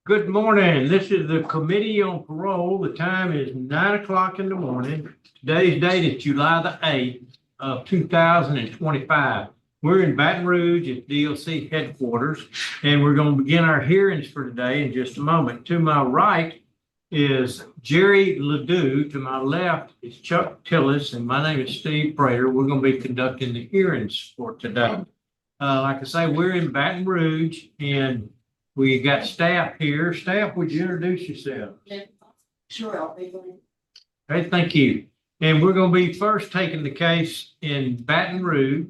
Good morning. This is the Committee on Parole. The time is 9 o'clock in the morning. Today's date is July the 8th of 2025. We're in Baton Rouge at DLC headquarters, and we're going to begin our hearings for today in just a moment. To my right is Jerry Ledoux. To my left is Chuck Tillis, and my name is Steve Prater. We're going to be conducting the hearings for today. Like I say, we're in Baton Rouge, and we got staff here. Staff, would you introduce yourself? Sure, I'll be going. Okay, thank you. And we're going to be first taking the case in Baton Rouge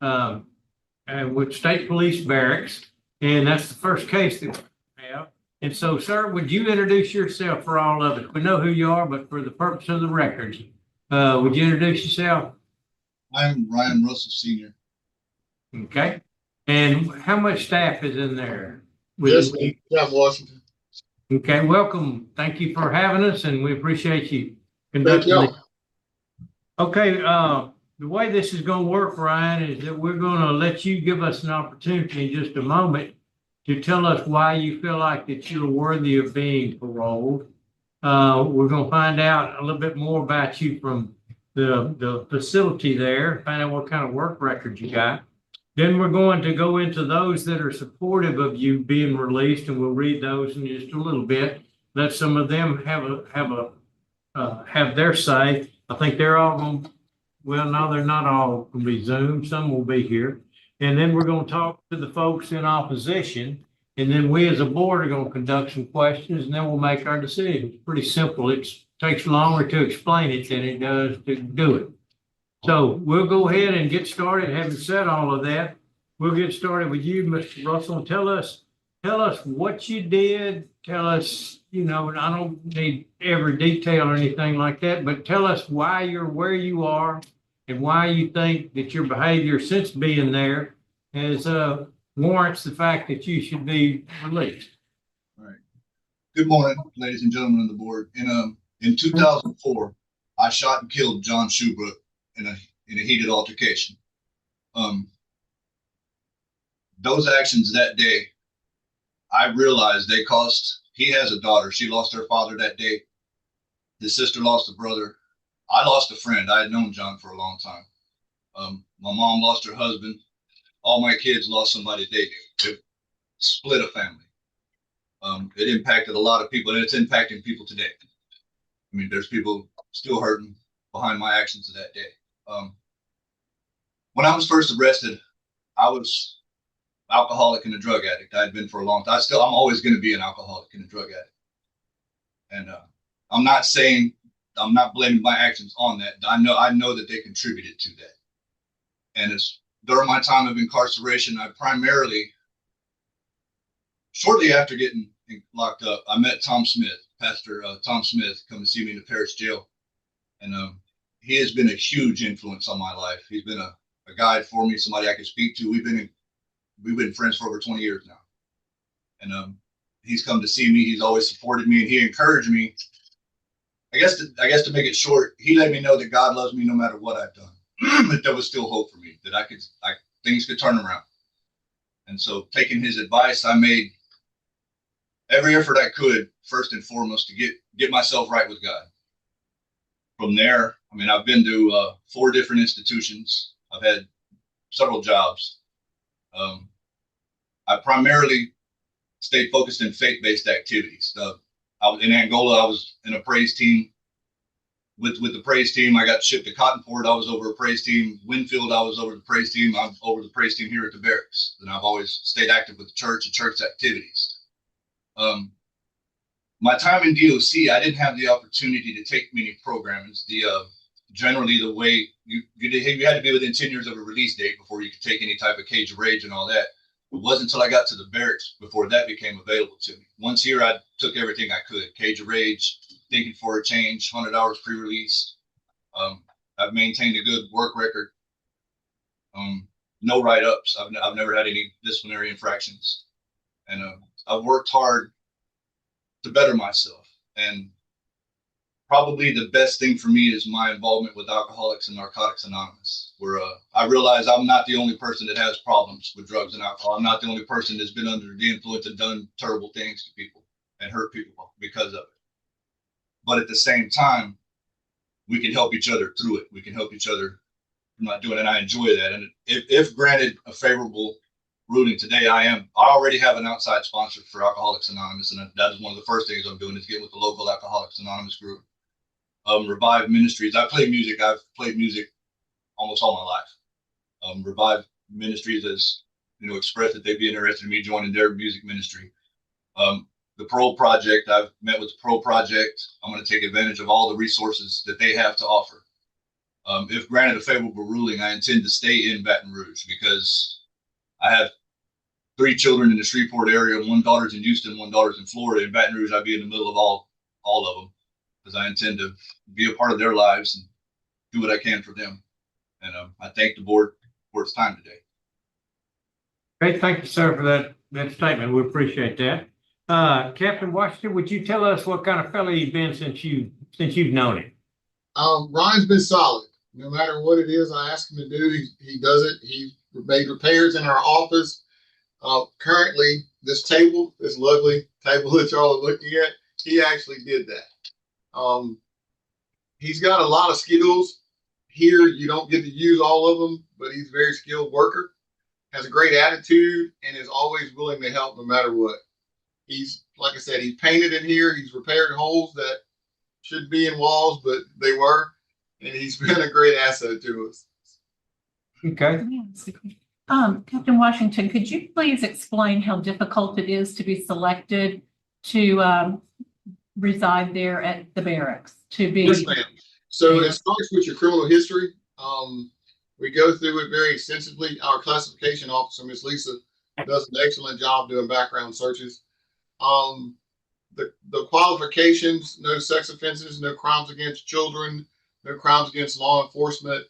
with State Police Barracks. And that's the first case that we have. And so, sir, would you introduce yourself for all of us? We know who you are, but for the purpose of the records, would you introduce yourself? I'm Ryan Russell Sr. Okay. And how much staff is in there? Yes, Jeff Washington. Okay, welcome. Thank you for having us, and we appreciate you conducting it. Okay, the way this is going to work, Ryan, is that we're going to let you give us an opportunity in just a moment to tell us why you feel like that you're worthy of being paroled. We're going to find out a little bit more about you from the facility there, find out what kind of work record you got. Then we're going to go into those that are supportive of you being released, and we'll read those in just a little bit. Let some of them have their say. I think they're all going to, well, no, they're not all going to be Zoom. Some will be here. And then we're going to talk to the folks in opposition. And then we as a board are going to conduct some questions, and then we'll make our decision. It's pretty simple. It takes longer to explain it than it does to do it. So we'll go ahead and get started. Having said all of that, we'll get started with you, Mr. Russell. Tell us what you did. Tell us, I don't need every detail or anything like that, but tell us why you're where you are and why you think that your behavior since being there has warrants the fact that you should be released. All right. Good morning, ladies and gentlemen of the board. In 2004, I shot and killed John Shoebrook in a heated altercation. Those actions that day, I realized they cost. He has a daughter. She lost her father that day. His sister lost a brother. I lost a friend. I had known John for a long time. My mom lost her husband. All my kids lost somebody they knew. It split a family. It impacted a lot of people, and it's impacting people today. I mean, there's people still hurting behind my actions of that day. When I was first arrested, I was alcoholic and a drug addict. I had been for a long time. I'm always going to be an alcoholic and a drug addict. And I'm not blaming my actions on that. I know that they contributed to that. And it's during my time of incarceration, I primarily, shortly after getting locked up, I met Tom Smith, Pastor Tom Smith, come to see me in the parish jail. And he has been a huge influence on my life. He's been a guide for me, somebody I could speak to. We've been friends for over 20 years now. And he's come to see me. He's always supported me, and he encouraged me. I guess to make it short, he let me know that God loves me no matter what I've done. That there was still hope for me, that things could turn around. And so, taking his advice, I made every effort I could, first and foremost, to get myself right with God. From there, I mean, I've been to 4 different institutions. I've had several jobs. I primarily stayed focused in faith-based activities. In Angola, I was in a praise team. With the praise team, I got shipped to Cottonport. I was over a praise team. Winfield, I was over the praise team. I'm over the praise team here at the barracks. And I've always stayed active with the church and church activities. My time in DOC, I didn't have the opportunity to take many programs. Generally, the way you had to be within 10 years of a release date before you could take any type of cage of rage and all that. It wasn't until I got to the barracks before that became available to me. Once here, I took everything I could. Cage of rage, thinking for a change, 100 hours pre-release. I've maintained a good work record. No write-ups. I've never had any disciplinary infractions. And I've worked hard to better myself. And probably the best thing for me is my involvement with Alcoholics and Narcotics Anonymous, where I realize I'm not the only person that has problems with drugs and alcohol. I'm not the only person that's been under the influence and done terrible things to people. and hurt people because of it. But at the same time, we can help each other through it. We can help each other from not doing it. And I enjoy that. And if granted a favorable ruling today, I already have an outside sponsor for Alcoholics Anonymous. And that is one of the first things I'm doing is get with the local Alcoholics Anonymous group. Revive Ministries. I play music. I've played music almost all my life. Revive Ministries has, expressed that they'd be interested in me joining their music ministry. The Parole Project, I've met with the Parole Project. I'm going to take advantage of all the resources that they have to offer. If granted a favorable ruling, I intend to stay in Baton Rouge because I have 3 children in the Shreveport area. 1 daughter's in Houston, 1 daughter's in Florida. In Baton Rouge, I'd be in the middle of all of them because I intend to be a part of their lives and do what I can for them. And I thank the board for its time today. Great, thank you, sir, for that statement. We appreciate that. Captain Washington, would you tell us what kind of fellow he's been since you've known him? Ryan's been solid. No matter what it is I ask him to do, he does it. He made repairs in our office. Currently, this lovely table that y'all are looking at, he actually did that. He's got a lot of skills. Here, you don't get to use all of them, but he's a very skilled worker, has a great attitude, and is always willing to help no matter what. He's, like I said, he's painted in here. He's repaired holes that should be in walls, but they were. And he's been a great asset to us. Okay. Captain Washington, could you please explain how difficult it is to be selected to reside there at the barracks? Yes, ma'am. So it starts with your criminal history. We go through it very extensively. Our classification officer, Miss Lisa, does an excellent job doing background searches. The qualifications: no sex offenses, no crimes against children, no crimes against law enforcement.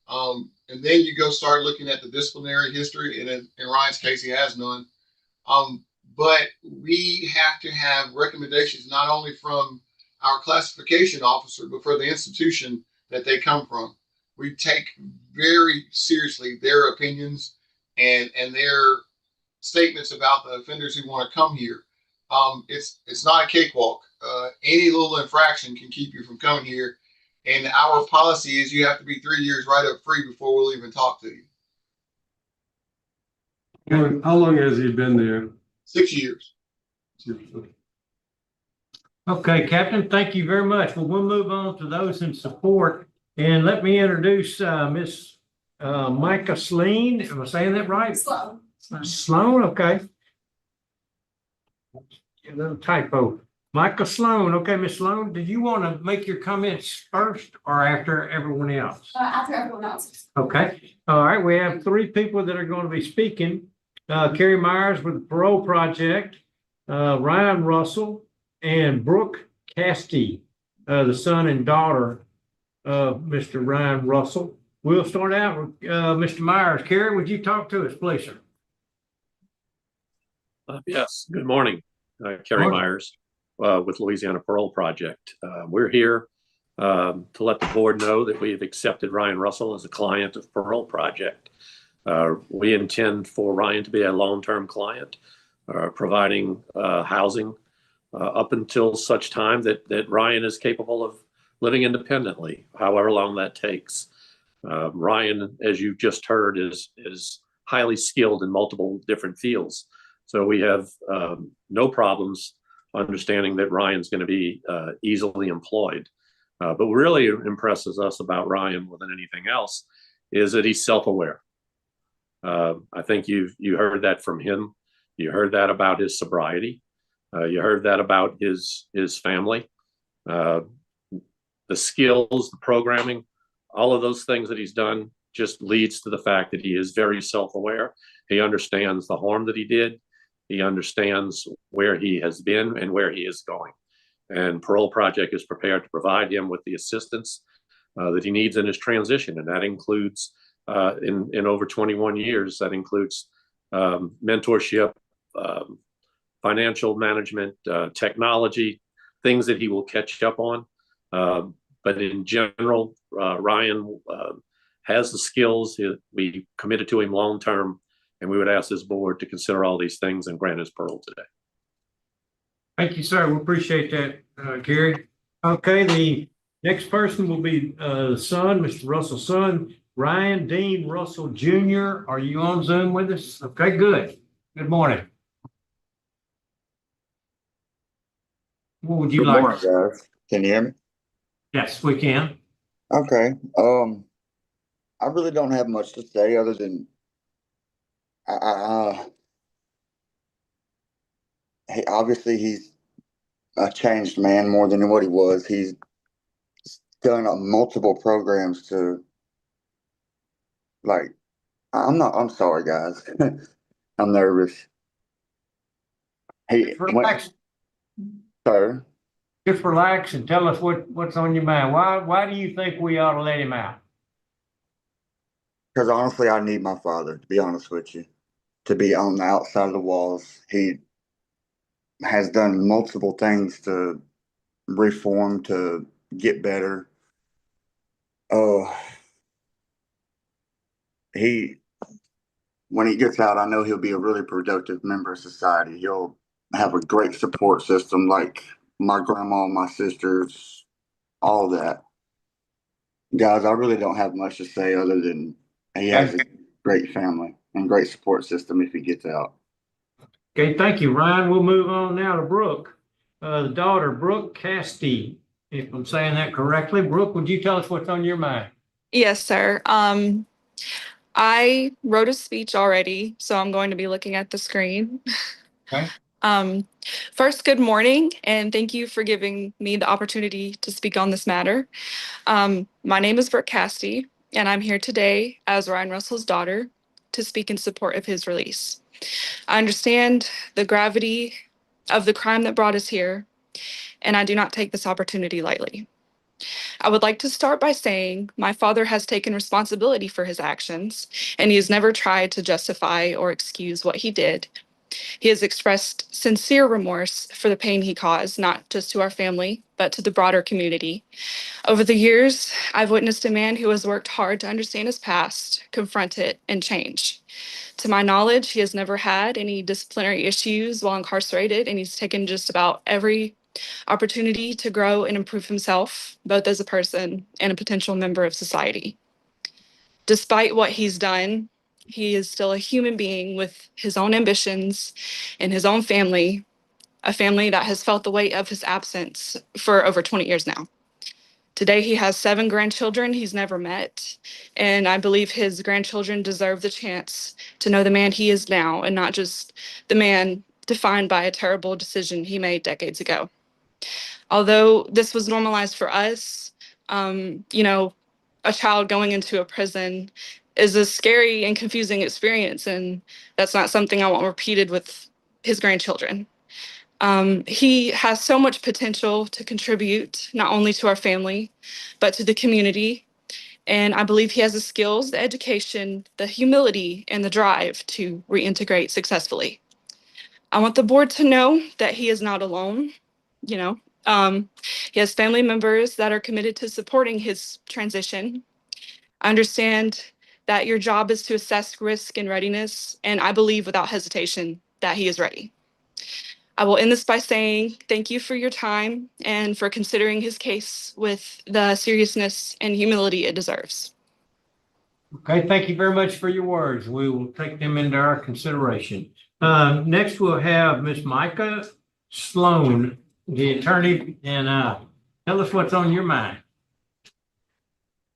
And then you go start looking at the disciplinary history, and in Ryan's case, he has none. But we have to have recommendations not only from our classification officer, but for the institution that they come from. We take very seriously their opinions and their statements about the offenders who want to come here. It's not a cakewalk. Any little infraction can keep you from coming here. And our policy is you have to be 3 years right up free before we'll even talk to you. How long has he been there? 6 years. Okay, Captain, thank you very much. Well, we'll move on to those in support. And let me introduce Miss Micah Sleen. Am I saying that right? Slow. Sloan, okay. A little typo. Michael Sloan. Okay, Miss Sloan, did you want to make your comments first or after everyone else? After everyone else. Okay. All right. We have 3 people that are going to be speaking. Carrie Myers with the Parole Project, Ryan Russell, and Brooke Castee, the son and daughter of Mr. Ryan Russell. We'll start out with Mr. Myers. Carrie, would you talk to us, please, sir? Yes. Good morning. Kerry Myers with Louisiana Parole Project. We're here to let the board know that we have accepted Ryan Russell as a client of Parole Project. We intend for Ryan to be a long-term client, providing housing up until such time that Ryan is capable of living independently, however long that takes. Ryan, as you just heard, is highly skilled in multiple different fields. So we have no problems understanding that Ryan's going to be easily employed. But what really impresses us about Ryan more than anything else is that he's self-aware. I think you heard that from him. You heard that about his sobriety. You heard that about his family. The skills, the programming, all of those things that he's done just leads to the fact that he is very self-aware. He understands the harm that he did. He understands where he has been and where he is going. And Parole Project is prepared to provide him with the assistance that he needs in his transition. And that includes, in over 21 years, that includes mentorship, financial management, technology, things that he will catch up on. But in general, Ryan has the skills. We committed to him long-term, and we would ask this board to consider all these things and grant his parole today. Thank you, sir. We appreciate that, Gary. Okay, the next person will be, the son, Mr. Russell's son, Ryan Dean Russell Jr. Are you on Zoom with us? Okay, good. Good morning. What would you Good like? morning, guys. Can you hear me? Yes, we can. Okay. I really don't have much to say other than he's a changed man more than what he was. He's done multiple programs to like. I'm sorry, guys. I'm nervous. He went, Relax, sir, just relax and tell us what's on your mind. Why do you think we ought to let him out? because honestly, I need my father, to be honest with you, to be on the outside of the walls. He has done multiple things to reform, to get better. Oh, he when he gets out, I know he'll be a really productive member of society. He'll have a great support system like my grandma, my sisters, all that. Guys, I really don't have much to say other than he has a great family and great support system if he gets out. Okay, thank you, Ryan. We'll move on now to Brooke, the daughter, Brooke Castee. If I'm saying that correctly, Brooke, would you tell us what's on your mind? Yes, sir. I wrote a speech already, so I'm going to be looking at the screen. Okay. Um, First, good morning, and thank you for giving me the opportunity to speak on this matter. My name is Brooke Castee, and I'm here today as Ryan Russell's daughter to speak in support of his release. I understand the gravity of the crime that brought us here, and I do not take this opportunity lightly. I would like to start by saying my father has taken responsibility for his actions, and he has never tried to justify or excuse what he did. He has expressed sincere remorse for the pain he caused, not just to our family, but to the broader community. Over the years, I've witnessed a man who has worked hard to understand his past, confront it, and change. To my knowledge, he has never had any disciplinary issues while incarcerated, and he's taken just about every opportunity to grow and improve himself, both as a person and a potential member of society. Despite what he's done, he is still a human being with his own ambitions and his own family, a family that has felt the weight of his absence for over 20 years now. Today, he has 7 grandchildren he's never met, and I believe his grandchildren deserve the chance to know the man he is now and not just the man defined by a terrible decision he made decades ago. Although this was normalized for us, a child going into a prison is a scary and confusing experience, and that's not something I want repeated with his grandchildren. He has so much potential to contribute not only to our family, but to the community. And I believe he has the skills, the education, the humility, and the drive to reintegrate successfully. I want the board to know that he is not alone. You know, he has family members that are committed to supporting his transition. I understand that your job is to assess risk and readiness, and I believe without hesitation that he is ready. I will end this by saying thank you for your time and for considering his case with the seriousness and humility it deserves. Okay, thank you very much for your words. We will take them into our consideration. Next, we'll have Miss Micah Sloan, the attorney, and tell us what's on your mind.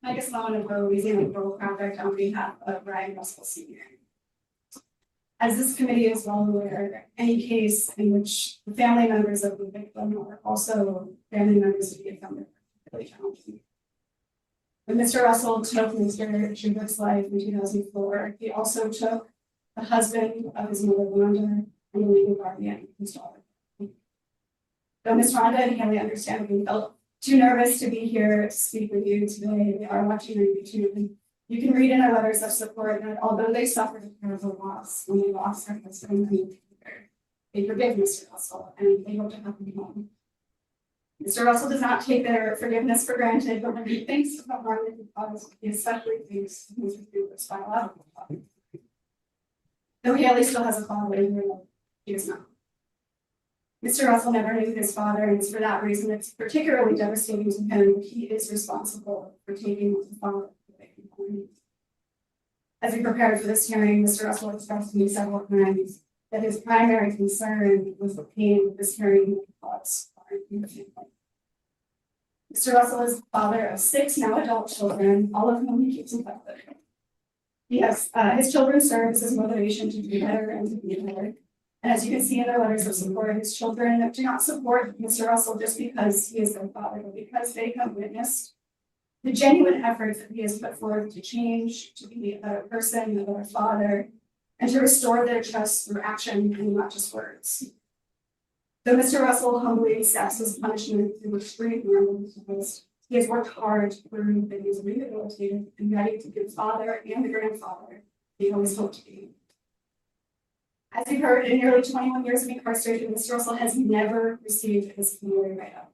Micah Sloan of the Louisiana Parole Project on behalf of Ryan Russell Sr. As this committee is well aware, any case in which the family members of the victim are also family members of the offender is really challenging. When Mr. Russell took Mr. Schubert's life in 2004, he also took the husband of his mother, Wanda, and the legal guardian of his daughter. Though Ms. Rhonda and Haley understandably felt too nervous to be here to speak with you today, they are watching on YouTube. And you can read in our letters of support that although they suffered a terrible loss when they lost their husband and mother, they forgive Mr. Russell and they hope to have him home. Mr. Russell does not take their forgiveness for granted, but when he thinks of the harm that he caused, he especially thinks of Mr. Schubert's biological father. Though Haley still has a father, he is not. Mr. Russell never knew his father, and it's for that reason it's particularly devastating to him that he is responsible for taking his father away from him. As we prepared for this hearing, Mr. Russell expressed to me several times that his primary concern was the pain that this hearing would cause our family. Mr. Russell is the father of 6 now adult children, all of whom he keeps in touch with. He has his children serve as his motivation to do better and to be better. And as you can see in their letters of support, his children do not support Mr. Russell just because he is their father, but because they have witnessed the genuine efforts that he has put forth to change, to be a better person, a better father, and to restore their trust through action and not just words. Though Mr. Russell humbly accepts his punishment through extreme remorse, he has worked hard to prove that he is rehabilitated and ready to be the father and the grandfather he always hoped to be. As we heard, in nearly 21 years of incarceration, Mr. Russell has never received his disciplinary write-up.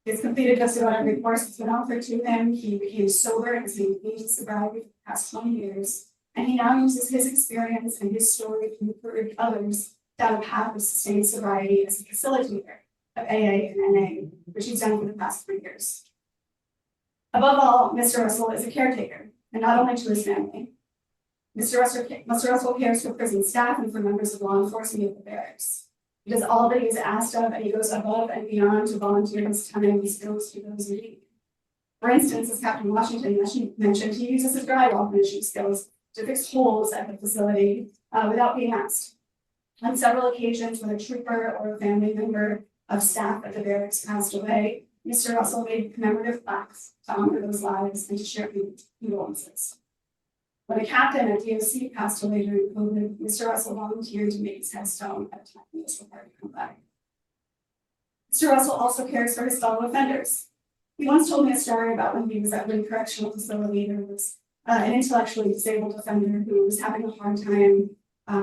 He has completed just about every course that's been offered to him. He became sober and has maintained sobriety for the past 20 years, and he now uses his experience and his story to encourage others down a path of sustained sobriety as a facilitator of AA and NA, which he's done for the past 3 years. Above all, Mr. Russell is a caretaker, and not only to his family. Mr. Russell cares for prison staff and for members of law enforcement at the barracks. He does all that he is asked of, and he goes above and beyond to volunteer his time and skills to those in need. For instance, as Captain Washington mentioned, he uses his drywall finishing skills to fix holes at the facility without being asked. On several occasions, when a trooper or a family member of staff at the barracks passed away, Mr. Russell made commemorative plaques to honor those lives and to share condolences. When a captain at DOC passed away during COVID, Mr. Russell volunteered to make his headstone at a time he was required to come back. Mr. Russell also cares for his fellow offenders. He once told me a story about when he was at Lynn Correctional Facility. There was an intellectually disabled offender who was having a hard time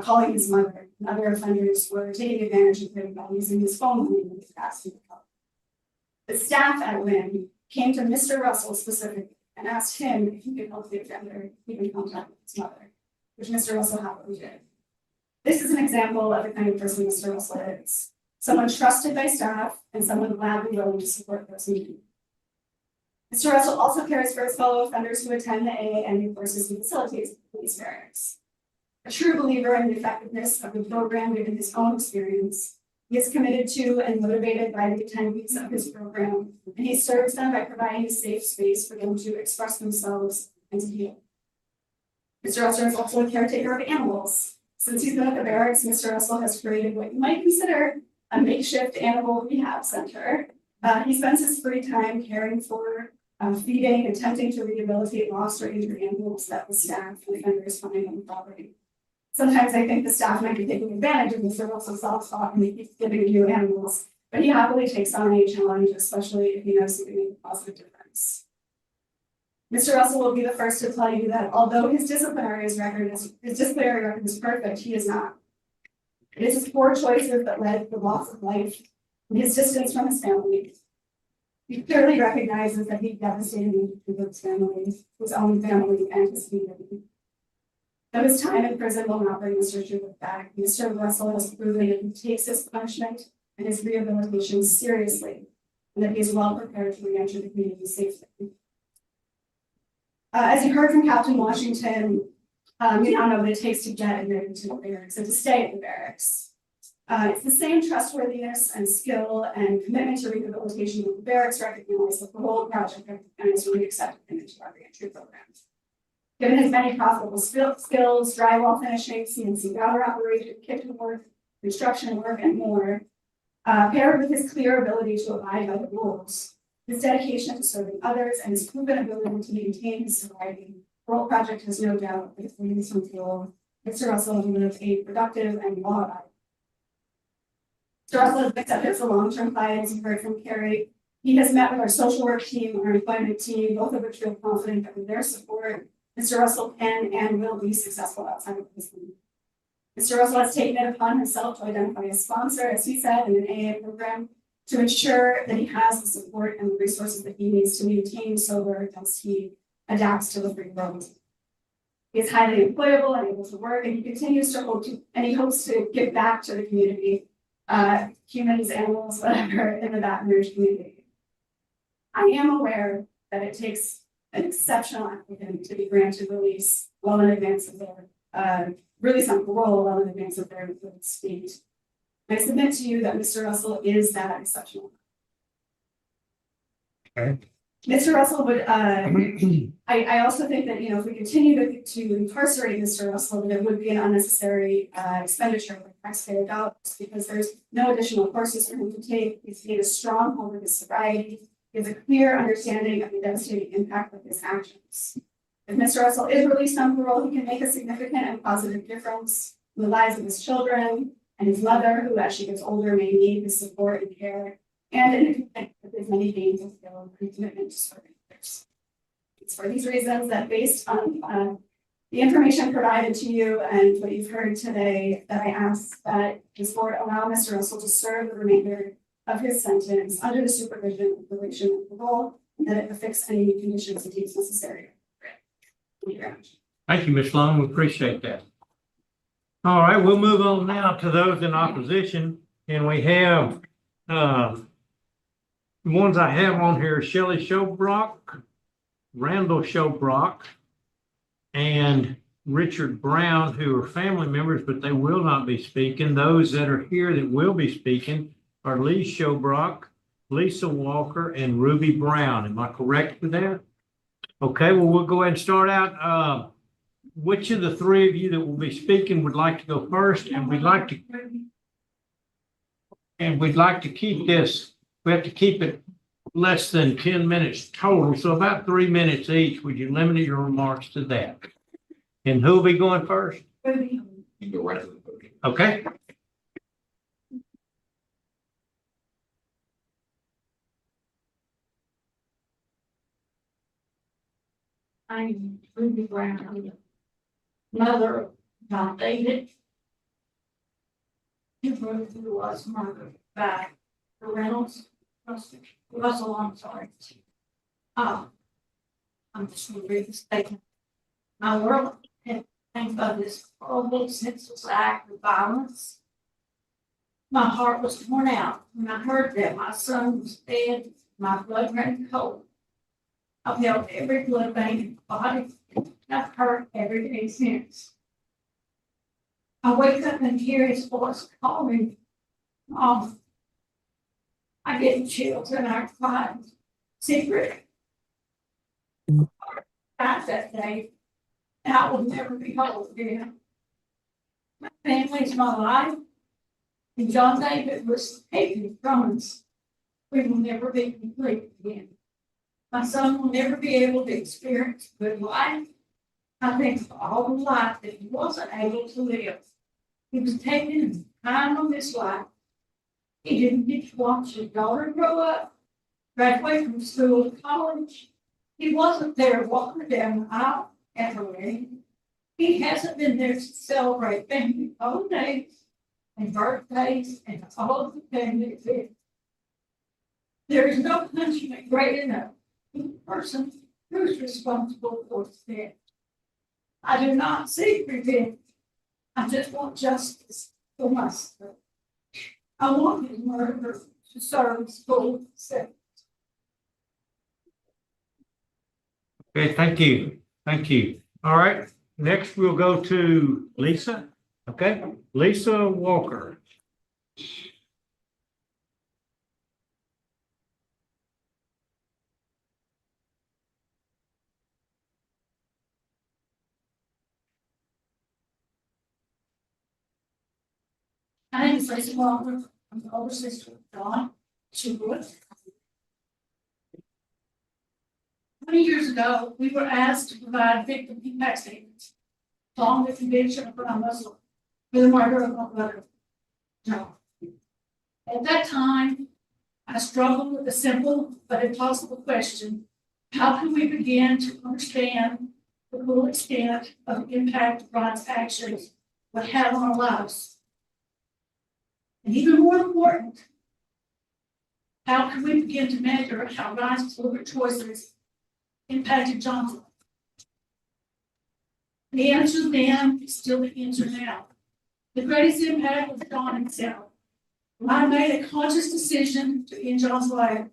calling his mother, and other offenders were taking advantage of him by using his phone when he was asking for help. The staff at Lynn came to Mr. Russell specifically and asked him if he could help the offender keep in contact with his mother, which Mr. Russell happily did. This is an example of the kind of person Mr. Russell is. Someone trusted by staff and someone gladly willing to support those in need. Mr. Russell also cares for his fellow offenders who attend the AA and new courses he facilitates at the police barracks. A true believer in the effectiveness of the program given his own experience, he is committed to and motivated by the attendees of his program, and he serves them by providing a safe space for them to express themselves and to heal. Mr. Russell is also a caretaker of animals. Since he's been at the barracks, Mr. Russell has created what you might consider a makeshift animal rehab center. He spends his free time caring for, feeding, attempting to rehabilitate lost or injured animals that the staff and offenders find on the property. Sometimes I think the staff might be taking advantage of Mr. Russell's soft-spot and he keeps giving new animals, but he happily takes on any challenge, especially if he knows he can make a positive difference. Mr. Russell will be the first to tell you that although his disciplinary record is perfect, he is not. It is his poor choices that led to the loss of life and his distance from his family. He clearly recognizes that he devastated his family, his own family, and his community. Though his time in prison will not bring Mr. Jewett back, Mr. Russell has proven that he takes his punishment and his rehabilitation seriously, and that he is well prepared to re-enter the community safely. As you heard from Captain Washington, you now know what it takes to get admitted to the barracks and to stay at the barracks. It's the same trustworthiness and skill and commitment to rehabilitation that the barracks recognize that the whole project recognized when we accepted him into our re-entry programs. Given his many profitable skills, drywall finishing, CNC router operation, kitchen work, construction work, and more, paired with his clear ability to abide by the rules, his dedication to serving others, and his proven ability to maintain his sobriety, Parole Project has no doubt that if we use some fuel, Mr. Russell will live a productive and law-abiding. Mr. Russell has accepted for long-term clients, as you heard from Carrie. He has met with our social work team, our employment team, both of which feel confident that with their support, Mr. Russell can and will be successful outside of prison. Mr. Russell has taken it upon himself to identify a sponsor, as he said, in an AA program to ensure that he has the support and the resources that he needs to maintain sober as he adapts to the free world. He is highly employable and able to work, and he continues to hopes to give back to the community humans, animals, whatever, in the Baton Rouge community. I am aware that it takes an exceptional applicant to be granted release well in advance of their, release on parole well in advance of their release date. I submit to you that Mr. Russell is that exceptional. Okay. Mr. Russell would, I also think that, if we continue to incarcerate Mr. Russell, then it would be an unnecessary expenditure of taxpayer dollars because there's no additional courses for him to take. He's gained a strong hold of his sobriety. He has a clear understanding of the devastating impact of his actions. If Mr. Russell is released on parole, he can make a significant and positive difference in the lives of his children and his mother, who as she gets older may need his support and care, and in commitment with his many gains of skill and commitment to serving others. It's for these reasons that based on the information provided to you and what you've heard today, that I ask that this board allow Mr. Russell to serve the remainder of his sentence under the supervision of probation and parole, and that it affix any conditions it deems necessary. Thank you very much. Thank you, Ms. Long. We appreciate that. All right, we'll move on now to those in opposition, and we have the ones I have on here: Shelley Showbrock, Randall Showbrock, and Richard Brown, who are family members, but they will not be speaking. Those that are here that will be speaking are Lee Showbrock, Lisa Walker, and Ruby Brown. Am I correct with that? Okay, well, we'll go ahead and start out. Which of the three of you that will be speaking would like to go first? And we'd like to keep this, we have to keep it less than 10 minutes total, so about 3 minutes each. Would you limit your remarks to that? And who will be going first? Ruby. You go right to the podium. Okay. I'm Ruby Brown, mother of John David, who was murdered by the Russell, I'm sorry. I'm just going to read the statement. My world had think of this horrible, senseless act of violence. My heart was torn out when I heard that my son was dead. My blood ran cold. I've held every blood vein in my body. I've heard every day since. I wake up and hear his voice calling, Mom. I get chills and I cry. Secret. Died that day, and I will never be whole again. My family's my life, and John David was taken from us. We will never be complete again. My son will never be able to experience good life. I think of all the life that he wasn't able to live. He was taking time of his life. He didn't get to watch his daughter grow up, graduate from school to college. He wasn't there walking down the aisle at her wedding. He hasn't been there to celebrate family holidays and birthdays and all of the family events. There is no punishment great enough for the person who's responsible for his death. I do not seek revenge. I just want justice for my son. I want his murderer to serve his full sentence. Okay, thank you. Thank you. All right, next we'll go to Lisa. Okay, Lisa Walker. My name is Lisa Walker. I'm the older sister of Dawn. She was. 20 years ago, we were asked to provide victim impact statements following the conviction of Brown Russell for the murder of my brother, John. At that time, I struggled with a simple but impossible question: how can we begin to understand the full extent of the impact of Ron's actions would have on our lives? And even more important, how can we begin to measure how Ron's deliberate choices impacted Johnson? The answer then is still the answer now. The greatest impact was Don himself. I made a conscious decision to end John's life.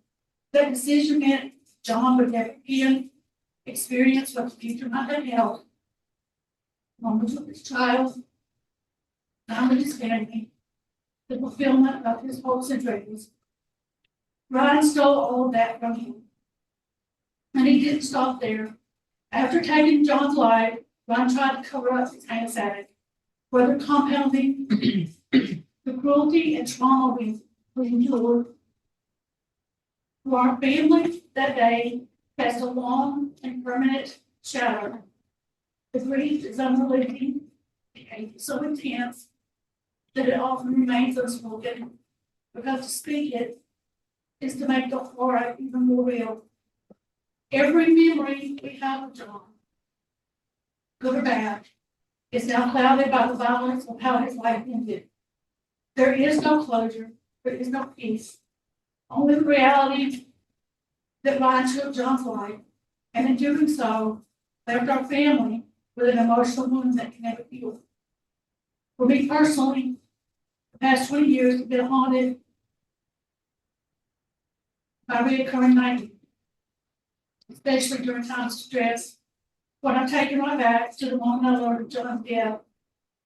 That decision meant John would never again experience what the future might have held. Moments with his child, time with his family, the fulfillment of his hopes and dreams. Ryan stole all of that from him. And he didn't stop there. After taking John's life, Ryan tried to cover up his heinous act, further compounding the cruelty and trauma we endured. For our family that day cast a long and permanent shadow. The grief is unrelenting, the hate is so intense that it often remains unspoken, because to speak it is to make the horror even more real. Every memory we have of John, good or bad, is now clouded by the violence of how his life ended. There is no closure, there is no peace, only the reality that Ryan took John's life, and in doing so, left our family with an emotional wound that can never heal. For me personally, the past 20 years have been haunted by reoccurring nightmares, especially during times of stress. When I'm taken right back to the moment I learned of John's death,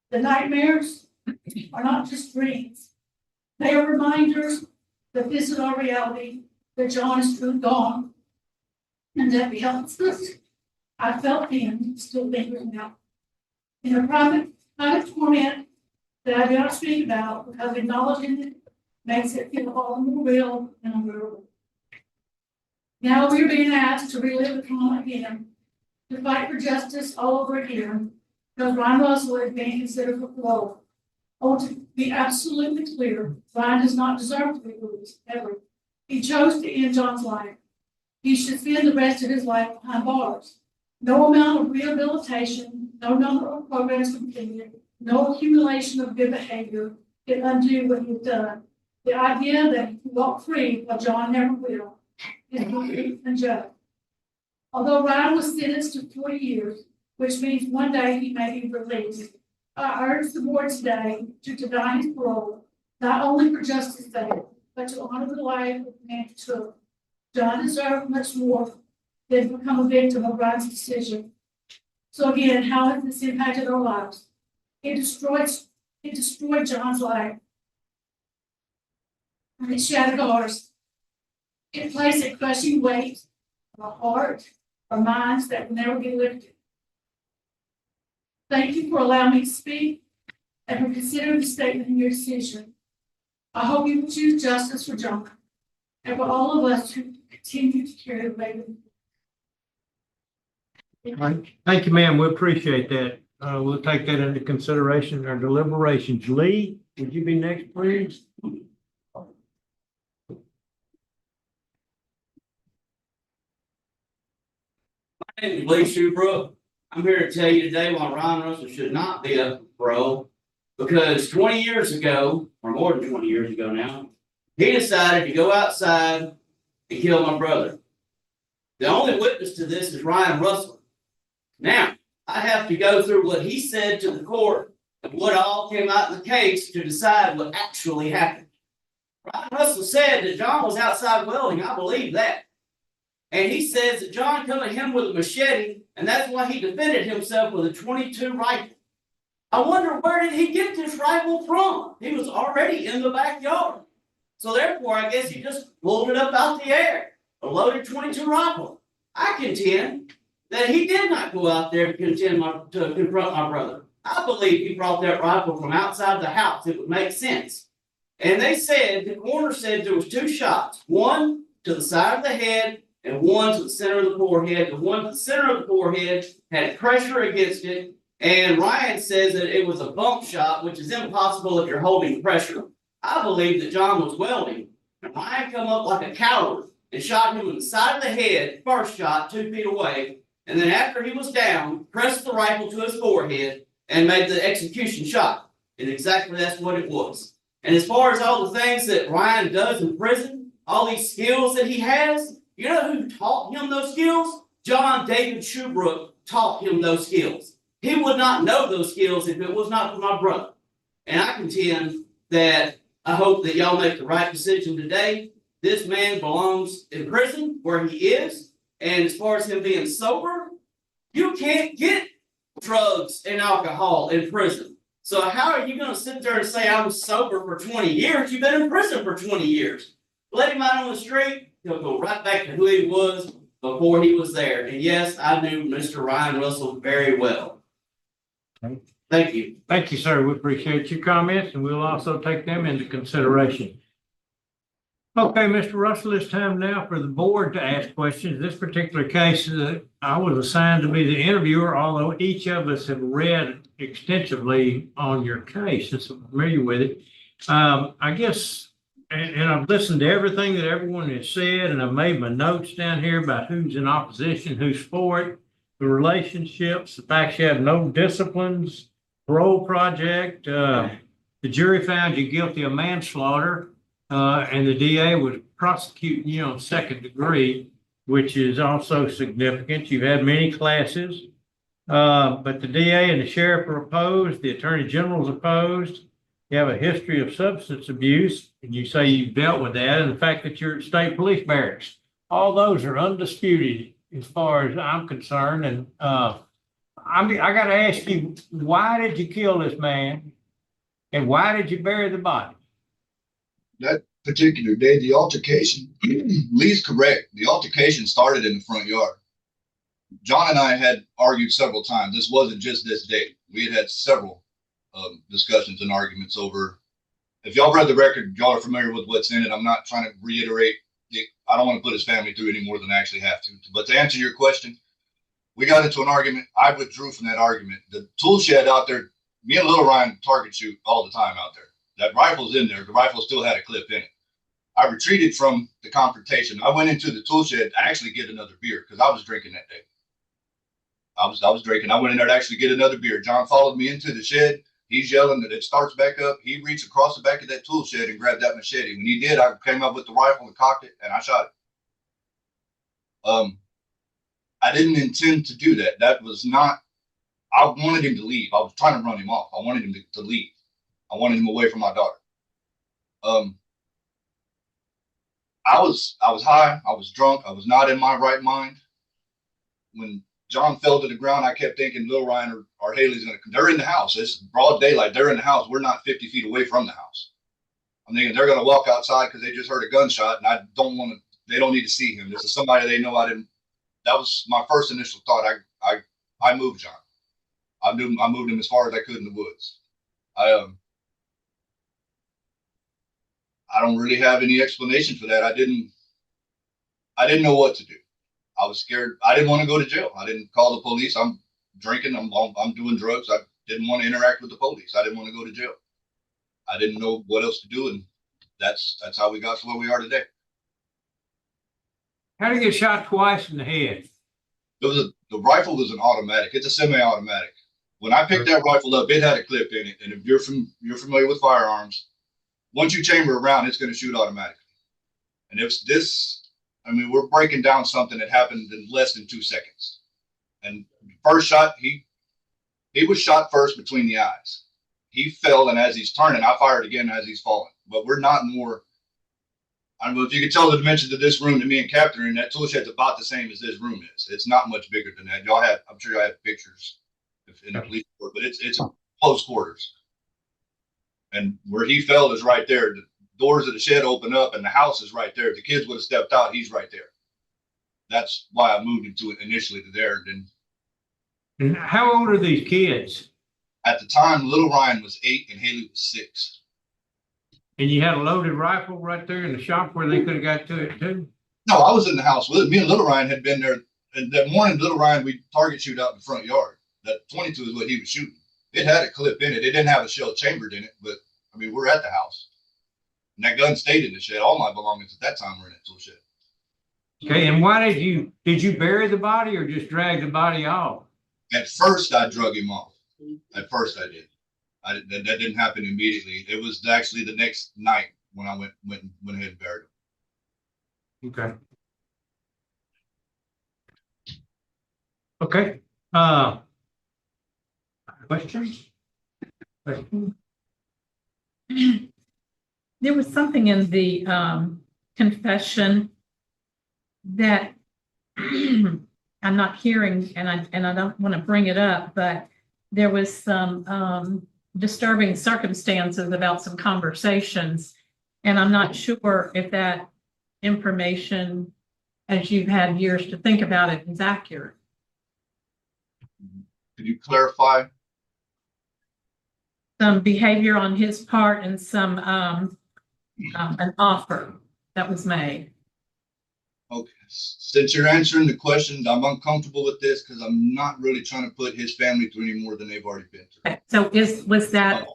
the nightmares are not just dreams. They are reminders that this is our reality, that John is truly gone, and that the illnesses I felt then still lingering now. In a private torment that I do not speak about, because acknowledging it makes it feel all the more real and unbearable. Now we are being asked to relive the trauma again, to fight for justice all over again, because Ryan Russell is being considered for parole. I want to be absolutely clear, Ryan does not deserve to be released, ever. He chose to end John's life. He should spend the rest of his life behind bars. No amount of rehabilitation, no number of programs completed, no accumulation of good behavior can undo what he's done. The idea that he can walk free, while John never will, is unjust. Although Ryan was sentenced to 40 years, which means one day he may be released, I urge the board today to deny his parole, not only for justice's sake, but to honor the life of the man who took. John deserved much more than to become a victim of Ryan's decision. So again, how has this impacted our lives? It destroyed John's life. And it shattered ours. It placed a crushing weight on our heart, our minds that will never be lifted. Thank you for allowing me to speak and for considering the statement in your decision. I hope you will choose justice for John and for all of us who continue to carry the weight of it. All right. Thank you, ma'am. We appreciate that. We'll take that into consideration in our deliberations. Lee, would you be next, please? My name is Lee Shoebrook. I'm here to tell you today why Ryan Russell should not be up for parole. Because 20 years ago, or more than 20 years ago now, he decided to go outside and kill my brother. The only witness to this is Ryan Russell. Now, I have to go through what he said to the court and what all came out in the case to decide what actually happened. Ryan Russell said that John was outside welding. I believe that. And he says that John come at him with a machete, and that's why he defended himself with a .22 rifle. I wonder, where did he get this rifle from? He was already in the backyard. So therefore, I guess he just pulled it up out the air, a loaded .22 rifle. I contend that he did not go out there to confront my brother. I believe he brought that rifle from outside the house. It would make sense. And they said, the coroner said there was 2 shots, one to the side of the head and one to the center of the forehead. The one to the center of the forehead had pressure against it. And Ryan says that it was a bump shot, which is impossible if you're holding pressure. I believe that John was welding, and Ryan come up like a coward and shot him in the side of the head, first shot, 2 feet away. And then after he was down, pressed the rifle to his forehead and made the execution shot. And exactly that's what it was. And as far as all the things that Ryan does in prison, all these skills that he has, you know who taught him those skills? John David Shoebrook taught him those skills. He would not know those skills if it was not for my brother. And I contend that I hope that y'all make the right decision today. This man belongs in prison where he is. And as far as him being sober, you can't get drugs and alcohol in prison. So how are you gonna sit there and say I was sober for 20 years? You've been in prison for 20 years. Let him out on the street, he'll go right back to who he was before he was there. And yes, I knew Mr. Ryan Russell very well. Okay. Thank you. Thank you, sir. We appreciate your comments and we'll also take them into consideration. Okay, Mr. Russell, it's time now for the board to ask questions. This particular case, I was assigned to be the interviewer, although each of us have read extensively on your case and so familiar with it. I guess, and I've listened to everything that everyone has said, and I've made my notes down here about who's in opposition, who's for it, the relationships, the fact you have no disciplines, parole project. The jury found you guilty of manslaughter. And the DA was prosecuting you on second degree, which is also significant. You've had many classes, but the DA and the sheriff are opposed. The attorney general's opposed. You have a history of substance abuse, and you say you've dealt with that, and the fact that you're at state police barracks. All those are undisputed as far as I'm concerned. And I got to ask you, why did you kill this man, and why did you bury the body? That particular day, the altercation, Lee's correct. The altercation started in the front yard. John and I had argued several times. This wasn't just this day. We had several discussions and arguments over. If y'all read the record, y'all are familiar with what's in it. I'm not trying to reiterate. I don't want to put his family through any more than I actually have to. But to answer your question, we got into an argument. I withdrew from that argument. The tool shed out there, me and Little Ryan target shoot all the time out there. That rifle's in there. The rifle still had a clip in it. I retreated from the confrontation. I went into the tool shed to actually get another beer because I was drinking that day. I was drinking. I went in there to actually get another beer. John followed me into the shed. He's yelling that it starts back up. He reached across the back of that tool shed and grabbed that machete. When he did, I came up with the rifle and cocked it and I shot it. I didn't intend to do that. That was not, I wanted him to leave. I was trying to run him off. I wanted him to leave. I wanted him away from my daughter. I was high. I was drunk. I was not in my right mind. When John fell to the ground, I kept thinking Lil Ryan or Haley's gonna come. They're in the house. It's broad daylight. They're in the house. We're not 50 feet away from the house. I'm thinking they're gonna walk outside because they just heard a gunshot, and I don't want to. They don't need to see him. This is somebody they know. I didn't. That was my first initial thought. I moved John. I moved him as far as I could in the woods. I don't really have any explanation for that. I didn't know what to do. I was scared. I didn't want to go to jail. I didn't call the police. I'm drinking. I'm doing drugs. I didn't want to interact with the police. I didn't want to go to jail. I didn't know what else to do, and that's how we got to where we are today. How did you get shot twice in the head? The rifle was an automatic. It's a semi-automatic. When I picked that rifle up, it had a clip in it, and if you're familiar with firearms, once you chamber around, it's going to shoot automatically. And if this, I mean, we're breaking down something that happened in less than 2 seconds. And first shot, he was shot first between the eyes. He fell, and as he's turning, I fired again as he's falling. But we're not more. I don't know if you can tell the dimensions of this room to me and Captain are in. That tool shed's about the same as this room is. It's not much bigger than that. I'm sure y'all have pictures in the police report, but it's close quarters. And where he fell is right there. The doors of the shed open up and the house is right there. If the kids would have stepped out, he's right there. That's why I moved him to it initially to there. And how old are these kids? At the time, little Ryan was 8 and Haley was 6. And you had a loaded rifle right there in the shop where they could have got to it too? No, I was in the house with him. Me and little Ryan had been there. And that morning, little Ryan, we target shoot out in the front yard. That 22 is what he was shooting. It had a clip in it. It didn't have a shell chambered in it, but I mean, we're at the house. And that gun stayed in the shed. All my belongings at that time were in that tool shed. Okay, and why did you bury the body or just drag the body off? At first, I drug him off. At first, I did. That didn't happen immediately. It was actually the next night when I went ahead and buried him. Okay. Okay. Questions? Questions? there was something in the confession that I'm not hearing, and I don't want to bring it up, but there was some disturbing circumstances about some conversations. And I'm not sure if that information, as you've had years to think about it, is accurate. Could you clarify? Some behavior on his part and some an offer that was made. Okay, since you're answering the questions, I'm uncomfortable with this because I'm not really trying to put his family through any more than they've already been through. Okay. So was that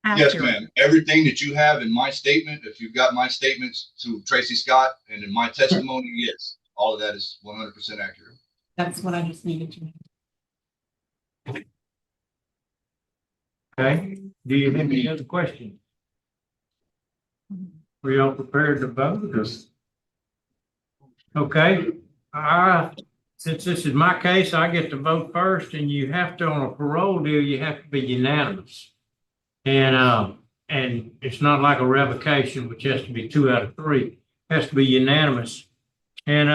Yes, accurate? ma'am. Everything that you have in my statement, if you've got my statements to Tracy Scott and in my testimony, yes, all of that is 100% accurate. That's what I just needed to know. Okay, do you have any other questions? Were y'all prepared to vote? Yes. Okay, since this is my case, I get to vote first, and you have to, on a parole deal, you have to be unanimous. And it's not like a revocation, which has to be 2 out of 3. It has to be unanimous. And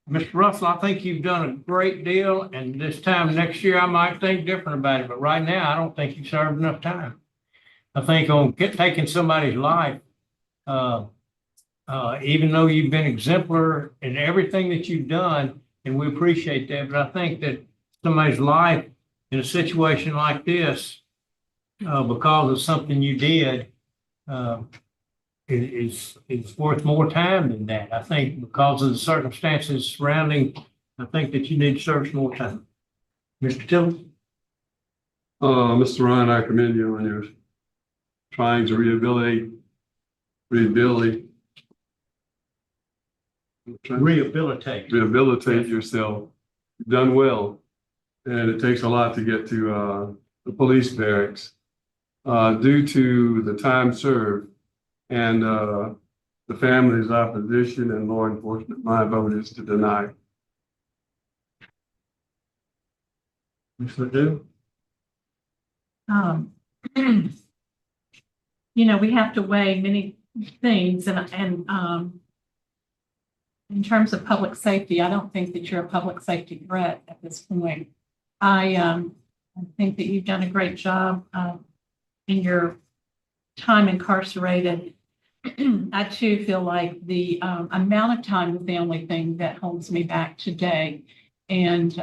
Mr. Russell, I think you've done a great deal, and this time next year I might think different about it, but right now I don't think you served enough time. I think on taking somebody's life, even though you've been exemplar in everything that you've done, and we appreciate that, but I think that somebody's life in a situation like this, because of something you did, is worth more time than that. I think because of the circumstances surrounding, I think that you need to serve some more time. Mr. Tillman? Mr. Ryan, I commend you on your trying to rehabilitate yourself. You've done well, and it takes a lot to get to the police barracks. Due to the time served and the family's opposition and law enforcement, my vote is to deny. Ms. Ledoux? You know, we have to weigh many things, and in terms of public safety, I don't think that you're a public safety threat at this point. I think that you've done a great job in your time incarcerated. I too feel like the amount of time is the only thing that holds me back today. And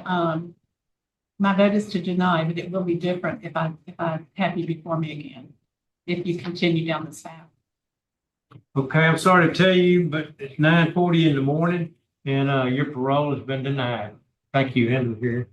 my vote is to deny, but it will be different if I have you before me again, if you continue down this path. Okay, I'm sorry to tell you, but it's 9:40 in the morning, and your parole has been denied. Thank you, end of here.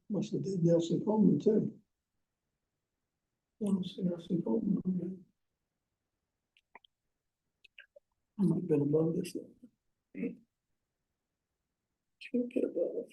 Must have did Nelson Coleman too. Nelson Coleman. I might have been above this. Should get above.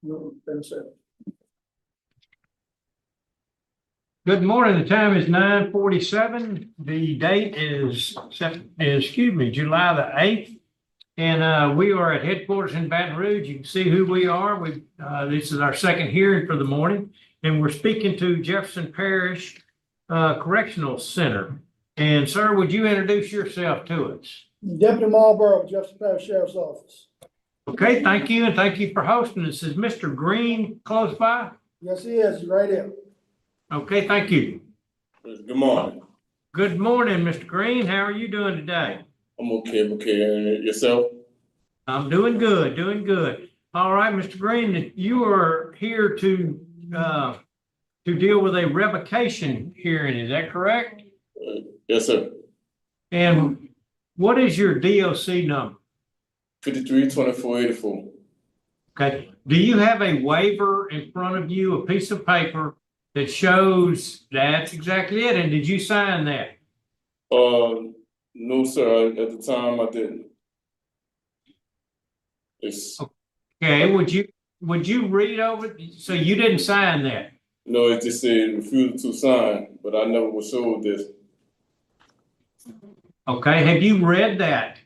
No, that's it. Good morning. The time is 9:47. The date is July the 8th. And we are at headquarters in Baton Rouge. You can see who we are. This is our second hearing for the morning. And we're speaking to Jefferson Parish Correctional Center. And sir, would you introduce yourself to us? Deputy Marlboro, Jefferson Parish Sheriff's Office. Okay, thank you. And thank you for hosting us. Is Mr. Green close by? Yes, he is, he's right here. Okay, thank you. Good morning. Good morning, Mr. Green. How are you doing today? I'm okay. And yourself? I'm doing good, doing good. All right, Mr. Green, you are here to deal with a revocation hearing, is that correct? Yes, sir. And what is your DOC number? 532484. Okay. Do you have a waiver in front of you, a piece of paper that shows that's exactly it? And did you sign that? No, sir. At the time, I didn't. It's Okay. Would you read over? So you didn't sign that? no. It just said refusal to sign, but I never was showed this. Okay. Have you read that?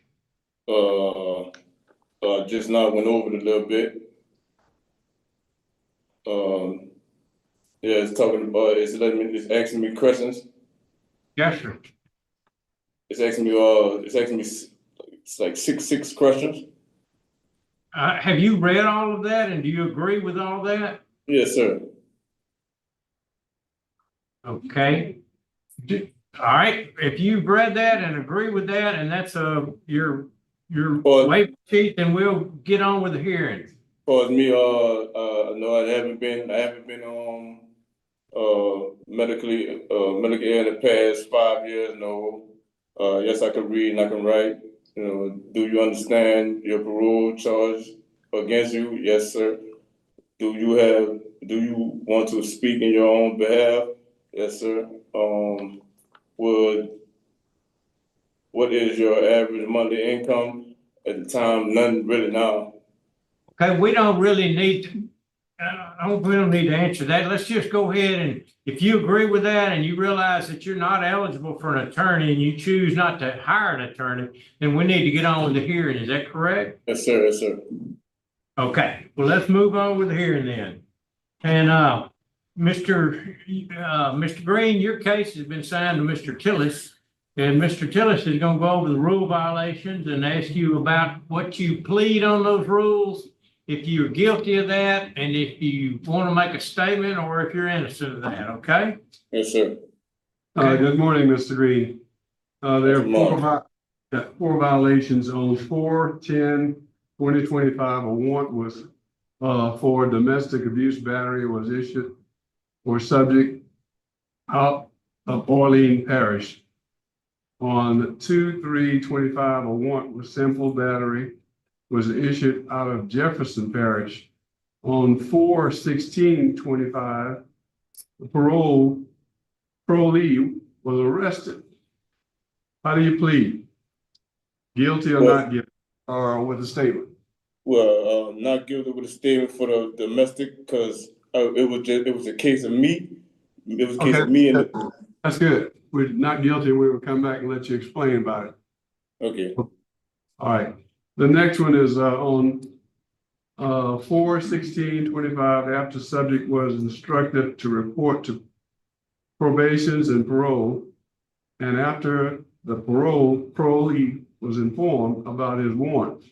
Just now went over it a little bit. Yeah, it's talking about. It's asking me questions. Yes, sir. It's asking me. It's like six questions. Have you read all of that, and do you agree with all that? Yes, sir. Okay. All right. If you've read that and agree with that, and that's your waiver sheet, then we'll get on with the hearing. As far as me, no, I haven't been medically ill in the past 5 years. No. Yes, I can read and I can write. You know, do you understand your parole charge against you? Yes, sir. Do you want to speak in your own behalf? Yes, sir. What is your average monthly income at the time? None really now. Okay, we don't really need to, we don't need to answer that. Let's just go ahead and if you agree with that and you realize that you're not eligible for an attorney and you choose not to hire an attorney, then we need to get on with the hearing. Is that correct? Yes, sir. Yes, sir. Okay, well, let's move on with the hearing then. And Mr. Green, your case has been signed to Mr. Tillis. And Mr. Tillis is going to go over the rule violations and ask you about what you plead on those rules, if you're guilty of that, and if you want to make a statement or if you're innocent of that, okay? Yes, sir. Good morning, Mr. Green. There are four violations on 4/10/2025. A warrant was for domestic abuse battery was issued for subject out of Orleans Parish. On 2/3/25, a warrant with simple battery was issued out of Jefferson Parish. On 4/16/25, the parolee was arrested. How do you plead? Guilty or not guilty, or with a statement? Well, not guilty with a statement for the domestic because it was a case of me. It was a case of me and that's good. We're not guilty. We will come back and let you explain about it. Okay. All right. The next one is on 4/16/25. After subject was instructed to report to probations and parole, and after the parolee was informed about his warrant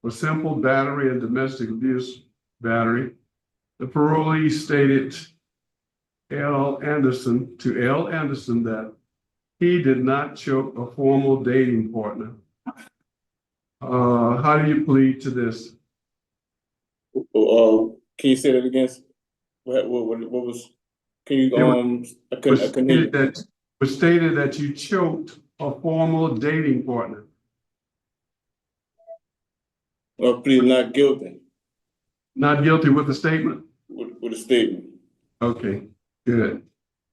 for simple battery and domestic abuse battery, the parolee stated L. Anderson that he did not choke a formal dating partner. How do you plead to this? Can you say that again? What was? Can you I couldn't hear you. Was stated that you choked a formal dating partner. Well, plead not guilty. Not guilty with a statement? With a statement. Okay, good.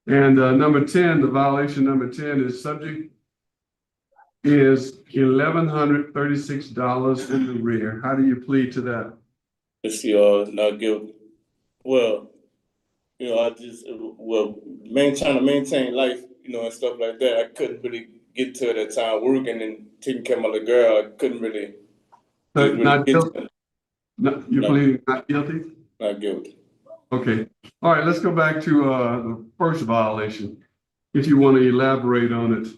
And number 10, the violation number 10 is subject is $1,136 in the rear. How do you plead to that? let's see, not guilty. Well, I just trying to maintain life, and stuff like that. I couldn't really get to that time working and taking care of my little girl. I couldn't really But really not get guilty? to it. You Not- pleading not guilty? Not guilty. Okay. All right, let's go back to the first violation. If you want to elaborate on it,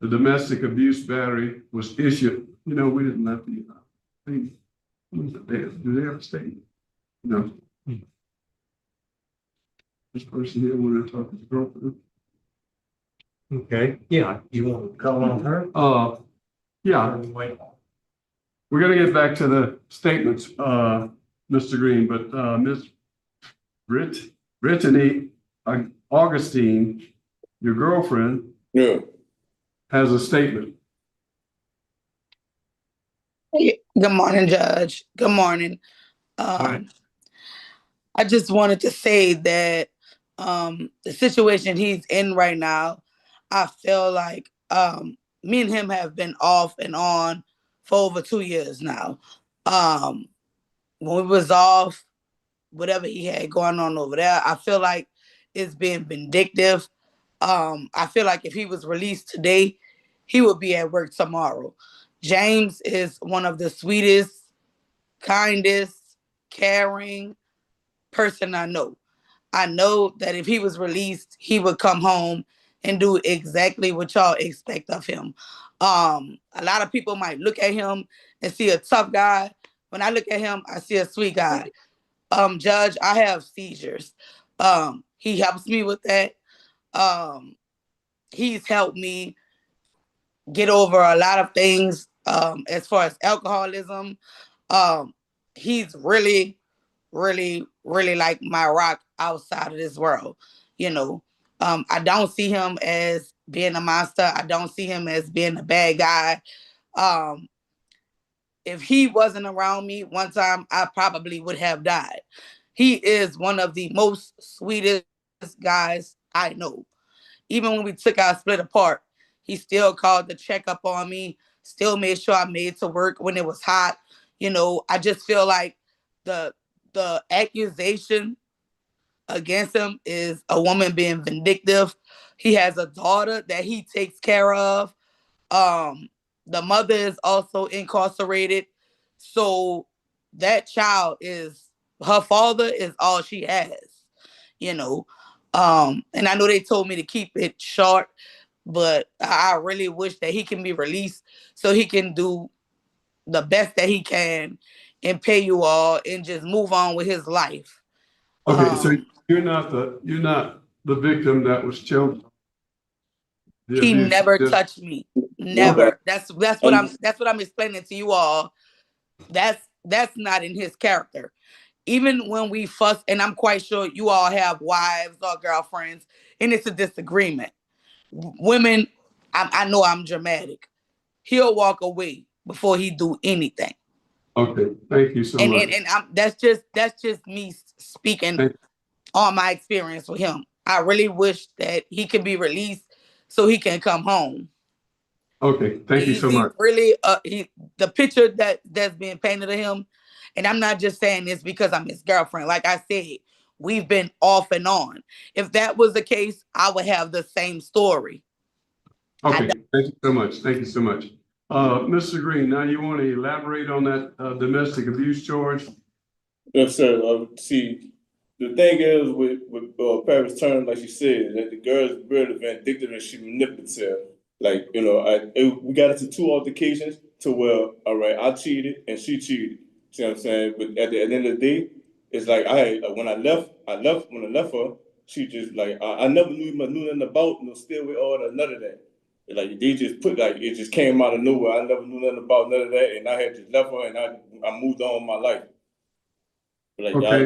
the domestic abuse battery was issued. We didn't let the thing. Do they have a statement? No. This person here wanted to talk to the girlfriend. Okay, yeah, you want to call on her? Yeah, Wait. we're gonna get back to the statements, Mr. Green, but Ms. Brittany Augustine, your girlfriend, Yeah. has a statement. Good morning, Judge. Good morning. Right. I just wanted to say that the situation he's in right now, I feel like me and him have been off and on for over 2 years now. When we was off, whatever he had going on over there, I feel like it's being vindictive. I feel like if he was released today, he would be at work tomorrow. James is one of the sweetest, kindest, caring person I know. I know that if he was released, he would come home and do exactly what y'all expect of him. A lot of people might look at him and see a tough guy. When I look at him, I see a sweet guy. Judge, I have seizures. He helps me with that. He's helped me get over a lot of things as far as alcoholism. He's really, really, really like my rock outside of this world. I don't see him as being a monster. I don't see him as being a bad guy. If he wasn't around me one time, I probably would have died. He is one of the most sweetest guys I know. Even when we took our split apart, he still called to check up on me, still made sure I made it to work when it was hot. I just feel like the accusation against him is a woman being vindictive. He has a daughter that he takes care of. The mother is also incarcerated. So that child is, her father is all she has, you know. And I know they told me to keep it short, but I really wish that he can be released so he can do the best that he can and pay you all and just move on with his life. Okay, so you're not the victim that was choked. He never touched me. Never. That's what I'm explaining to you all. That's not in his character. Even when we fuss, and I'm quite sure you all have wives or girlfriends, and it's a disagreement. Women, I know I'm dramatic. He'll walk away before he do anything. Okay, thank you so much. And that's just me speaking on my experience with him. I really wish that he could be released so he can come home. Okay, thank you so much. Really, the picture that's being painted of him, and I'm not just saying this because I'm his girlfriend. Like I said, we've been off and on. If that was the case, I would have the same story. Okay, thank you so much. Thank you so much. Mr. Green, now you want to elaborate on that domestic abuse charge? Yes, sir. See, the thing is with Paris term, like you said, that the girl's really vindictive and she manipulative. Like, we got into 2 altercations to where, all right, I cheated and she cheated. See what I'm saying? But at the end of the day, it's like when I left her, she just like I never knew nothing about still with all that, none of that. Like they just put it just came out of nowhere. I never knew nothing about none of that, and I had just left her and I moved on with my life. Like, okay.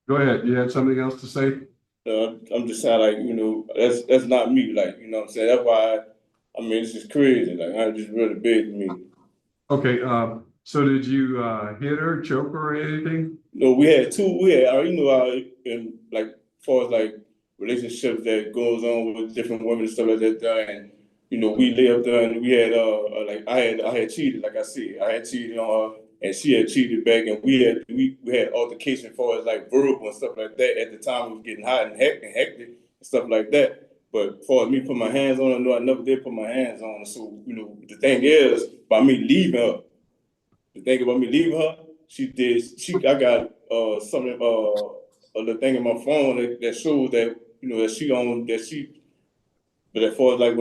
Go ahead. You had something else to say? I'm just saying, like, that's not me. Like, you know what I'm saying? That's why, it's just crazy. Like, I'm just really big to me. Okay. So did you hit her, choke her, or anything? No, we had, in like, as far as like relationships that goes on with different women and stuff like that, and we lay up there and we had, like, I had cheated, like I said, I had cheated on her, and she had cheated back, and we had altercation as far as like verbal and stuff like that. At the time, it was getting hot and hectic and stuff like that. But as far as me put my hands on her, no, I never did put my hands on her. So, you know, the thing is, by me leaving her, I got something, a little thing in my phone that shows that, you know, but as far as like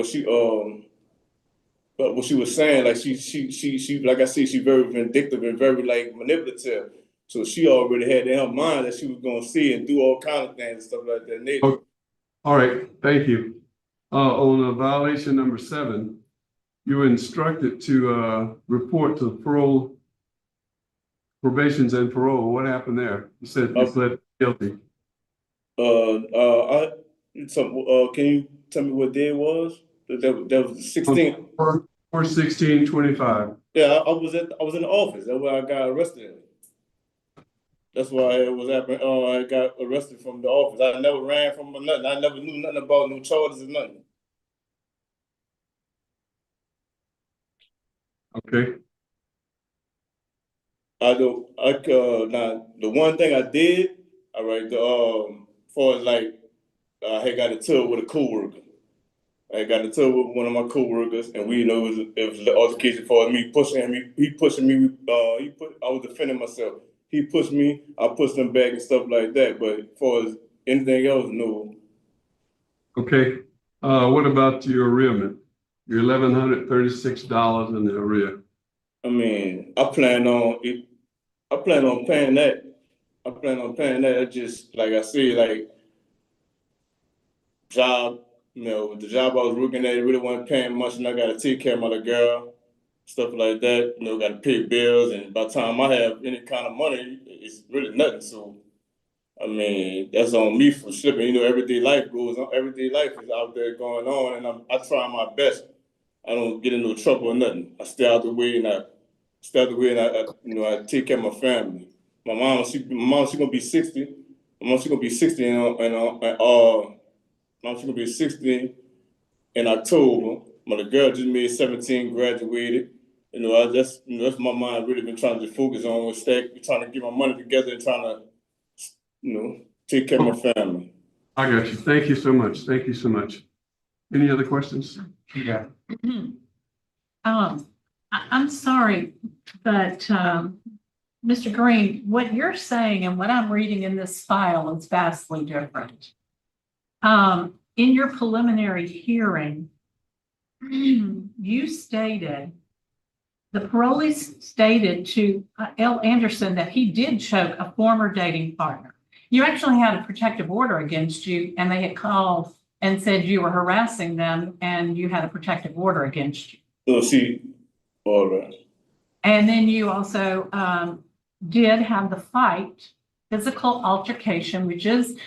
but what she was saying, like she like I said, she's very vindictive and very like manipulative. So she already had in her mind that she was gonna see and do all kinds of things and stuff like that nature. Oh, all right, thank you. On violation number 7, you were instructed to report to probations and parole. What happened there? You said you pled guilty. Can you tell me what day it was? That was the 16th. 4/16/25. Yeah, I was in the office. That's where I got arrested. That's why it was happening. I got arrested from the office. I never ran from nothing. I never knew nothing about no charges or nothing. Okay. Now the one thing I did, all right, far as like I had got into it with a coworker. I got into it with one of my coworkers, and we, you know, it was the altercation for me pushing him. He pushing me. I was defending myself. He pushed me. I pushed him back and stuff like that. But as far as anything else, no. Okay. What about your arrearment? Your $1,136 in the arrear. I mean, I plan on paying that. I just, like I said, like job. You know, the job I was working at, it really wasn't paying much, and I got to take care of my little girl, stuff like that. You know, got to pay bills, and by the time I have any kind of money, it's really nothing. So, I mean, that's on me for slipping. You know, everyday life goes on. Everyday life is out there going on, and I try my best. I don't get into trouble or nothing. I stay out the way, and I you know, I take care of my family. My mom, she gonna be 60. My mom, she gonna be 60 Mom, she's gonna be 60 in October. My little girl just made 17, graduated. You know, that's my mind really been trying to focus on with trying to get my money together and trying to, you know, take care of my family. I got you. Thank you so much. Thank you so much. Any other questions? Yeah. I'm sorry, but Mr. Green, what you're saying and what I'm reading in this file is vastly different. In your preliminary hearing, you stated, the parolee stated to L. Anderson that he did choke a former dating partner. You actually had a protective order against you, and they had called and said you were harassing them, and you had a protective order against you. So see, all right. And then you also did have the fight, physical altercation, which is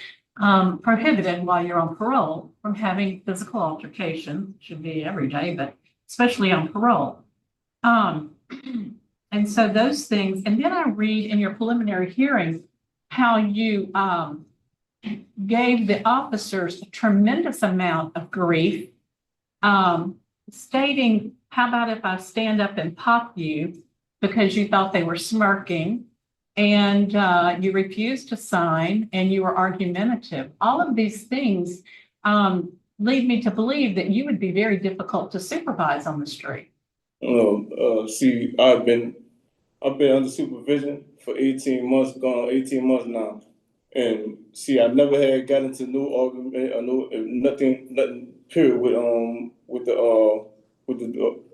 prohibited while you're on parole from having physical altercation. Should be every day, but especially on parole. And so those things, and then I read in your preliminary hearing how you gave the officers a tremendous amount of grief, stating, how about if I stand up and pop you, because you thought they were smirking, and you refused to sign, and you were argumentative. All of these things lead me to believe that you would be very difficult to supervise on the street. See, I've been under supervision for 18 months, going on 18 months now. And see, I never had got into no argument or nothing period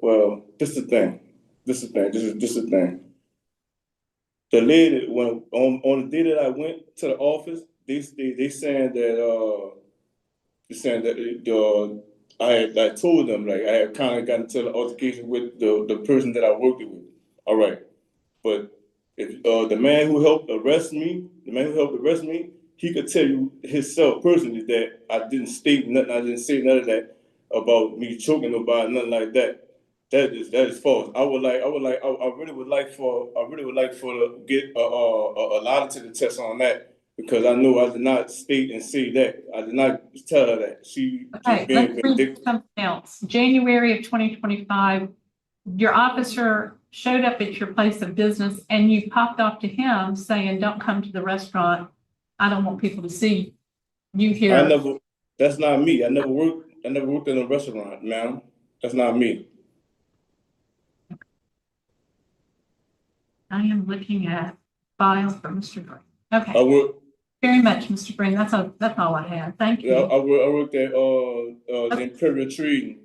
well, this is the thing. This is the thing. The lady, when on the day that I went to the office, they saying that I told them, like, I had kind of gotten into the altercation with the person that I worked with. All right. But if the man who helped arrest me, he could tell you himself personally that I didn't state nothing, I didn't say none of that about me choking nobody, nothing like that. That is false. I really would like to get a lie to the test on that, because I know I did not state and say that. I did not tell her that. She Okay, let's read something else. January of 2025, your officer showed up at your place of business and you popped off to him saying, don't come to the restaurant. I don't want people to see you here. That's not me. I never worked in a restaurant, ma'am. That's not me. I am looking at file for Mr. Green. Okay. I work. Very much, Mr. Green. That's all I had. Thank you. Yeah, I worked at the Imperial Trading.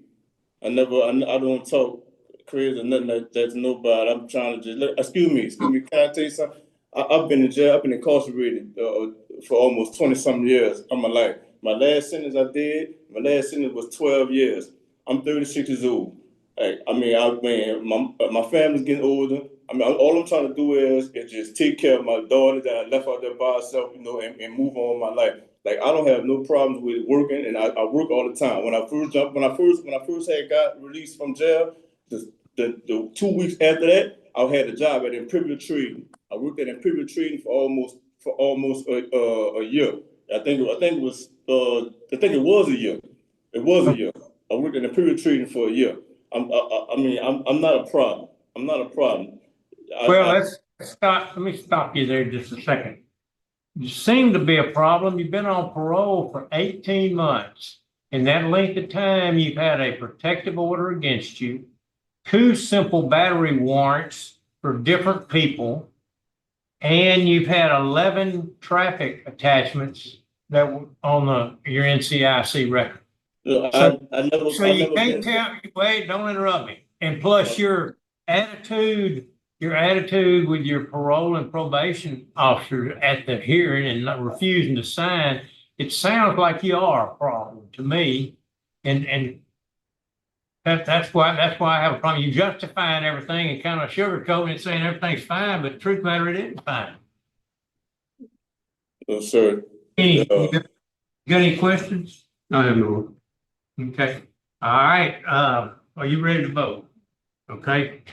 I don't talk crazy or nothing that's nobody. I'm trying to just excuse me. Can I tell you something? I've been in jail. I've been incarcerated for almost 20-something years of my life. My last sentence was 12 years. I'm 36 years old. My family's getting older. All I'm trying to do is just take care of my daughter that I left out there by herself, and move on with my life. Like, I don't have no problems with working, and I work all the time. When I first had got released from jail, the 2 weeks after that, I had a job at Imperial Trading. I worked at Imperial Trading for almost a year. I think it was a year. It was a year. I worked at Imperial Trading for a year. I'm not a problem. I'm not a problem. Let's stop. Let me stop you there just a second. You seem to be a problem. You've been on parole for 18 months. In that length of time, you've had a protective order against you, 2 simple battery warrants for different people, and you've had 11 traffic attachments that were on your NCIC record. You can't tell. Wait, don't interrupt me. And plus, your attitude with your parole and probation officer at the hearing and not refusing to sign, it sounds like you are a problem to me. And that's why I have a problem. You justifying everything and kind of sugarcoating it, saying everything's fine, but the truth matter, it isn't fine. Sir. You got any questions? I have no. Okay. All right. Are you ready to vote? Okay.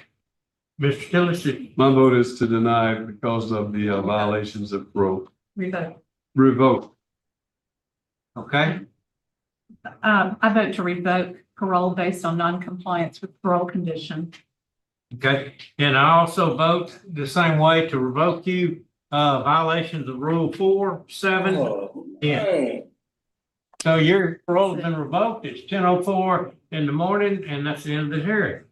Mr. Tillis? My vote is to deny because of the violations of parole. Revoke. Revoke. Okay. I vote to revoke parole based on non-compliance with parole condition. Okay. And I also vote the same way to revoke you, violations of Rule 4, 7, 10. So your parole's been revoked. It's 10:04 in the morning, and that's the end of the hearing.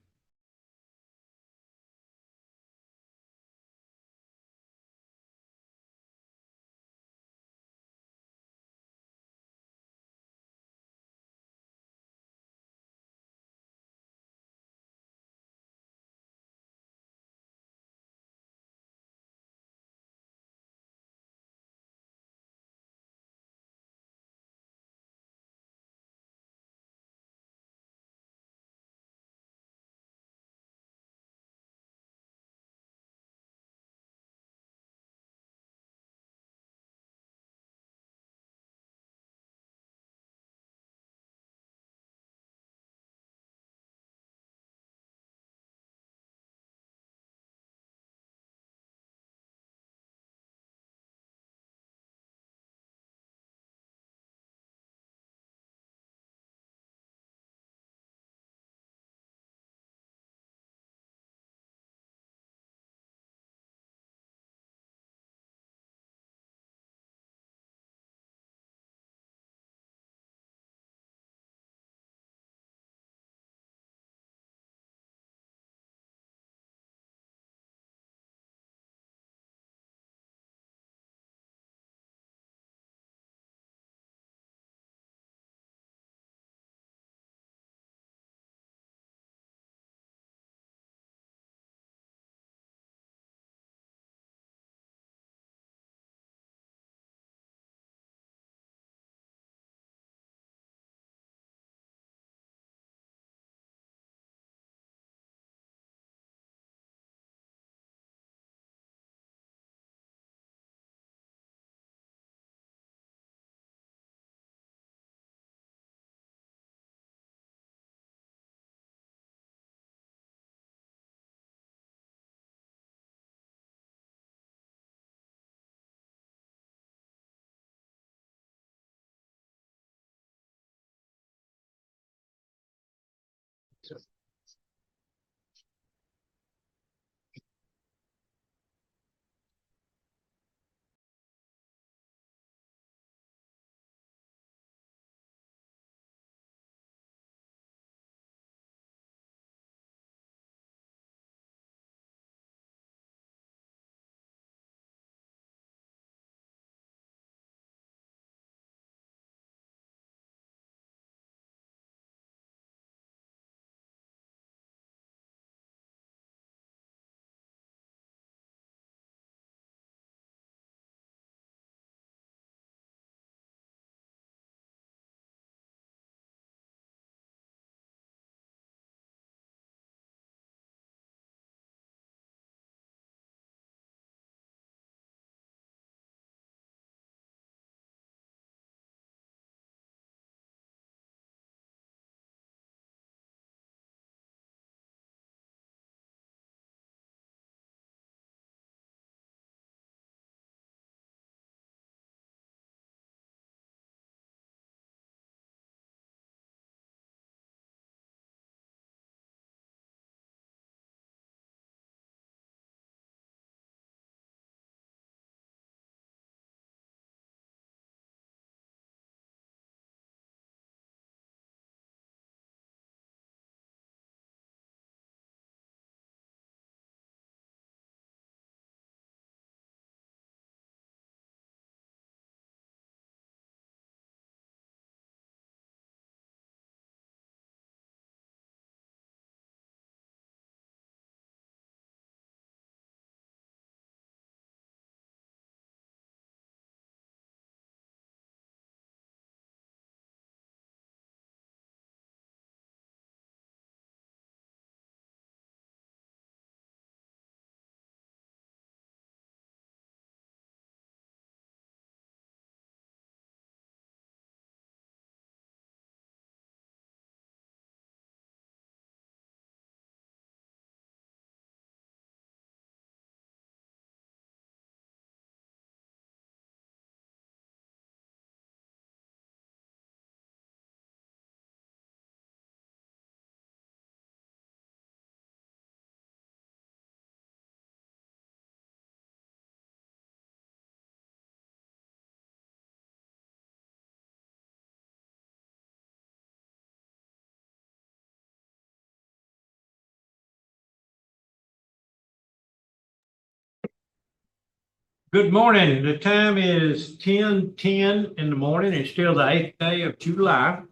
Good morning. The time is 10:10 in the morning. It's still the 8th day of July.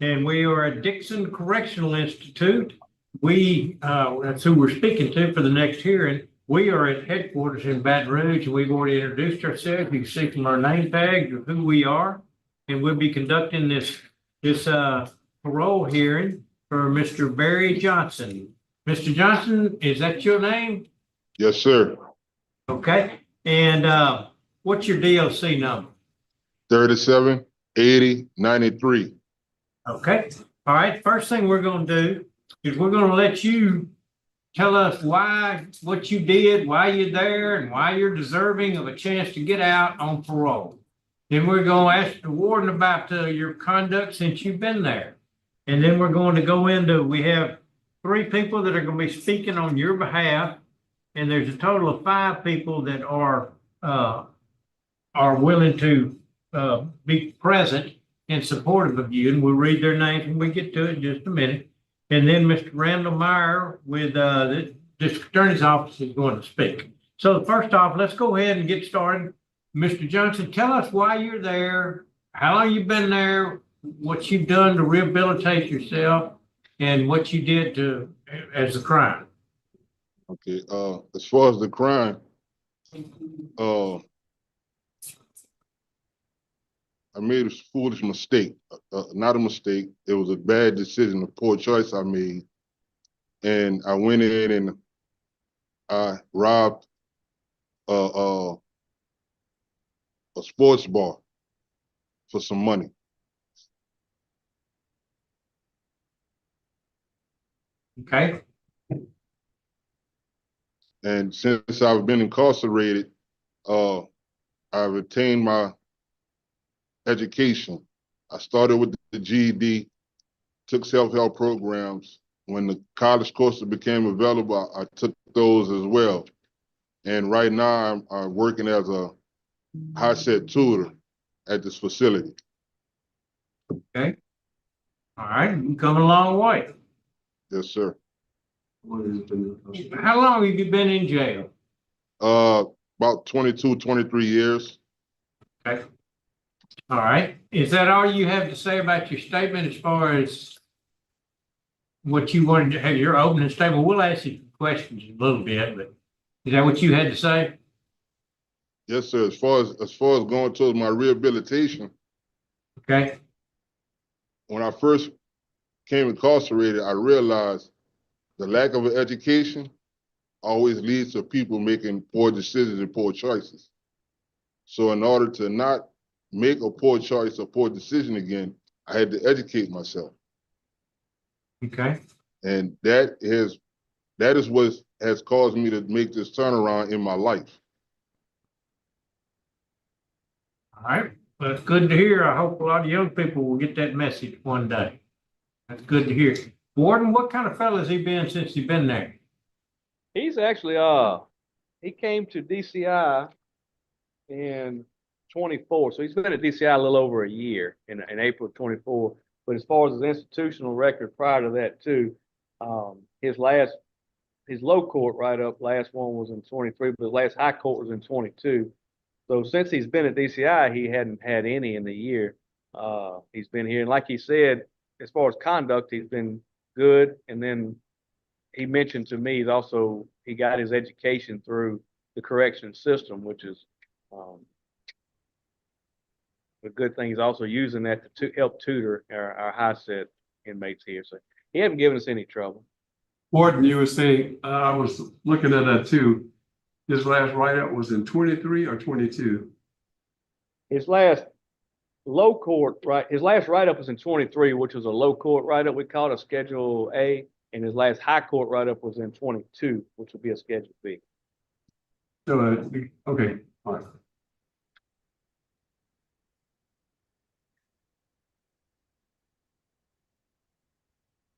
And we are at Dixon Correctional Institute. That's who we're speaking to for the next hearing. We are at headquarters in Baton Rouge. We've already introduced ourselves. You can see from our name tags of who we are. And we'll be conducting this parole hearing for Mr. Barry Johnson. Mr. Johnson, is that your name? Yes, sir. Okay. And what's your DOC number? 378093. Okay. All right. First thing we're going to do is we're going to let you tell us what you did, why you're there, and why you're deserving of a chance to get out on parole. Then we're going to ask the warden about your conduct since you've been there. And then we're going to go into, we have 3 people that are going to be speaking on your behalf. And there's a total of 5 people that are willing to be present and supportive of you. And we'll read their names when we get to it in just a minute. And then Mr. Randall Meyer with the District Attorney's Office is going to speak. So first off, let's go ahead and get started. Mr. Johnson, tell us why you're there, how long you've been there, what you've done to rehabilitate yourself, and what you did as a crime. Okay. As far as the crime, I made a foolish mistake. Not a mistake. It was a bad decision, a poor choice I made. And I went in and I robbed a sports bar for some money. Okay. And since I've been incarcerated, I've attained my education. I started with the GED, took self-help programs. When the college courses became available, I took those as well. And right now I'm working as a high-set tutor at this facility. Okay. All right. You've come a long way. Yes, sir. How long have you been in jail? About 22, 23 years. Okay. All right. Is that all you have to say about your statement as far as what you wanted to have your opening statement? We'll ask you questions in a little bit, but is that what you had to say? Yes, sir. As far as going towards my rehabilitation. Okay. When I first came incarcerated, I realized the lack of an education always leads to people making poor decisions and poor choices. So in order to not make a poor choice or poor decision again, I had to educate myself. Okay. And that is what has caused me to make this turnaround in my life. All right. Well, it's good to hear. I hope a lot of young people will get that message one day. That's good to hear. Warden, what kind of fellow has he been since he's been there? He's actually, he came to DCI in 24. So he's been at DCI a little over a year in April of 24. But as far as his institutional record prior to that too, his low court write-up, last one was in 23, but his last high court was in 22. So since he's been at DCI, he hadn't had any in the year. He's been here. And like he said, as far as conduct, he's been good. And then he mentioned to me he got his education through the correction system, which is a good thing. He's also using that to help tutor our high set inmates here. So he hasn't given us any trouble. Warden, you were saying, I was looking at that too. His last write-up was in 23 or 22? His last low court, his last write-up was in 23, which was a low court write-up. We call it a Schedule A. And his last high court write-up was in 22, which would be a Schedule B. So, okay, all right.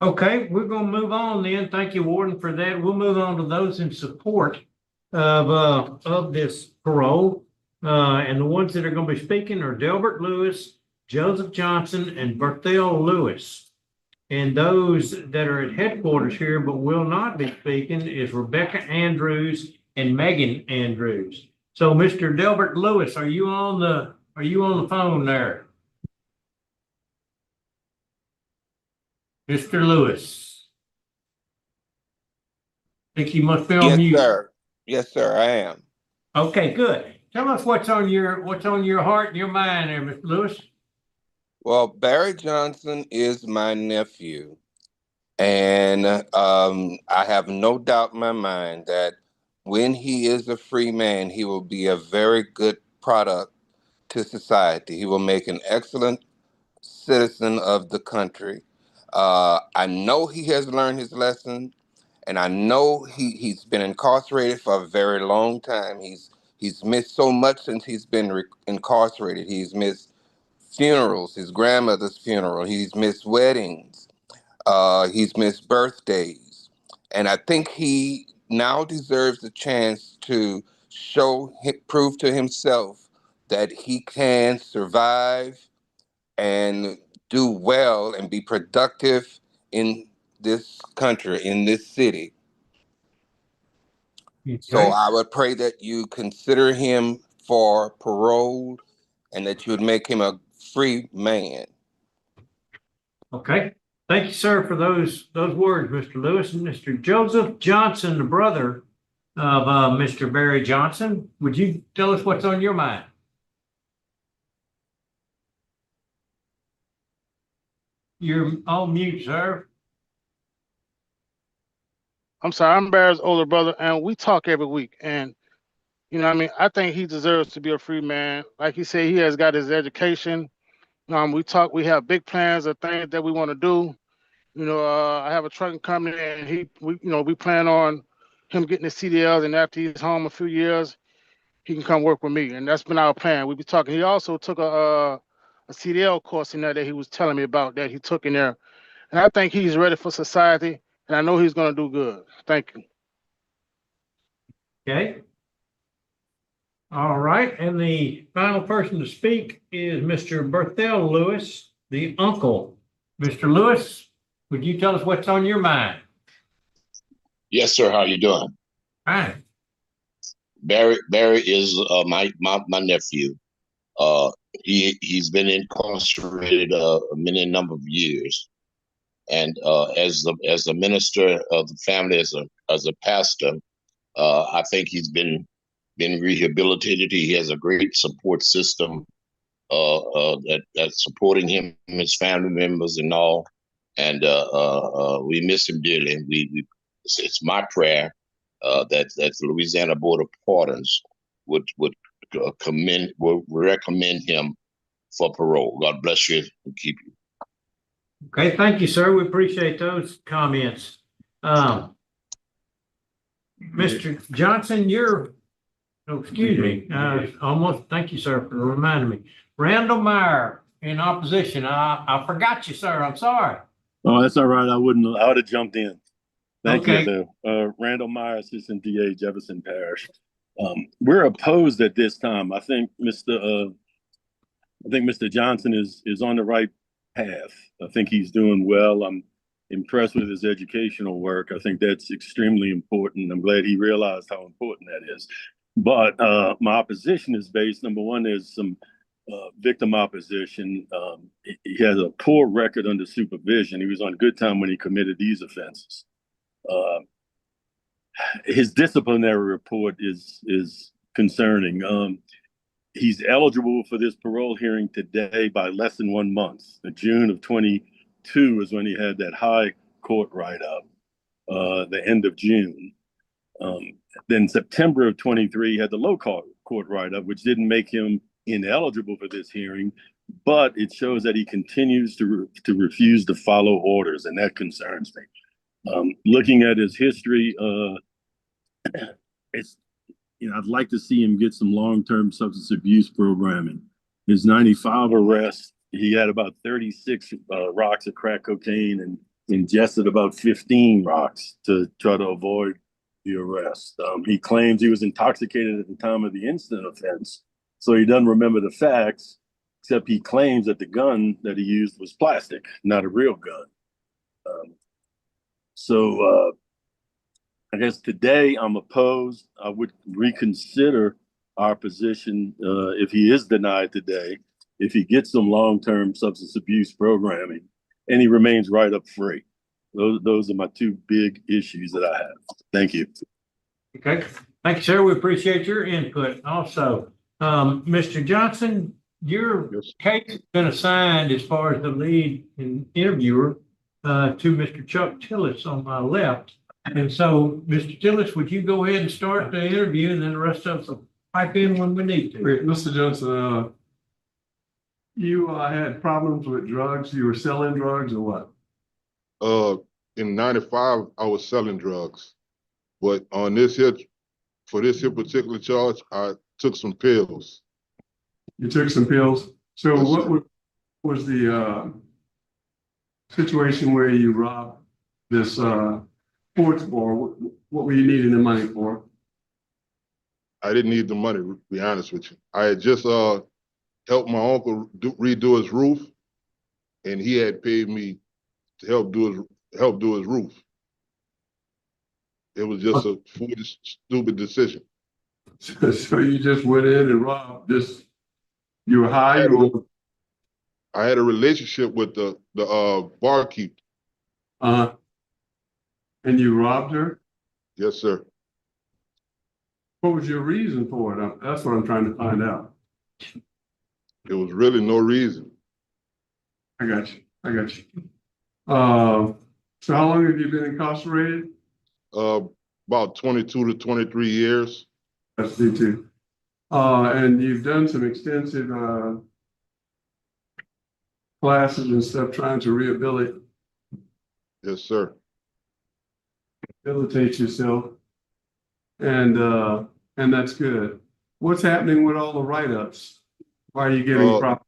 Okay, we're going to move on then. Thank you, Warden, for that. We'll move on to those in support of this parole. And the ones that are going to be speaking are Delbert Lewis, Joseph Johnson, and Berthel Lewis. And those that are at headquarters here but will not be speaking is Rebecca Andrews and Megan Andrews. So, Mr. Delbert Lewis, are you on the phone there? Mr. Lewis? I think you must be on mute. Yes, sir. Yes, sir, I am. Okay, good. Tell us what's on your heart and your mind there, Mr. Lewis. Well, Barry Johnson is my nephew. And I have no doubt in my mind that when he is a free man, he will be a very good product to society. He will make an excellent citizen of the country. I know he has learned his lesson, and I know he's been incarcerated for a very long time. He's missed so much since he's been incarcerated. He's missed funerals, his grandmother's funeral. He's missed weddings. He's missed birthdays. And I think he now deserves the chance to prove to himself that he can survive and do well and be productive in this country, in this city. Okay. So I would pray that you consider him for parole and that you would make him a free man. Okay. Thank you, sir, for those words, Mr. Lewis. And Mr. Joseph Johnson, the brother of Mr. Barry Johnson, would you tell us what's on your mind? You're on mute, sir. I'm sorry, I'm Barry's older brother, and we talk every week. And you know what I mean? I think he deserves to be a free man. Like he said, he has got his education. We have big plans of things that we want to do. You know, I have a trucking company, and we plan on him getting his CDLs, and after he's home a few years, he can come work with me. And that's been our plan. We be talking. He also took a CDL course in there that he was telling me about that he took in there. And I think he's ready for society, and I know he's going to do good. Thank you. Okay. All right. And the final person to speak is Mr. Berthel Lewis, the uncle. Mr. Lewis, would you tell us what's on your mind? Yes, sir. How you doing? Fine. Barry is my nephew. He's been incarcerated many number of years, and as a minister of the family, as a pastor, I think he's been rehabilitated. He has a great support system that's supporting him, his family members, and all. And we miss him dearly. And it's my prayer that the Louisiana Board of Pardons would recommend him for parole. God bless you and keep you. Okay, thank you, sir. We appreciate those comments. Mr. Johnson, excuse me, thank you, sir, for reminding me. Randall Meyer in opposition. I forgot you, sir. I'm sorry. Oh, that's all right. I would have jumped in. Thank Okay. you, sir. Randall Meyer, Assistant DA, Jefferson Parish. We're opposed at this time. I think Mr. Johnson is on the right path. I think he's doing well. I'm impressed with his educational work. I think that's extremely important. I'm glad he realized how important that is. But my opposition is based, number one, there's some victim opposition. He has a poor record under supervision. He was on good time when he committed these offenses. His disciplinary report is concerning. He's eligible for this parole hearing today by less than 1 month. In June of 22 is when he had that high court write-up, the end of June. Then September of 23, he had the low court write-up, which didn't make him ineligible for this hearing, but it shows that he continues to refuse to follow orders, and that concerns me. Looking at his history, I'd like to see him get some long-term substance abuse programming. His 95 arrest, he had about 36 rocks of crack cocaine and ingested about 15 rocks to try to avoid the arrest. He claims he was intoxicated at the time of the incident offense, so he doesn't remember the facts, except he claims that the gun that he used was plastic, not a real gun. I guess today I'm opposed. I would reconsider our position, if he is denied today, if he gets some long-term substance abuse programming and he remains right up free. Those are my two big issues that I have. Thank you. Okay, thank you, sir. We appreciate your input. Also, Mr. Johnson, your case has been assigned as far as the lead and interviewer to Mr. Chuck Tillis on my left. And so, Mr. Tillis, would you go ahead and start the interview, and then the rest of us will pipe in when we need to. Wait, Mr. Johnson, you had problems with drugs. You were selling drugs or what? In '95, I was selling drugs, but on this here, for this here particular charge, I took some pills. You took some pills. So Yes, what was the situation where you robbed this sports bar? What were you needing the money for? I didn't need the money, to be honest with you. I had just helped my uncle redo his roof, and he had paid me to help do his roof. It was just a foolish, stupid decision. So you just went in and robbed this. You were high. I had a relationship with the barkeep. And you robbed her? Yes, sir. What was your reason for it? That's what I'm trying to find out. There was really no reason. I got you. So how long have you been incarcerated? About 22 to 23 years. That's me too. And you've done some extensive classes and stuff trying to rehabilitate Yes, sir. yourself. And that's good. What's happening with all the write-ups? Why are you getting problems?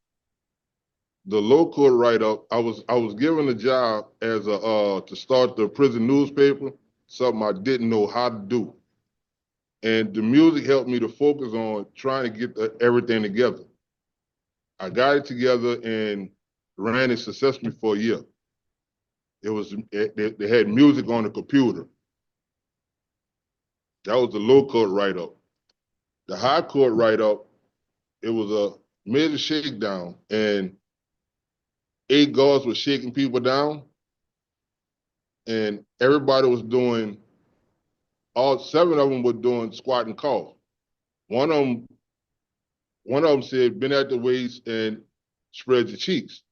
The local write-up, I was given a job as to start the prison newspaper, something I didn't know how to do. And the music helped me to focus on trying to get everything together. I got it together and ran it successfully for a year. They had music on the computer. That was the low court write-up. The high court write-up, it was a major shakedown, and 8 guards were shaking people down, and everybody was doing, all 7 of them were doing squat and cough. One of them said, bend at the waist and spread your cheeks.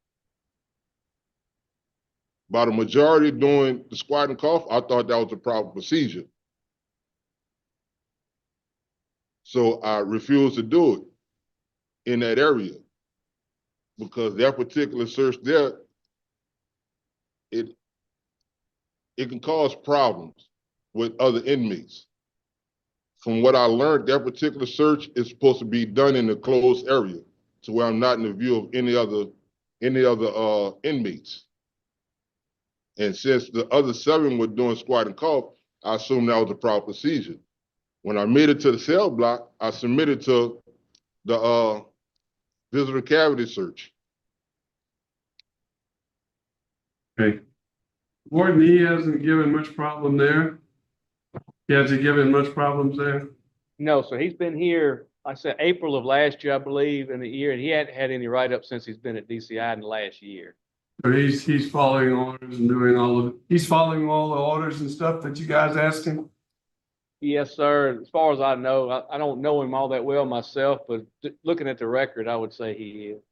By the majority doing the squat and cough, I thought that was a proper procedure. So I refused to do it in that area because that particular search there, it can cause problems with other inmates. From what I learned, that particular search is supposed to be done in a closed area to where I'm not in the view of any other inmates. And since the other 7 were doing squat and cough, I assumed that was the proper procedure. When I made it to the cell block, I submitted to the visitor cavity search. Okay. Warden, he hasn't given much problem there. He hasn't given much problems there. No, so he's been here, I said April of last year, I believe, in the year, and he hadn't had any write-ups since he's been at DCI in the last year. So he's following orders and doing he's following all the orders and stuff that you guys asked him? Yes, sir. As far as I know, I don't know him all that well myself, but looking at the record, I would say he is.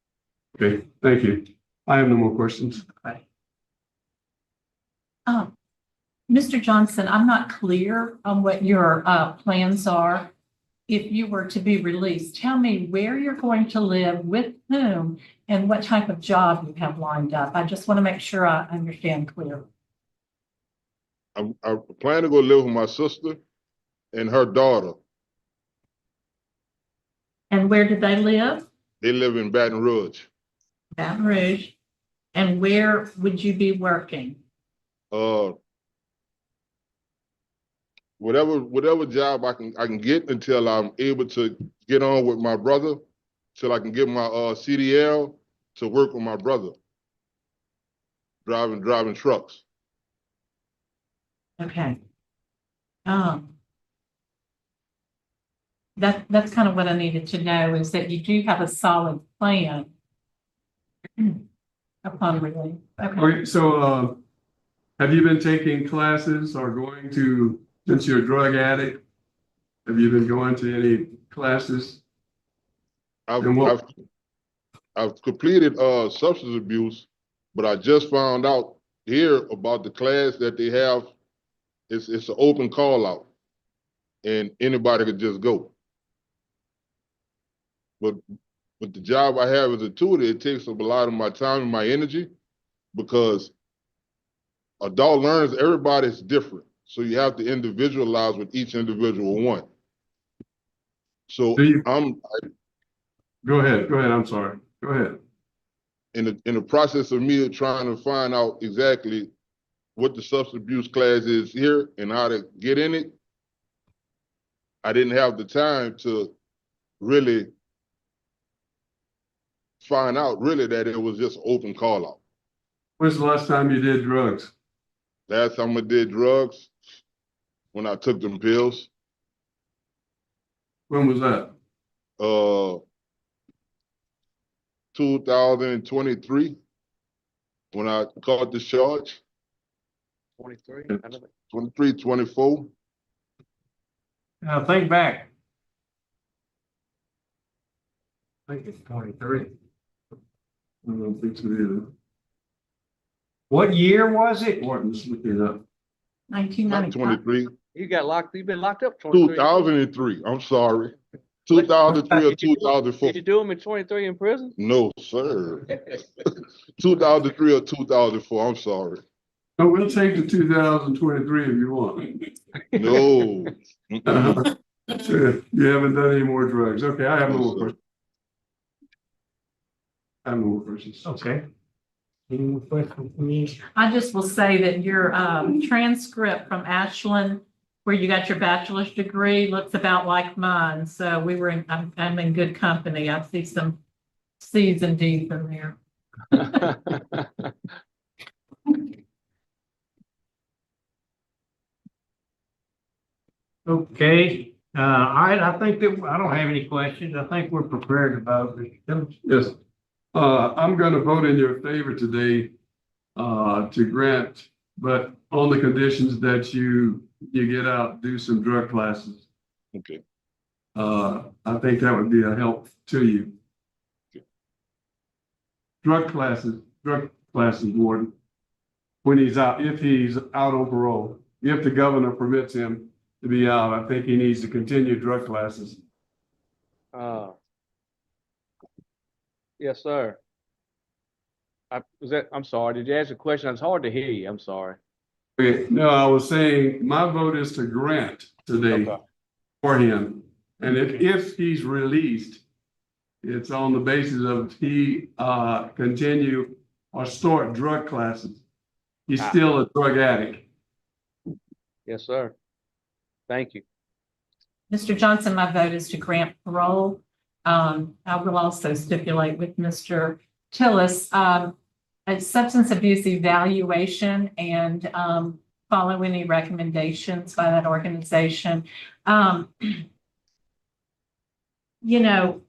Okay, thank you. I have no more questions. Okay. Mr. Johnson, I'm not clear on what your plans are. If you were to be released, tell me where you're going to live, with whom, and what type of job you have lined up. I just want to make sure I understand clearly. I plan to go live with my sister and her daughter. And where do they live? They live in Baton Rouge. Baton Rouge. And where would you be working? Whatever job I can get until I'm able to get on with my brother, till I can get my CDL to work with my brother, driving trucks. Okay. That's kind of what I needed to know, is that you do have a solid plan upon release. Okay. Okay, so, have you been taking classes or going to, since you're a drug addict, have you been going to any classes? I've completed substance abuse, but I just found out here about the class that they have. It's an open call out, and anybody could just go. But the job I have as a tutor, it takes up a lot of my time and my energy, because adult learners, everybody's different. So you have to individualize with each individual one. So Go ahead, I'm sorry. Go ahead. In the process of me trying to find out exactly what the substance abuse class is here and how to get in it, I didn't have the time to really find out really that it was just open call out. When's the last time you did drugs? Last time I did drugs, when I took them pills. When was that? 2023, when I caught the charge. 23? 23, 24. Now think back. I think it's 23. I don't think so either. What year was it? Martin's looking it up. 1995. 23. You've been locked up 23. 2003, I'm sorry. 2003 or 2004. Did you do them in 23 in prison? No, sir. 2003 or 2004, I'm sorry. Oh, we'll take the 2023 if you want. No. Sure. You haven't done any more drugs. Okay, I have no more questions. I have no more questions. Okay. Any more questions for me? I just will say that your transcript from Ashland, where you got your bachelor's degree, looks about like mine. So I'm in good company. I see some C's and D's in there. Okay, all right, I think that, I don't have any questions. I think we're prepared to vote. Yes. I'm gonna vote in your favor today, to grant, but on the conditions that you get out, do some drug classes. Okay. I think that would be a help to you. Drug classes, Warden, when he's out, if he's out on parole, if the governor permits him to be out, I think he needs to continue drug classes. Yes, sir. I'm sorry. Did you ask a question? It's hard to hear you. I'm sorry. Okay, no, I was saying my vote is to grant today for him. And if he's released, it's on the basis of he continue or start drug classes. He's still a drug addict. Yes, sir. Thank you. Mr. Johnson, my vote is to grant parole. I will also stipulate with Mr. Tillis, a substance abuse evaluation and follow any recommendations by that organization. You know,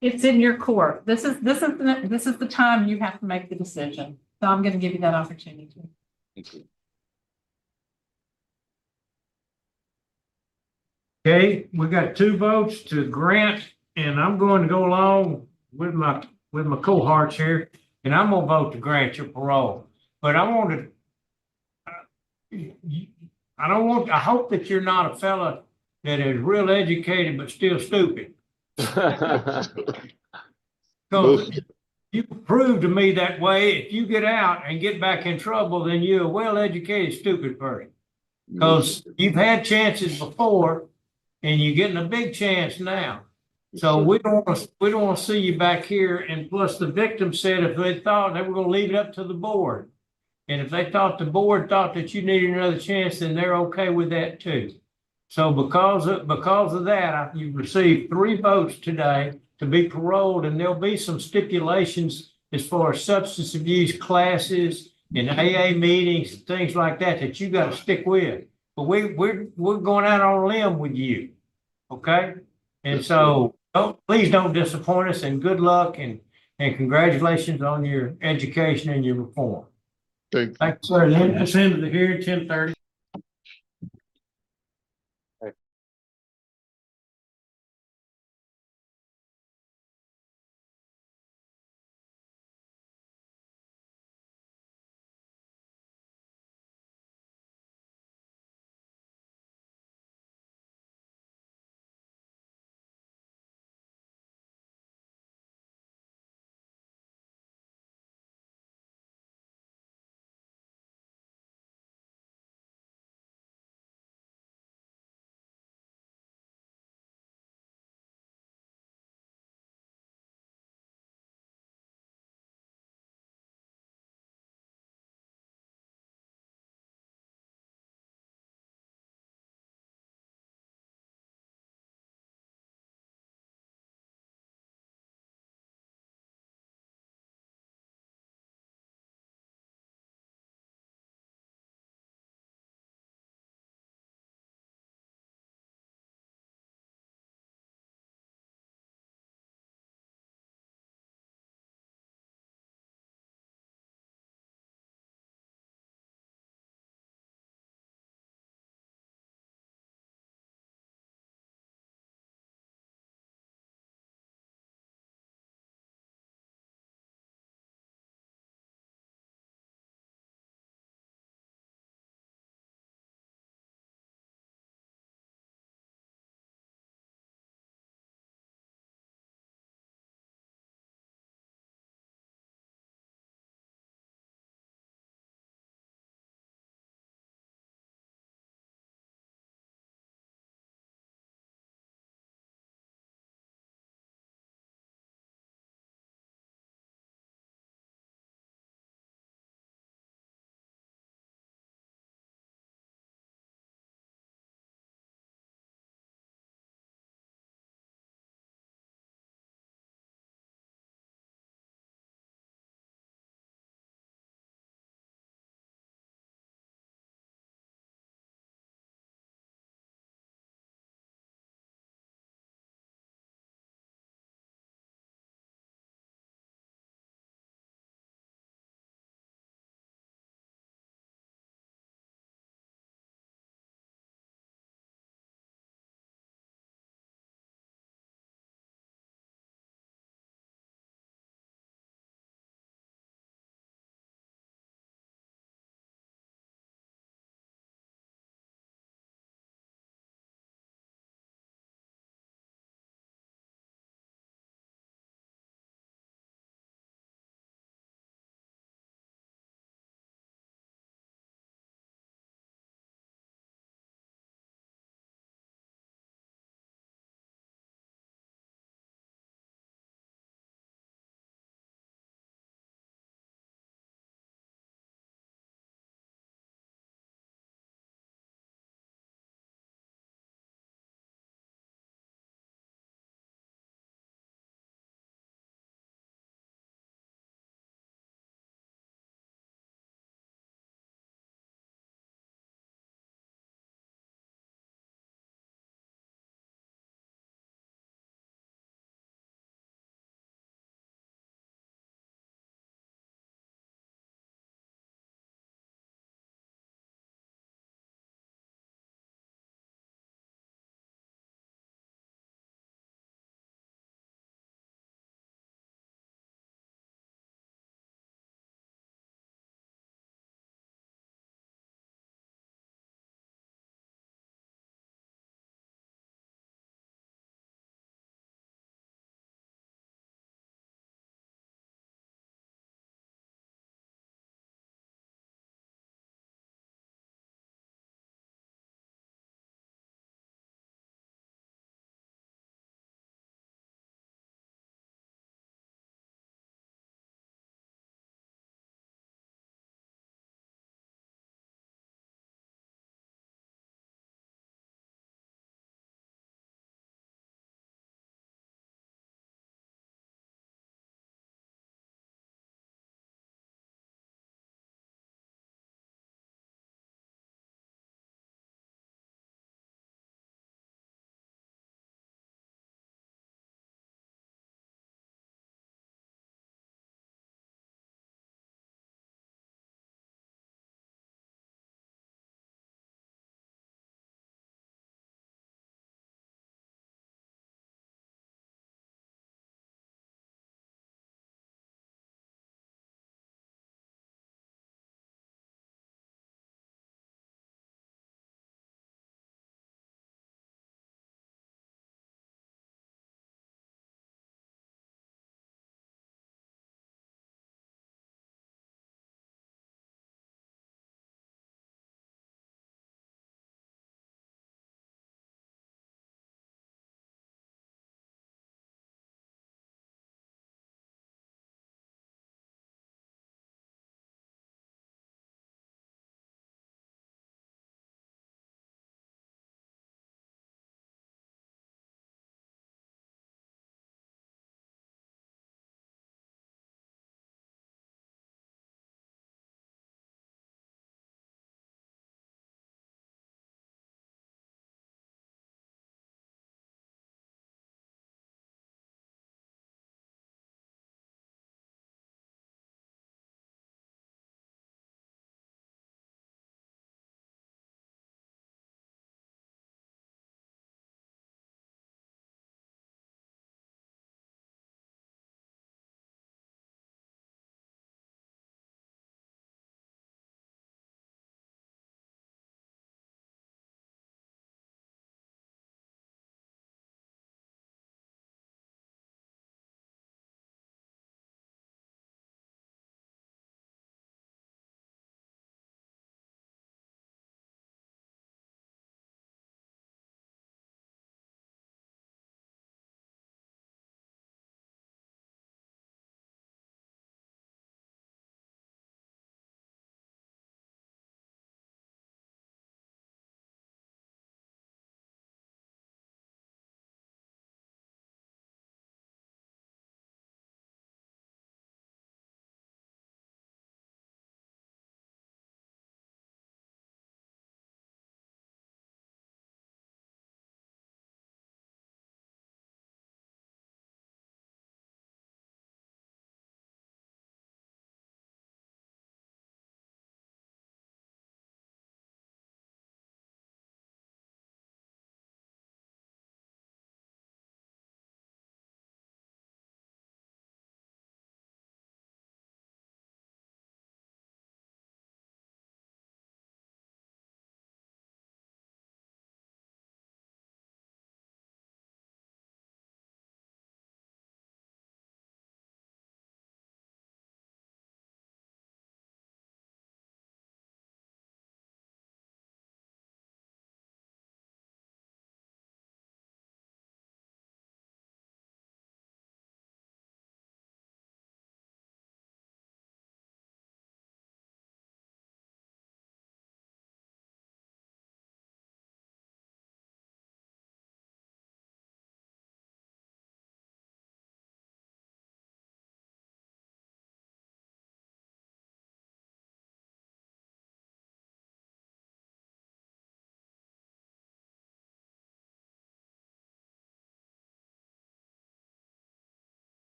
it's in your court. This is the time you have to make the decision. So I'm going to give you that opportunity. Okay, we got 2 votes to grant, and I'm going to go along with my cohorts here, and I'm gonna vote to grant your parole. But I hope that you're not a fella that is real educated but still stupid. Because you prove to me that way. If you get out and get back in trouble, then you're a well-educated, stupid person. Because you've had chances before, and you're getting a big chance now. So we don't want to see you back here. And plus, the victim said if they thought they were going to leave it up to the board, and if they thought the board thought that you needed another chance, then they're okay with that too. So because of that, you've received 3 votes today to be paroled, and there'll be some stipulations as far as substance abuse classes and AA meetings, things like that you got to stick with. But we're going out on a limb with you, okay? And so, please don't disappoint us, and good luck and congratulations on your education and your reform. Thank you. Thanks, sir. That's the end of the hearing, 10:30.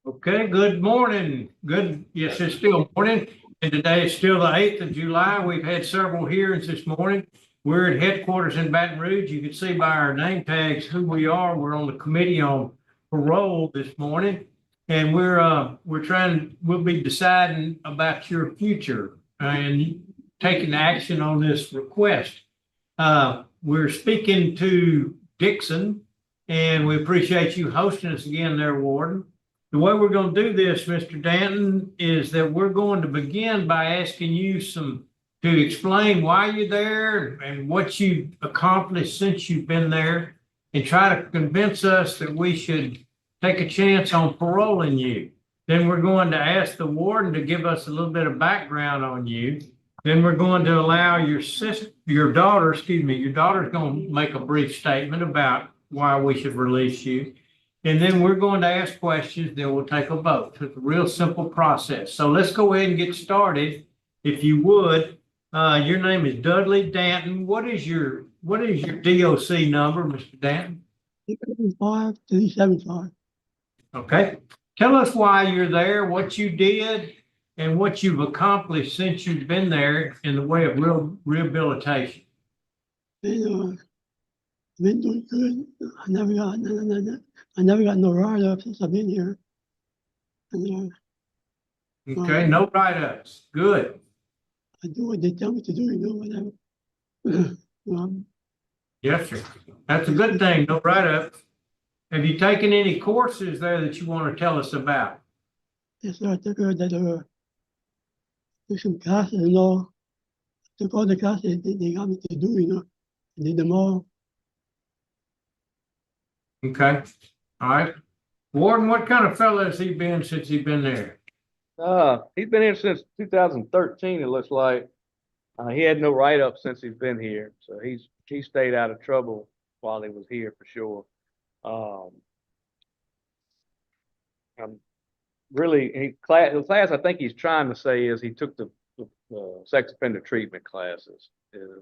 Okay, good morning. Good, yes, it's still morning, and today is still the 8th of July. We've had several hearings this morning. We're at headquarters in Baton Rouge. You can see by our name tags who we are. We're on the committee on parole this morning. And we'll be deciding about your future and taking action on this request. We're speaking to Dixon, and we appreciate you hosting us again there, Warden. The way we're going to do this, Mr. Danton, is that we're going to begin by asking you to explain why you're there and what you've accomplished since you've been there, and try to convince us that we should take a chance on paroling you. Then we're going to ask the warden to give us a little bit of background on you. Then we're going to allow your daughter's going to make a brief statement about why we should release you. And then we're going to ask questions, then we'll take a vote. It's a real simple process. So let's go ahead and get started. If you would, your name is Dudley Danton. What is your DOC number, Mr. Danton? 5375. Okay. Tell us why you're there, what you did, and what you've accomplished since you've been there in the way of rehabilitation. Been doing good. I never got no write-up since I've been here. And, Okay, no write-ups. Good. I do what they tell me to do, whatever. Yes, sir. That's a good thing. No write-ups. Have you taken any courses there that you want to tell us about? Yes, sir. I took some classes and all. Took all the classes they got me to do, I did them all. Okay. All right. Warden, what kind of fellow has he been since he's been there? He's been here since 2013, it looks like. He had no write-up since he's been here, so he stayed out of trouble while he was here for sure. The class I think he's trying to say is he took the sex offender treatment classes.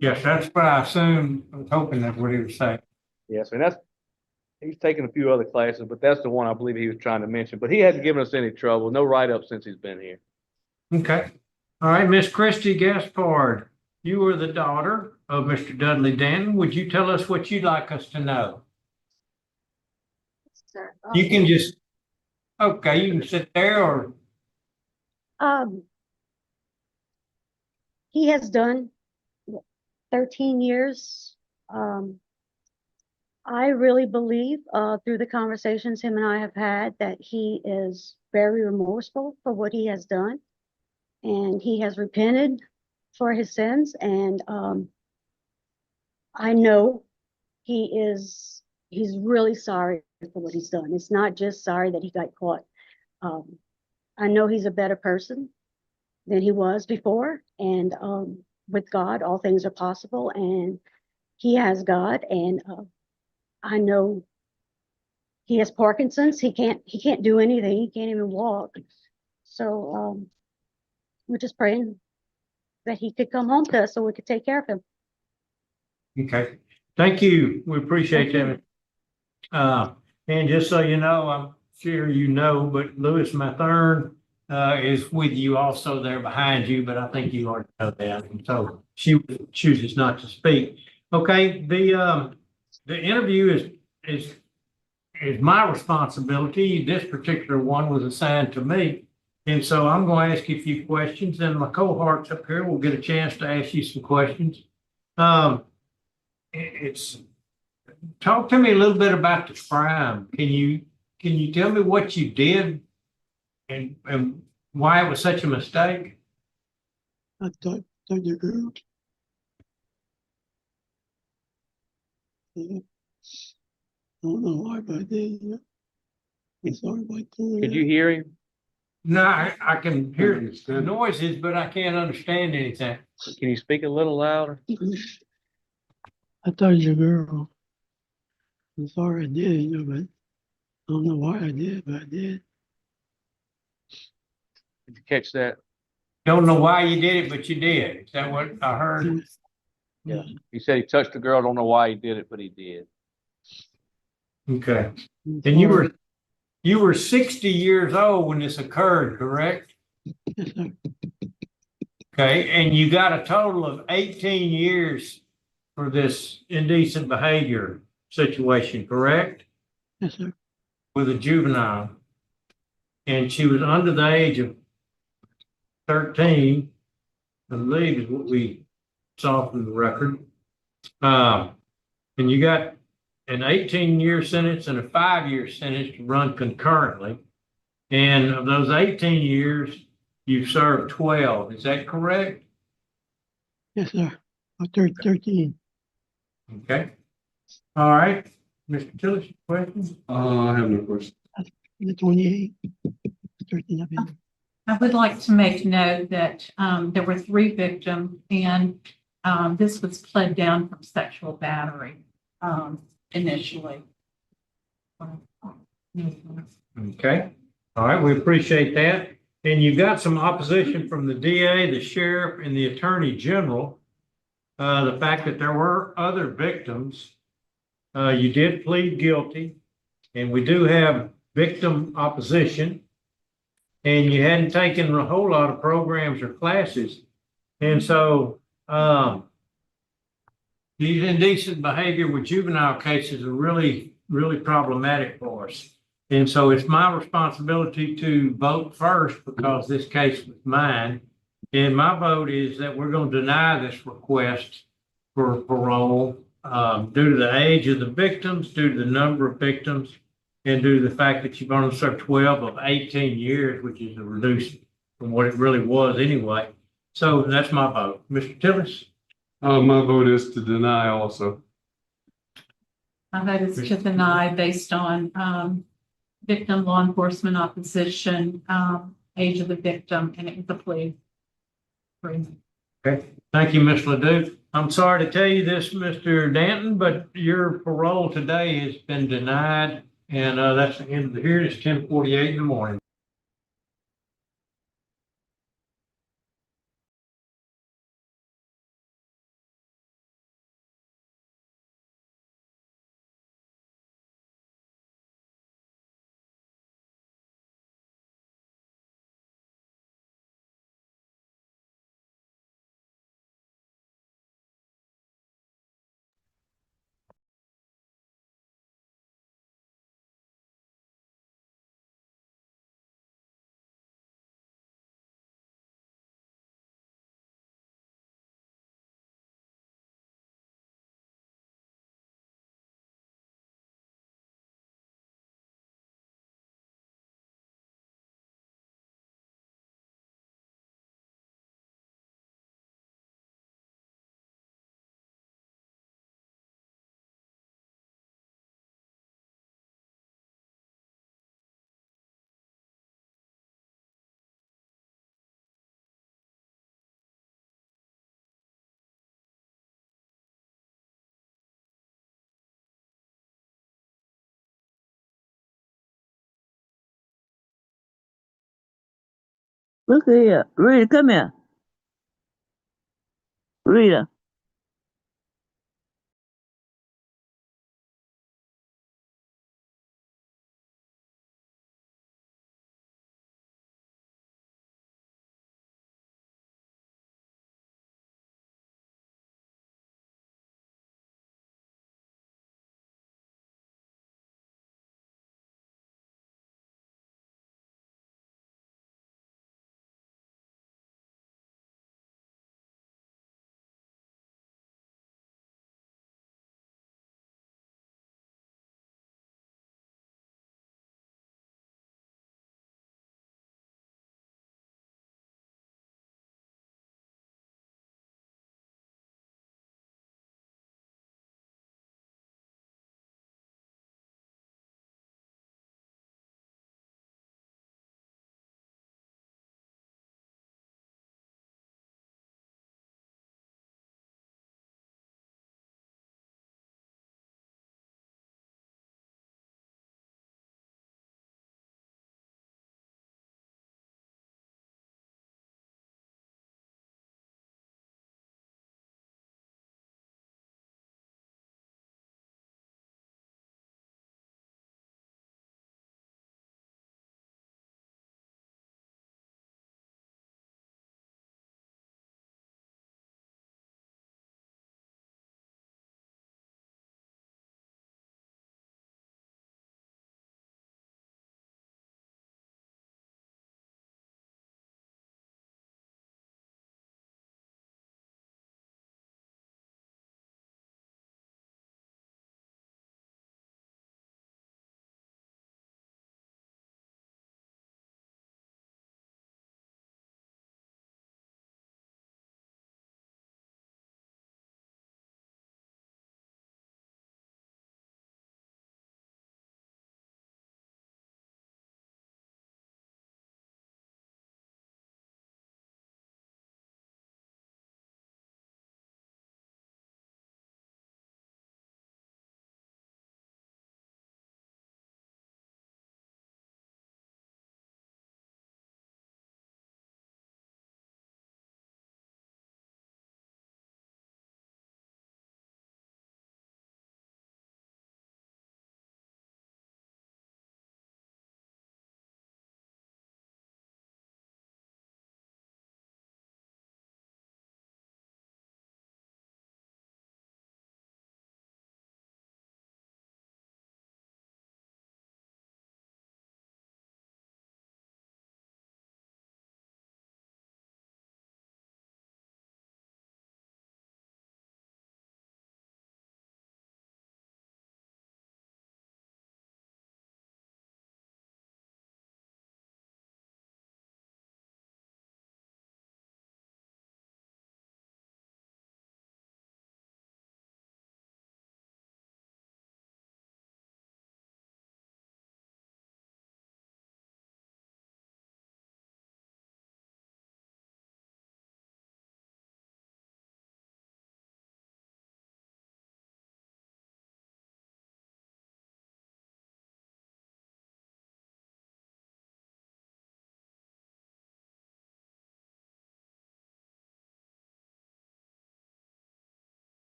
Yes, that's what I assumed. I was hoping that's what he was saying. Yes, and he's taken a few other classes, but that's the one I believe he was trying to mention. But he hasn't given us any trouble, no write-up since he's been here. Okay. All right, Miss Christy Gaspard, you are the daughter of Mr. Dudley Danton. Would you tell us what you'd like us to know? Sir. You can you can sit there or. He has done 13 years. I really believe through the conversations him and I have had that he is very remorseful for what he has done, and he has repented for his sins. And I know he's really sorry for what he's done. It's not just sorry that he got caught. I know he's a better person than he was before, and with God, all things are possible, and he has God, and I know he has Parkinson's. He can't do anything. He can't even walk. So we're just praying that he could come home to us so we could take care of him. Okay. Thank you. We appreciate that. And just so you know, I'm sure you know, but Louis Mathern is with you also there behind you, but I think you already know that. And so she chooses not to speak. Okay. The interview is my responsibility. This particular one was assigned to me. And so I'm going to ask you a few questions, and my cohorts up here will get a chance to ask you some questions. Talk to me a little bit about the crime. Can you tell me what you did and why it was such a mistake? I thought the girl. I don't know why, but I did. I'm sorry about doing Could you hear him? No, I can hear the noises, but I can't understand anything. Can you speak a little louder? I thought it was a girl. I'm sorry I did, but I don't know why I did, but I did. Did you catch that? Don't know why you did it, but you did. Is that what I heard? Yeah. He said he touched the girl. Don't know why he did it, but he did. Okay. And you were You were 60 years old when this occurred, correct? Yes, sir. Okay, and you got a total of 18 years for this indecent behavior situation, correct? Yes, sir. With a juvenile. And she was under the age of 13, I believe is what we saw from the record. And you got an 18-year sentence and a 5-year sentence to run concurrently. And of those 18 years, you've served 12. Is that correct? Yes, sir. 13. Okay. All right. Mr. Tillis, questions? I have no questions. The 28. 13 of it. I would like to make note that there were 3 victims, and this was pled down from sexual battery initially. Okay. All right. We appreciate that. And you've got some opposition from the DA, the sheriff, and the attorney general. The fact that there were other victims. You did plead guilty, and we do have victim opposition. And you hadn't taken a whole lot of programs or classes. And so these indecent behavior with juvenile cases are really, really problematic for us. And so it's my responsibility to vote first because this case was mine. And my vote is that we're going to deny this request for parole due to the age of the victims, due to the number of victims, and due to the fact that you've only served 12 of 18 years, which is a reduction from what it really was anyway. So that's my vote. Mr. Tillis? My vote is to deny also. My vote is to deny based on victim law enforcement opposition, age of the victim, and it was a plea. Okay. Thank you, Ms. Ledoux. I'm sorry to tell you this, Mr. Danton, but your parole today has been denied. And that's the end of the hearing. It's 10:48 in the morning. Look here. Rita, come here. Rita.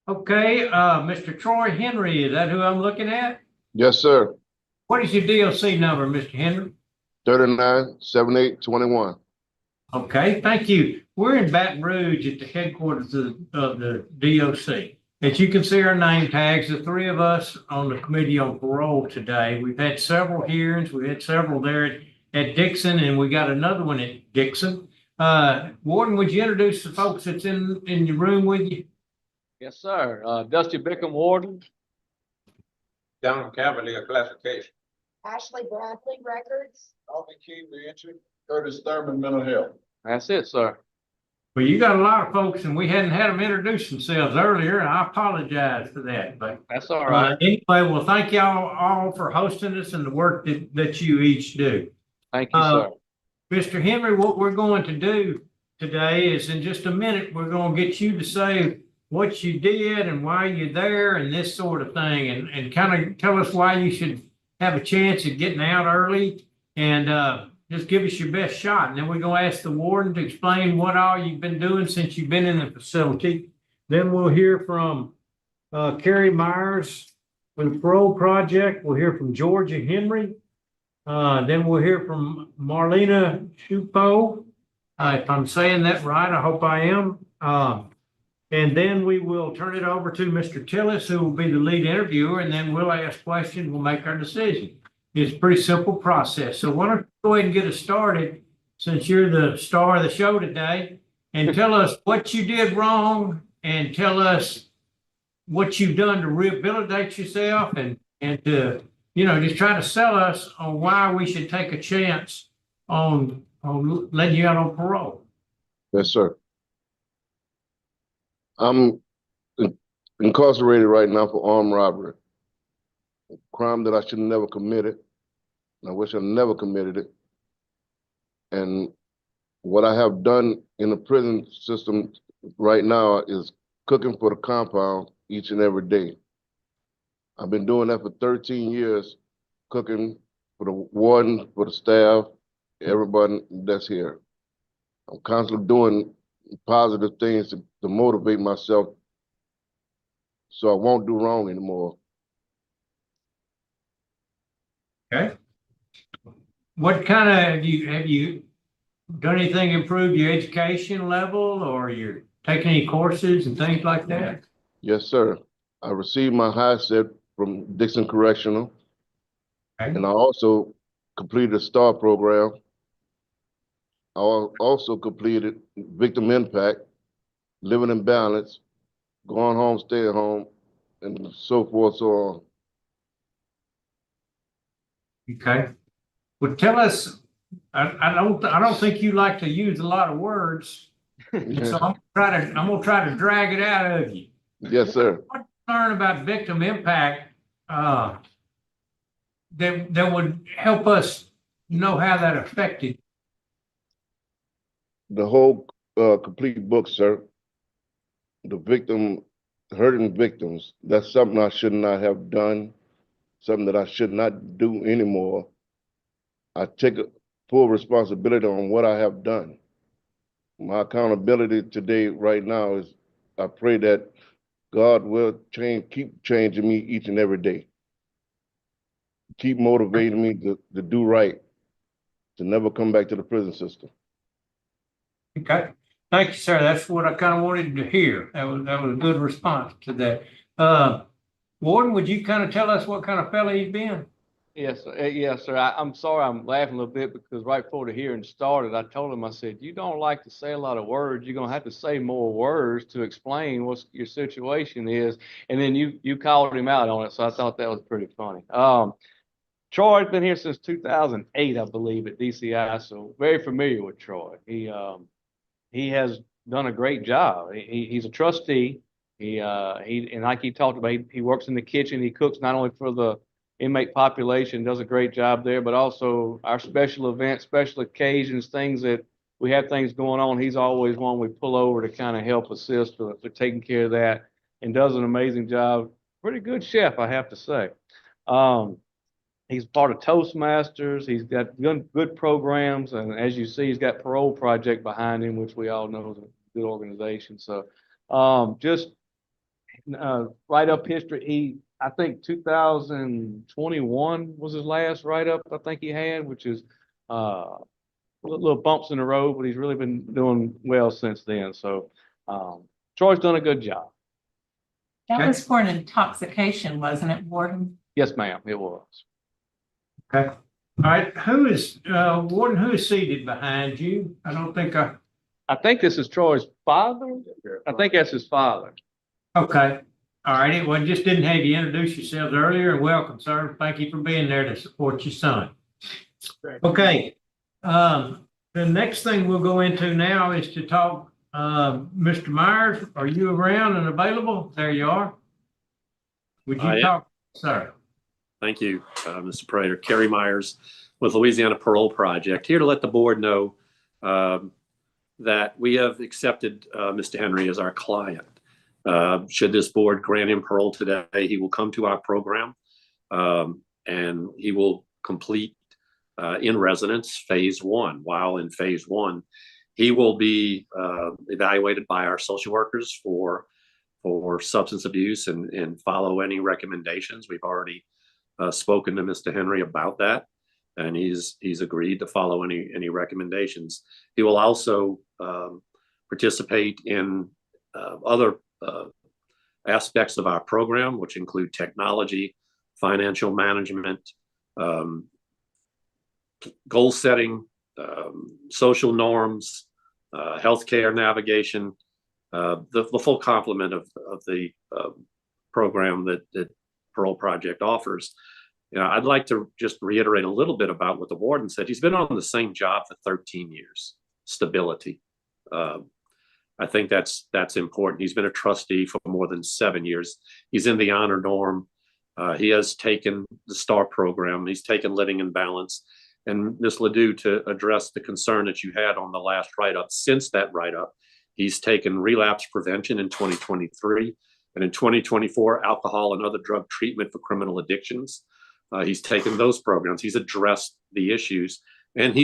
Okay, Mr. Troy Henry, is that who I'm looking at? Yes, sir. What is your DLC number, Mr. Henry? 397821. Okay, thank you. We're in Baton Rouge at the headquarters of the DOC. As you can see our name tags, the three of us on the committee on parole today. We've had several hearings. We had several there at Dixon, and we got another one at Dixon. Warden, would you introduce the folks that's in your room with you? Yes, sir. Dusty Bickham, Warden. Down Cavalier Classification. Ashley Bradley Records. Alvin King, Reentry. Curtis Thurman, Mental Health. That's it, sir. Well, you got a lot of folks, and we hadn't had them introduce themselves earlier, and I apologize for that, but. That's all right. Anyway, well, thank y'all all for hosting us and the work that you each do. Thank you, sir. Mr. Henry, what we're going to do today is in just a minute, we're going to get you to say what you did and why you're there and this sort of thing, and kind of tell us why you should have a chance at getting out early and just give us your best shot. And then we're going to ask the warden to explain what all you've been doing since you've been in the facility. Then we'll hear from Carrie Myers with the Parole Project. We'll hear from Georgia Henry. Then we'll hear from Marlena Shupo. If I'm saying that right, I hope I am. And then we will turn it over to Mr. Tillis, who will be the lead interviewer, and then we'll ask questions, we'll make our decision. It's a pretty simple process. So why don't you go ahead and get us started, since you're the star of the show today, and tell us what you did wrong and tell us what you've done to rehabilitate yourself and to, just try to sell us on why we should take a chance on letting you out on parole. Yes, sir. I'm incarcerated right now for armed robbery, a crime that I should have never committed. I wish I never committed it. And what I have done in the prison system right now is cooking for the compound each and every day. I've been doing that for 13 years, cooking for the warden, for the staff, everybody that's here. I'm constantly doing positive things to motivate myself so I won't do wrong anymore. Okay. What kind of, have you done anything to improve your education level, or you're taking any courses and things like that? Yes, sir. I received my high set from Dixon Correctional. Okay. And I also completed a STAR program. I also completed Victim Impact, Living in Balance, Going Home, Stay at Home, and so forth, so on. Okay. Well, tell us, I don't think you like to use a lot of words. So I'm gonna try to drag it out of you. Yes, sir. What you learn about victim impact that would help us know how that affected? The whole complete book, sir. The victim, hurting victims, that's something I should not have done, something that I should not do anymore. I take full responsibility on what I have done. My accountability today, right now, is I pray that God will keep changing me each and every day. Keep motivating me to do right, to never come back to the prison system. Okay. Thank you, sir. That's what I kind of wanted to hear. That was a good response to that. Warden, would you kind of tell us what kind of fella you've been? Yes, sir. I'm sorry I'm laughing a little bit because right before the hearing started, I told him, I said, you don't like to say a lot of words. You're going to have to say more words to explain what your situation is. And then you called him out on it. So I thought that was pretty funny. Troy's been here since 2008, I believe, at DCI. So very familiar with Troy. He has done a great job. He's a trustee. And like he talked about, he works in the kitchen. He cooks not only for the inmate population, does a great job there, but also our special events, special occasions, things that we have things going on. He's always one we pull over to kind of help assist for taking care of that, and does an amazing job. Pretty good chef, I have to say. He's part of Toastmasters. He's got good programs, and as you see, he's got Parole Project behind him, which we all know is a good organization. So Just write-up history. I think 2021 was his last write-up I think he had, which is little bumps in the road, but he's really been doing well since then. So Troy's done a good job. That was for an intoxication, wasn't it, Warden? Yes, ma'am, it was. Okay. All right. Who is, Warden, who is seated behind you? I don't think I think this is Troy's father. I think that's his father. Okay. All righty. Well, just didn't have you introduce yourselves earlier, and welcome, sir. Thank you for being there to support your son. Okay. The next thing we'll go into now is to talk, Mr. Myers, are you around and available? There you are. Would you talk, sir? Thank you, Mr. Prater. Kerry Myers with Louisiana Parole Project, here to let the board know that we have accepted Mr. Henry as our client. Should this board grant him parole today, he will come to our program and he will complete in residence phase 1. While in phase 1, he will be evaluated by our social workers for substance abuse and follow any recommendations. We've already spoken to Mr. Henry about that, and he's agreed to follow any recommendations. He will also participate in other aspects of our program, which include technology, financial management, goal setting, social norms, healthcare navigation, the full complement of the program that Parole Project offers. You know, I'd like to just reiterate a little bit about what the warden said. He's been on the same job for 13 years, stability. I think that's important. He's been a trustee for more than 7 years. He's in the honor dorm. He has taken the STAR program. He's taken Living in Balance. And Ms. Ledoux, to address the concern that you had on the last write-up, since that write-up, he's taken relapse prevention in 2023, and in 2024, alcohol and other drug treatment for criminal addictions. He's taken those programs. He's addressed the issues, and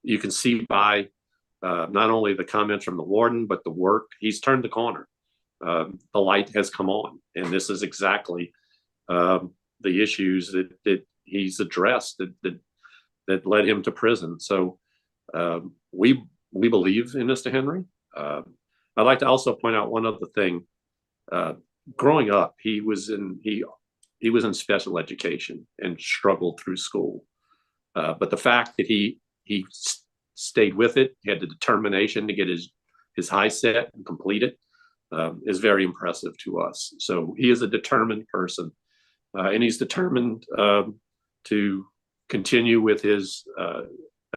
you can see by not only the comments from the warden, but the work, he's turned the corner. The light has come on, and this is exactly the issues that he's addressed that led him to prison. So we believe in Mr. Henry. I'd like to also point out one other thing. Growing up, he was in special education and struggled through school. But the fact that he stayed with it, he had the determination to get his high set and complete it, is very impressive to us. So he is a determined person, and he's determined to continue with his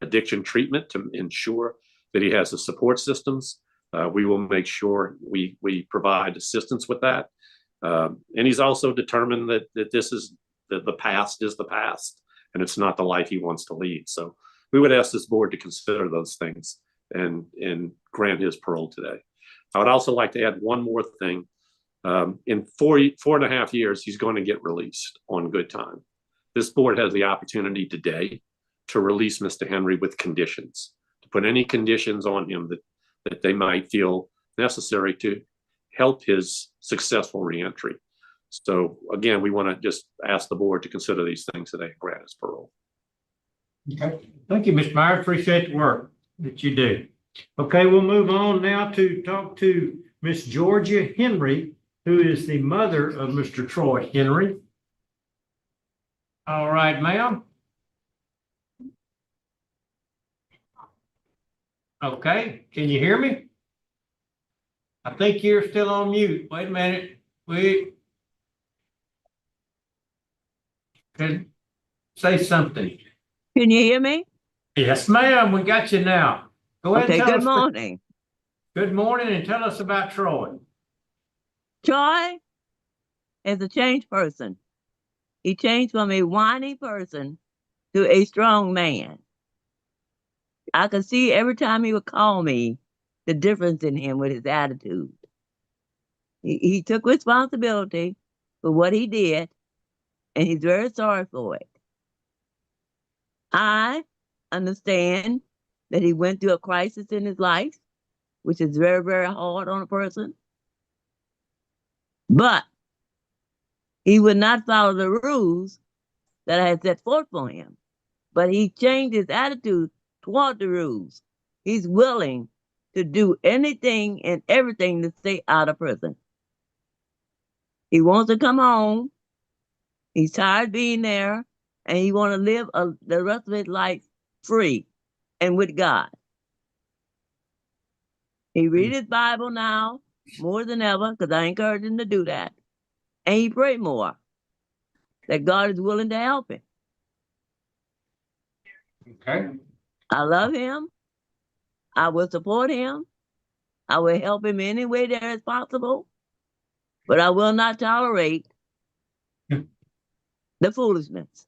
addiction treatment to ensure that he has the support systems. We will make sure we provide assistance with that. And he's also determined that the past is the past, and it's not the life he wants to lead. So we would ask this board to consider those things and grant his parole today. I would also like to add one more thing. In 4.5 years, he's going to get released on good time. This board has the opportunity today to release Mr. Henry with conditions, to put any conditions on him that they might feel necessary to help his successful reentry. So again, we want to just ask the board to consider these things today and grant his parole. Okay. Thank you, Mr. Myers. Appreciate the work that you do. Okay, we'll move on now to talk to Miss Georgia Henry, who is the mother of Mr. Troy Henry. All right, ma'am. Okay, can you hear me? I think you're still on mute. Wait a minute. Wait. Can say something. Can you hear me? Yes, ma'am. We got you now. Go ahead. Okay, and tell good us morning. Good morning, and tell us about Troy. Troy is a changed person. He changed from a whiny person to a strong man. I could see every time he would call me the difference in him with his attitude. He took responsibility for what he did, and he's very sorry for it. I understand that he went through a crisis in his life, which is very, very hard on a person. But he would not follow the rules that I had set forth for him. But he changed his attitude toward the rules. He's willing to do anything and everything to stay out of prison. He wants to come home. He's tired being there, and he wants to live the rest of his life free and with God. He reads his Bible now more than ever, because I encourage him to do that. And he pray more, that God is willing to help him. Okay. I love him. I will support him. I will help him any way that is possible. But I will not tolerate the foolishness.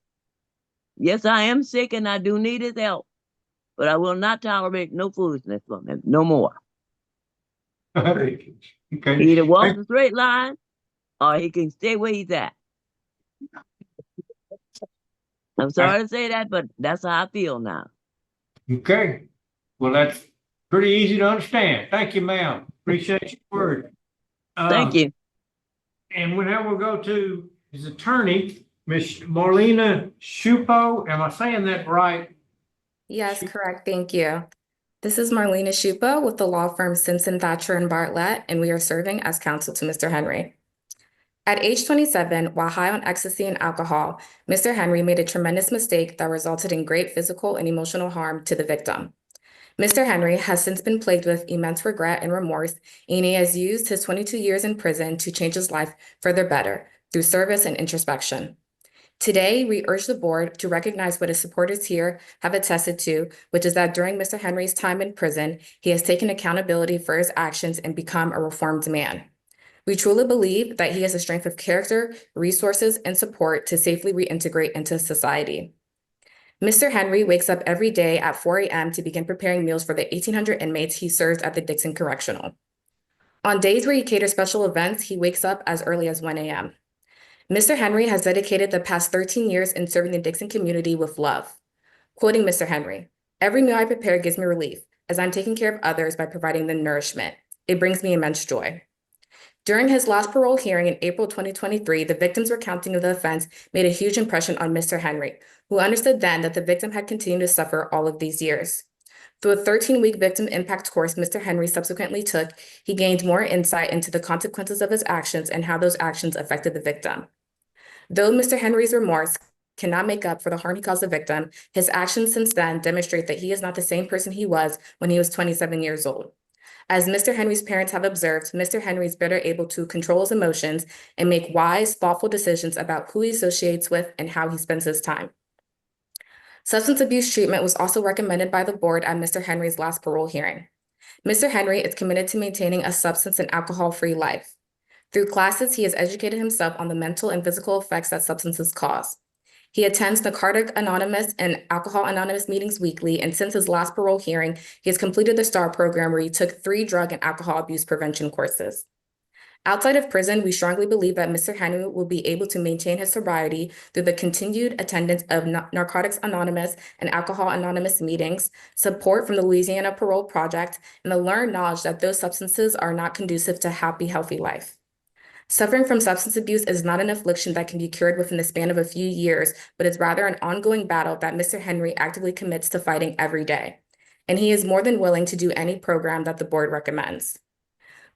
Yes, I am sick and I do need his help. But I will not tolerate no foolishness from him, no more. Okay. He either walks a straight line or he can stay where he's at. I'm sorry to say that, but that's how I feel now. Okay. Well, that's pretty easy to understand. Thank you, ma'am. Appreciate your word. Thank you. And now we'll go to his attorney, Miss Marlena Shupo. Am I saying that right? Yes, correct. Thank you. This is Marlena Shupo with the law firm Simpson, Thatcher, and Bartlett, and we are serving as counsel to Mr. Henry. At age 27, while high on ecstasy and alcohol, Mr. Henry made a tremendous mistake that resulted in great physical and emotional harm to the victim. Mr. Henry has since been plagued with immense regret and remorse, and he has used his 22 years in prison to change his life for the better through service and introspection. Today, we urge the board to recognize what his supporters here have attested to, which is that during Mr. Henry's time in prison, he has taken accountability for his actions and become a reformed man. We truly believe that he has a strength of character, resources, and support to safely reintegrate into society. Mr. Henry wakes up every day at 4 a.m. to begin preparing meals for the 1,800 inmates he serves at the Dixon Correctional. On days where he caters special events, he wakes up as early as 1 a.m. Mr. Henry has dedicated the past 13 years in serving the Dixon community with love. Quoting Mr. Henry, "Every meal I prepare gives me relief, as I'm taking care of others by providing them nourishment. It brings me immense joy." During his last parole hearing in April 2023, the victim's recounting of the offense made a huge impression on Mr. Henry, who understood then that the victim had continued to suffer all of these years. Through a 13-week victim impact course Mr. Henry subsequently took, he gained more insight into the consequences of his actions and how those actions affected the victim. Though Mr. Henry's remorse cannot make up for the harm he caused the victim, his actions since then demonstrate that he is not the same person he was when he was 27 years old. As Mr. Henry's parents have observed, Mr. Henry is better able to control his emotions and make wise, thoughtful decisions about who he associates with and how he spends his time. Substance abuse treatment was also recommended by the board at Mr. Henry's last parole hearing. Mr. Henry is committed to maintaining a substance and alcohol-free life. Through classes, he has educated himself on the mental and physical effects that substances cause. He attends Narcotic Anonymous and Alcohol Anonymous meetings weekly, and since his last parole hearing, he has completed the STAR program where he took 3 drug and alcohol abuse prevention courses. Outside of prison, we strongly believe that Mr. Henry will be able to maintain his sobriety through the continued attendance of Narcotics Anonymous and Alcohol Anonymous meetings, support from the Louisiana Parole Project, and the learned knowledge that those substances are not conducive to happy, healthy life. Suffering from substance abuse is not an affliction that can be cured within the span of a few years, but is rather an ongoing battle that Mr. Henry actively commits to fighting every day. And he is more than willing to do any program that the board recommends.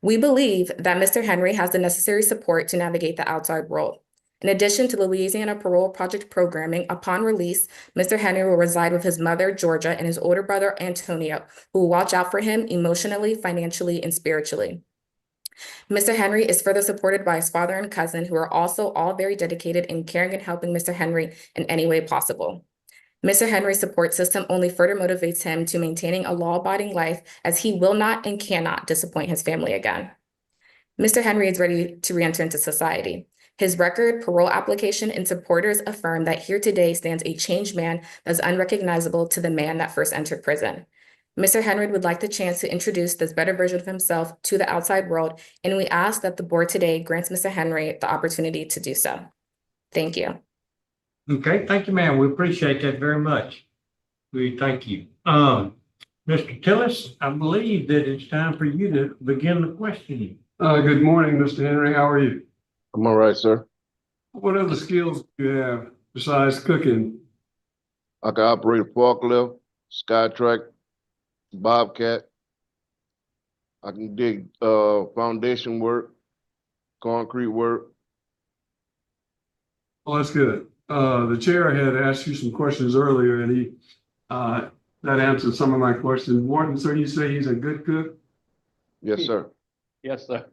We believe that Mr. Henry has the necessary support to navigate the outside world. In addition to the Louisiana Parole Project programming, upon release, Mr. Henry will reside with his mother, Georgia, and his older brother, Antonio, who will watch out for him emotionally, financially, and spiritually. Mr. Henry is further supported by his father and cousin, who are also all very dedicated in caring and helping Mr. Henry in any way possible. Mr. Henry's support system only further motivates him to maintaining a law-abiding life, as he will not and cannot disappoint his family again. Mr. Henry is ready to re-enter into society. His record, parole application, and supporters affirm that here today stands a changed man that is unrecognizable to the man that first entered prison. Mr. Henry would like the chance to introduce this better version of himself to the outside world, and we ask that the board today grants Mr. Henry the opportunity to do so. Thank you. Okay, thank you, ma'am. We appreciate that very much. We thank you. Mr. Tillis, I believe that it's time for you to begin the questioning. Good morning, Mr. Henry. How are you? I'm all right, sir. What other skills do you have besides cooking? I can operate a forklift, Skytrack, Bobcat. I can dig foundation work, concrete work. Oh, that's good. The chair had asked you some questions earlier, and he that answered some of my questions. Morton, so you say he's a good cook? Yes, sir. Yes, sir.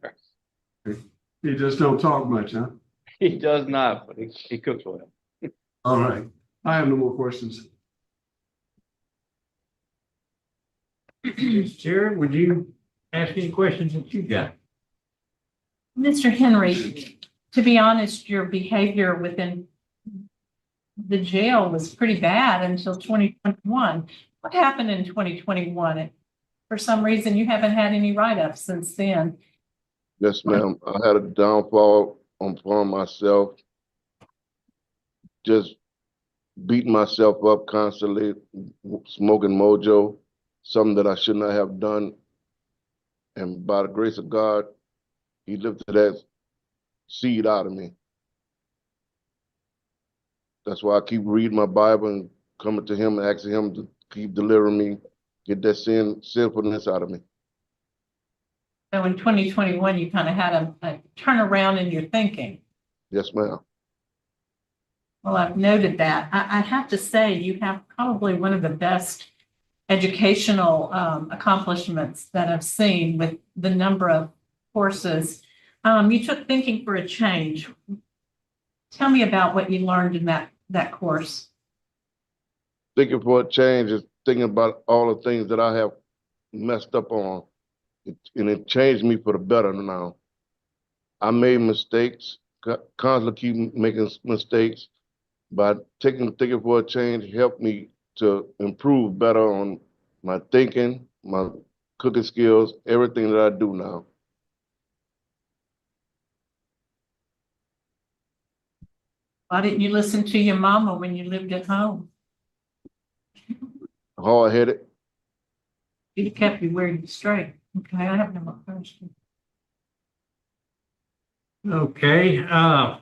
He just don't talk much, huh? He does not, but he cooks well. All right. I have no more questions. Chair, would you ask any questions that you got? Mr. Henry, to be honest, your behavior within the jail was pretty bad until 2021. What happened in 2021? For some reason, you haven't had any write-ups since then. Yes, ma'am. I had a downfall upon myself. Just beating myself up constantly, smoking mojo, something that I should not have done. And by the grace of God, he lifted that seed out of me. That's why I keep reading my Bible and coming to him and asking him to keep delivering me, get that sinfulness out of me. So in 2021, you kind of had a turnaround in your thinking. Yes, ma'am. Well, I've noted that. I have to say, you have probably one of the best educational accomplishments that I've seen with the number of courses. You took Thinking for a Change. Tell me about what you learned in that course. Thinking for a change is thinking about all the things that I have messed up on. And it changed me for the better now. I made mistakes, constantly keep making mistakes, but Thinking for a Change helped me to improve better on my thinking, my cooking skills, everything that I do now. Why didn't you listen to your mama when you lived at home? Hard-headed. She'd have kept you wearing straight. Okay, I have no more questions. Okay, all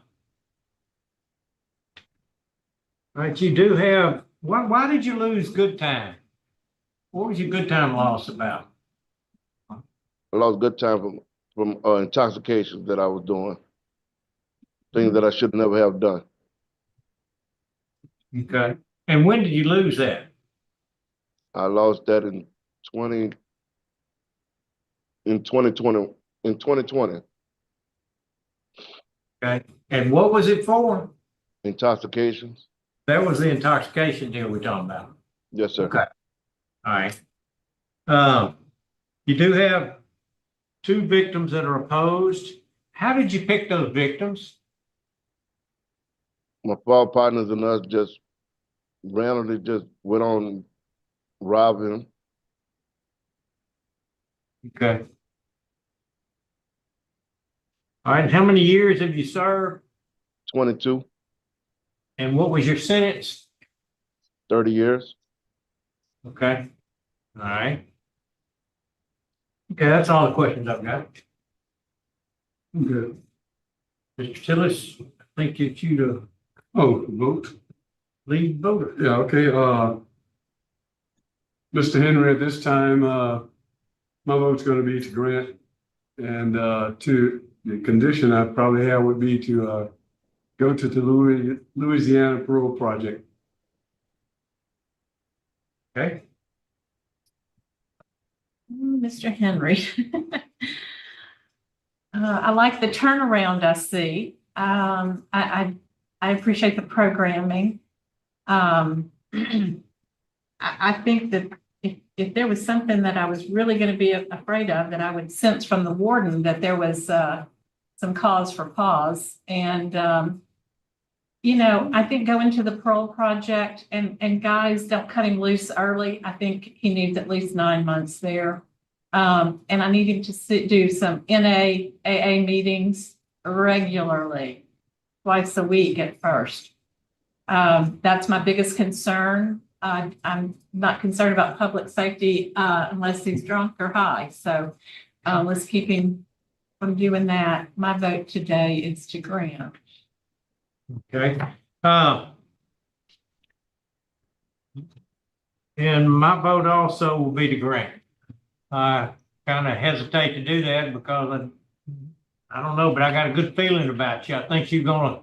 right, you do have, why did you lose good time? What was your good time loss about? I lost good time from intoxication that I was doing. Things that I should never have done. Okay, and when did you lose that? I lost that in 2020. Okay, and what was it for? Intoxications. That was the intoxication deal we're talking about. Yes, sir. Okay, all right. You do have 2 victims that are opposed. How did you pick those victims? My fall partners and us just randomly just went on robbing them. Okay. All right, how many years have you served? 22, And what was your sentence? 30 years. Okay, all right. Okay, that's all the questions I've got. Good. Mr. Tillis, I think it's you to Vote. lead voter. Yeah, okay. Mr. Henry, at this time, my vote's going to be to grant, and to the condition I probably have would be to go to the Louisiana Parole Project. Okay. Mr. Henry. I like the turnaround I see. I appreciate the programming. I think that if there was something that I was really going to be afraid of, that I would sense from the warden that there was some cause for pause. And, I think go into the Parole Project and guys, don't cut him loose early. I think he needs at least 9 months there. And I need him to do some NAAA meetings regularly, twice a week at first. That's my biggest concern. I'm not concerned about public safety unless he's drunk or high. So let's keep him from doing that, my vote today is to grant. Okay, and my vote also will be to grant. I kind of hesitate to do that because I don't know, but I got a good feeling about you. I think you're gonna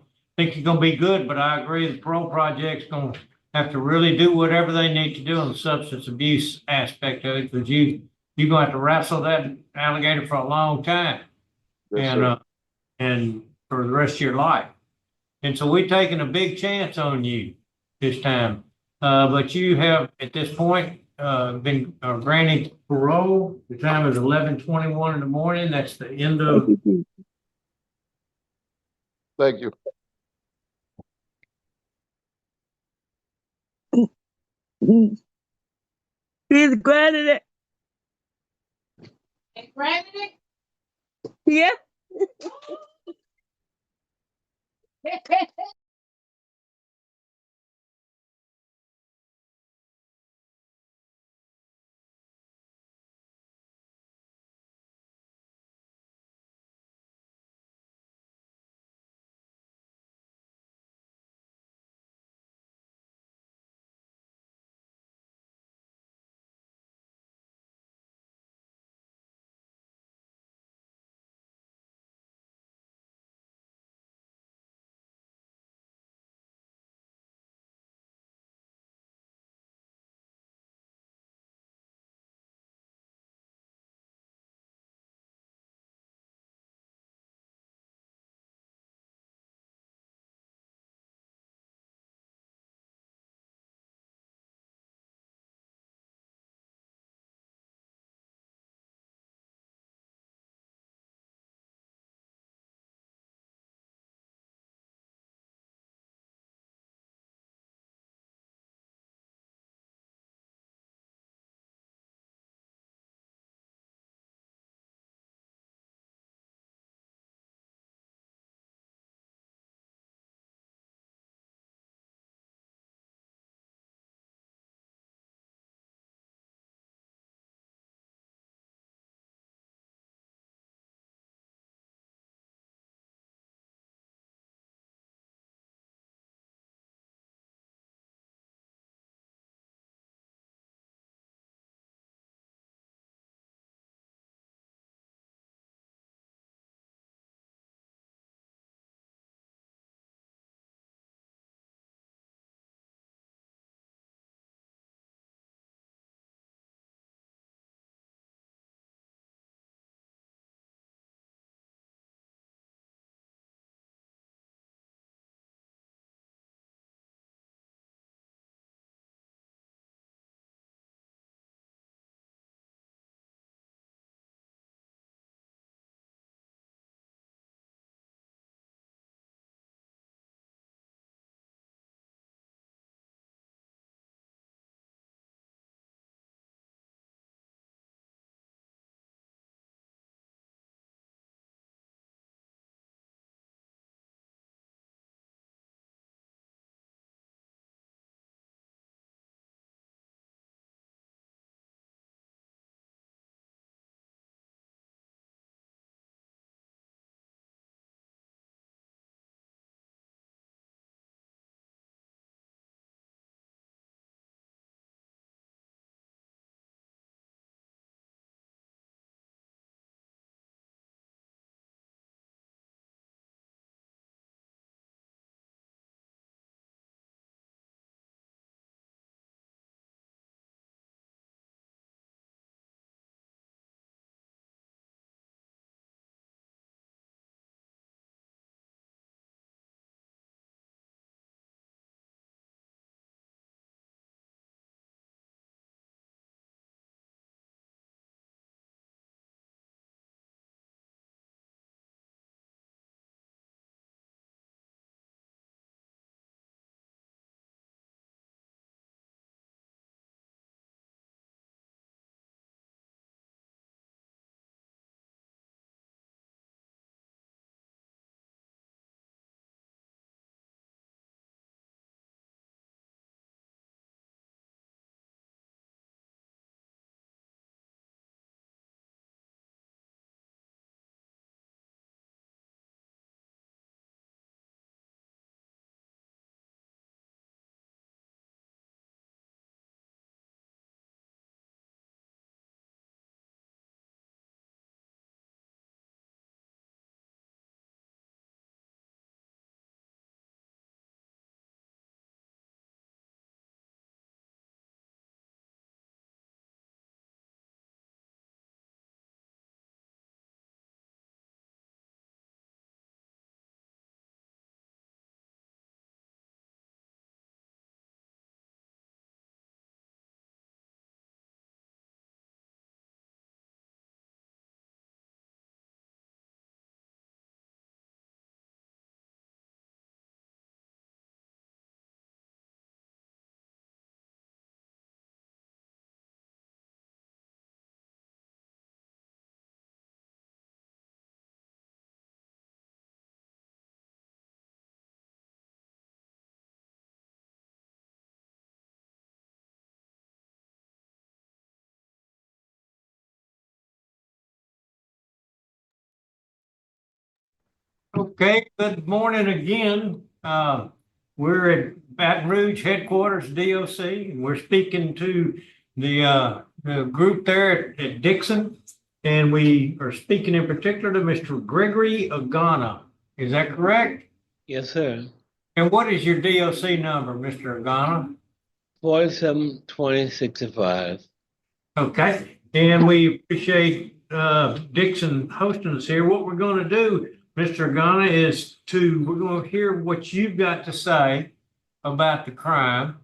be good, but I agree the parole project's gonna have to really do whatever they need to do on the substance abuse aspect of it, because you're gonna have to wrestle that alligator for a long time. Yes, And, sir. and for the rest of your life. And so we're taking a big chance on you this time. But you have, at this point, been granted parole. The time is 11:21 in the morning. That's the end of. Thank you. He's granted it. Granted it? Yeah. Okay, good morning again. We're at Baton Rouge headquarters, DOC, and we're speaking to the group there at Dixon. And we are speaking in particular to Mr. Gregory Egana. Is that correct? Yes, sir. And what is your DOC number, Mr. Egana? 472065. Okay, and we appreciate Dixon hosting us here. What we're going to do, Mr. Egana, is we're going to hear what you've got to say about the crime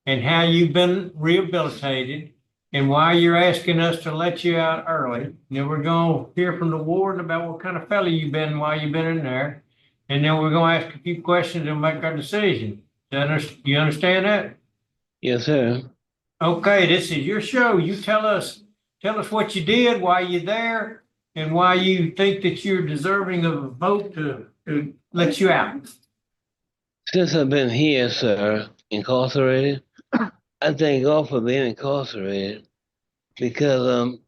and how you've been rehabilitated and why you're asking us to let you out early. And then we're going to hear from the warden about what kind of fellow you've been while you've been in there. And then we're going to ask a few questions and make our decision. You understand that? Yes, sir. Okay, this is your show. You tell us what you did, why you're there, and why you think that you're deserving of a vote to let you out. Since I've been here, sir, incarcerated, I thank God for being incarcerated because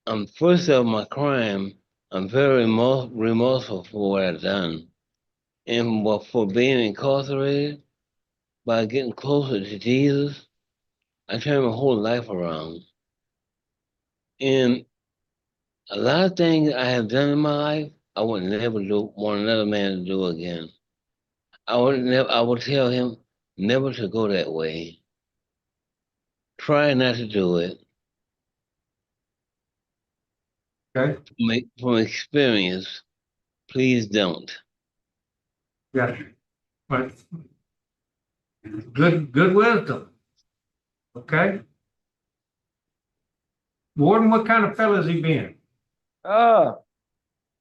I'm first of my crime. I'm very remorseful for what I've done, and for being incarcerated, by getting closer to Jesus, I turned my whole life around. And a lot of things I have done in my life, I would never want another man to do again. I would tell him never to go that way. Try not to do it. Okay. From experience, please don't. Yeah. But good wisdom. Okay. Warden, what kind of fella has he been?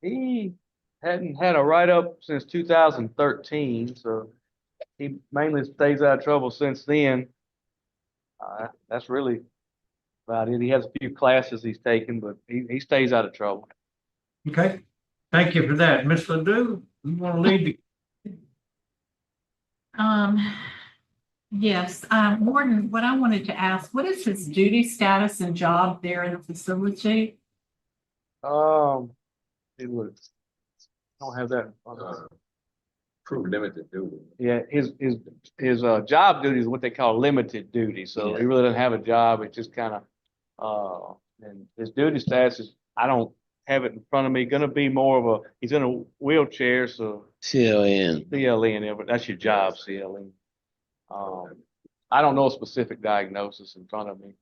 He hadn't had a write-up since 2013, so he mainly stays out of trouble since then. That's really about it. He has a few classes he's taken, but he stays out of trouble. Okay. Thank you for that. Ms. Ledoux, you want to lead the Yes, Warden, what I wanted to ask, what is his duty status and job there in the facility? It was, I don't have that in front of me. True limited duty. Yeah, his job duty is what they call limited duty. So he really doesn't have a job. It's just kind of and his duty status is, I don't have it in front of me. Gonna be more of a, he's in a wheelchair, so CLN. CLN, but that's your job, CLN. I don't know a specific diagnosis in front of me.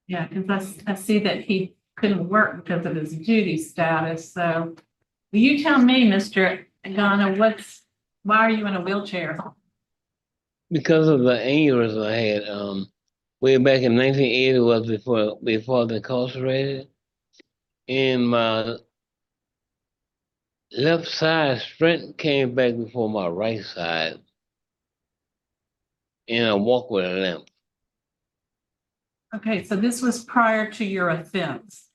Yeah, because I see that he couldn't work because of his duty status. So will you tell me, Mr. Egana, why are you in a wheelchair? Because of the aneurysm I had, way back in 1980 was before I was incarcerated, and my left side strength came back before my right side, and I walk with a limp. Okay, so this was prior to your offense.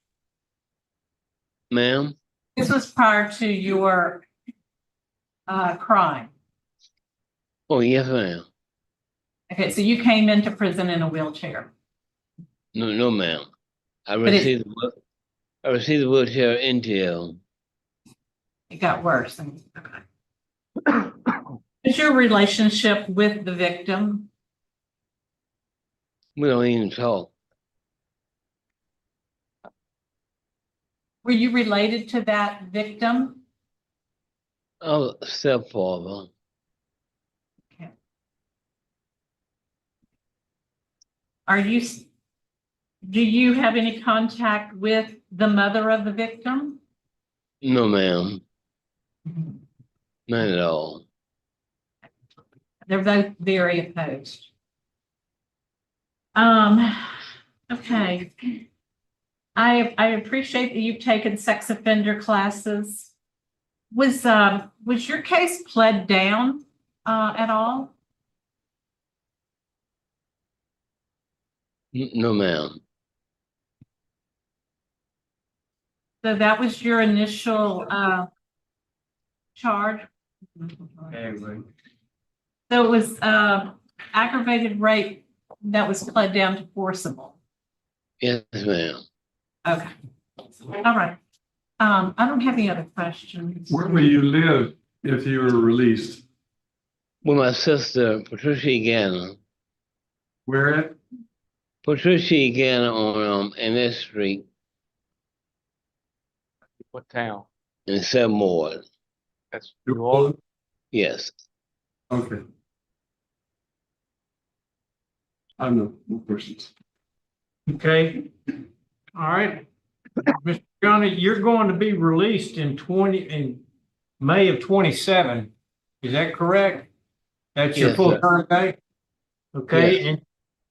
Ma'am? This was prior to your crime. Oh, yes, ma'am. Okay, so you came into prison in a wheelchair. No, ma'am. I received the wheelchair in jail. It got worse. Okay. What's your relationship with the victim? We don't even talk. Were you related to that victim? I was a stepfather. Okay. Do you have any contact with the mother of the victim? No, ma'am. Not at all. They're both very opposed. Okay. I appreciate that you've taken sex offender classes. Was your case pled down at all? No, ma'am. So that was your initial charge? So it was aggravated rape that was pled down to forcible. Yes, ma'am. Okay. All right. I don't have any other questions. Where will you live if you were released? With my sister, Patricia Egana. Where at? Patricia Egana on NS Street What town? in 7th Ward. That's New Orleans. Yes. Okay. I have no more questions. Okay, all right. Mr. Johnny, you're going to be released in May of 27. Is that correct? That's your Yes, sir. full-time day? Okay, Yes. and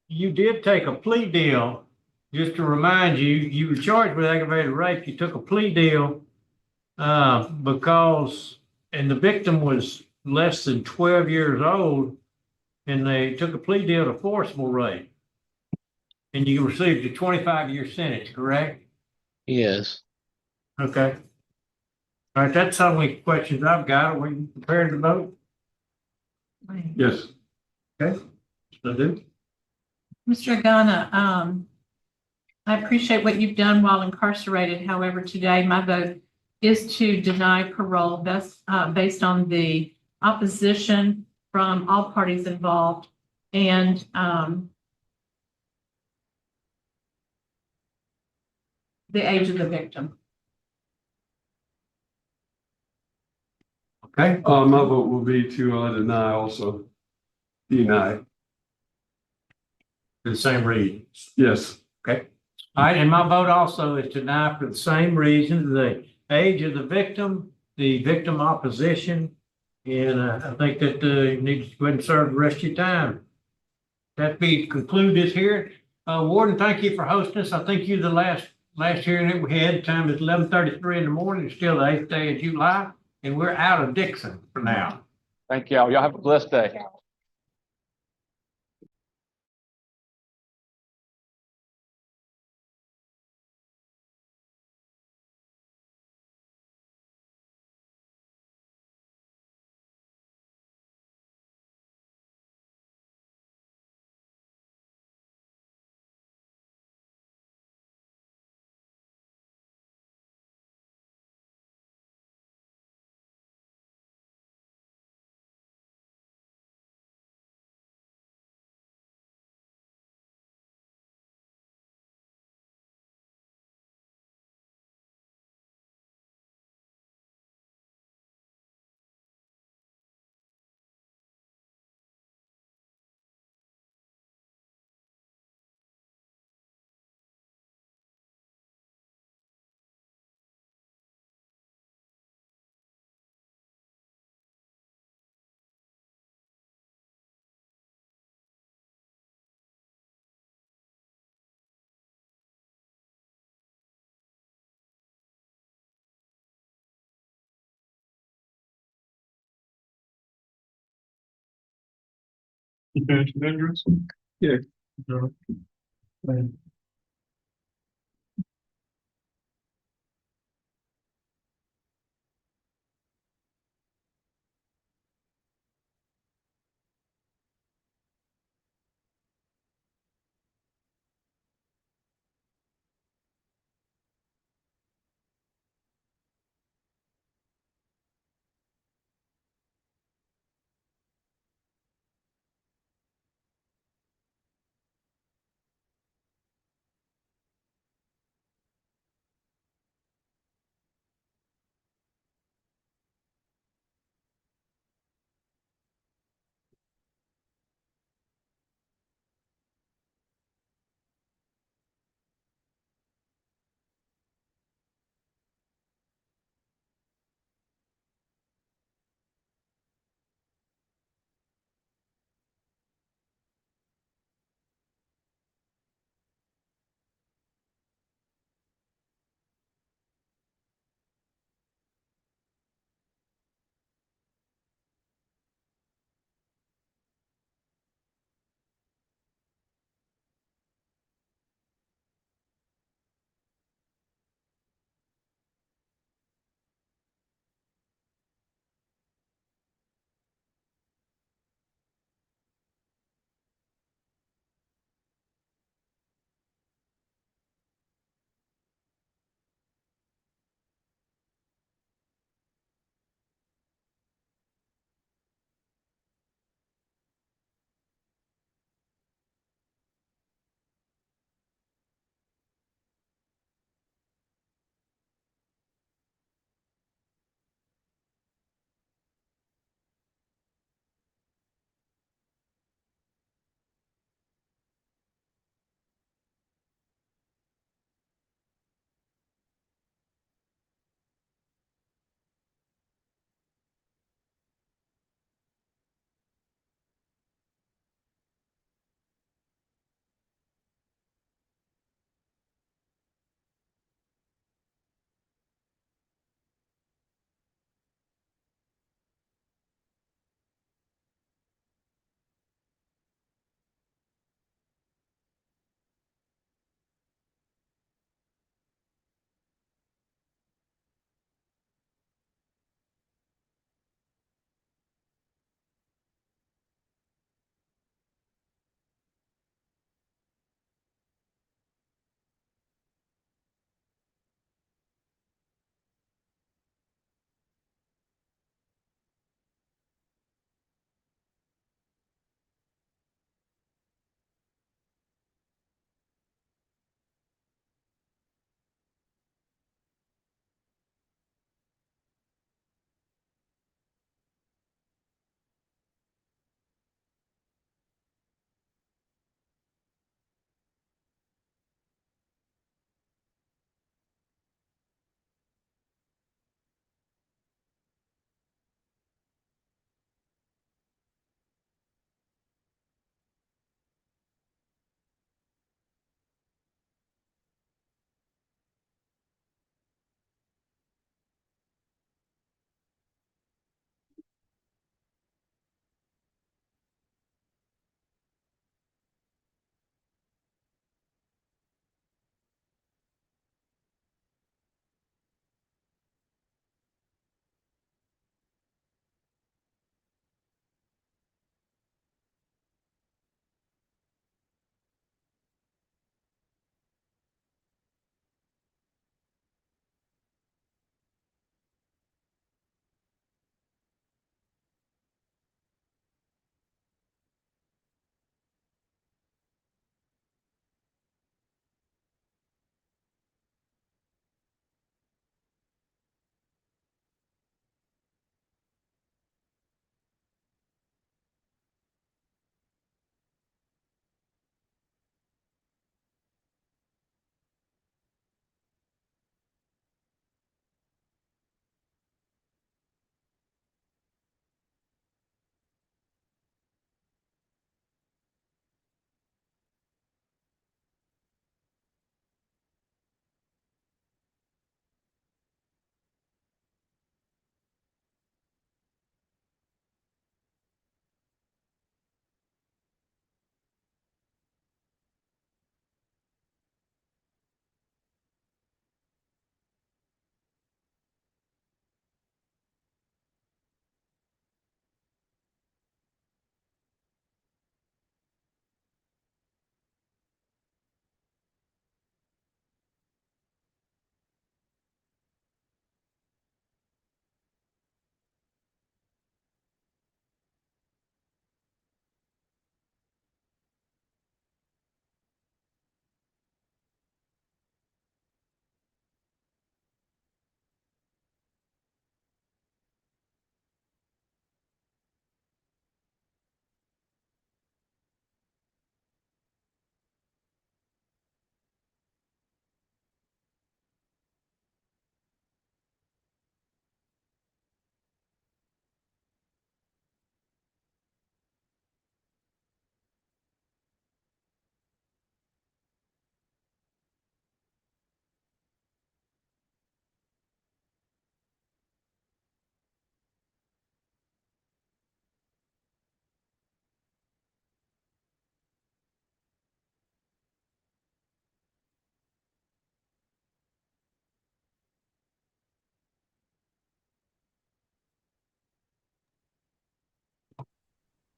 you did take a plea deal. Just to remind you, you were charged with aggravated rape. You took a plea deal because, and the victim was less than 12 years old, and they took a plea deal to forcible rape. And you received a 25-year sentence, correct? Yes. Okay. All right, that's how many questions I've got. Are we prepared to vote? Yes. Okay, I do. Mr. Agana, I appreciate what you've done while incarcerated. However, today my vote is to deny parole based on the opposition from all parties involved and the age of the victim. Okay. My vote will be to deny also. Deny. For the same reasons. Yes. Okay. All right, and my vote also is to deny for the same reasons, the age of the victim opposition, and I think that you need to go ahead and serve the rest of your time. That be conclude this here. Warden, thank you for hosting us. I think you're the last hearing that we had. Time is 11:33 in the morning. It's still the 8th day of July, and we're out of Dixon for now. Thank y'all. Y'all have a blessed day. You finished with Andrews? Yeah.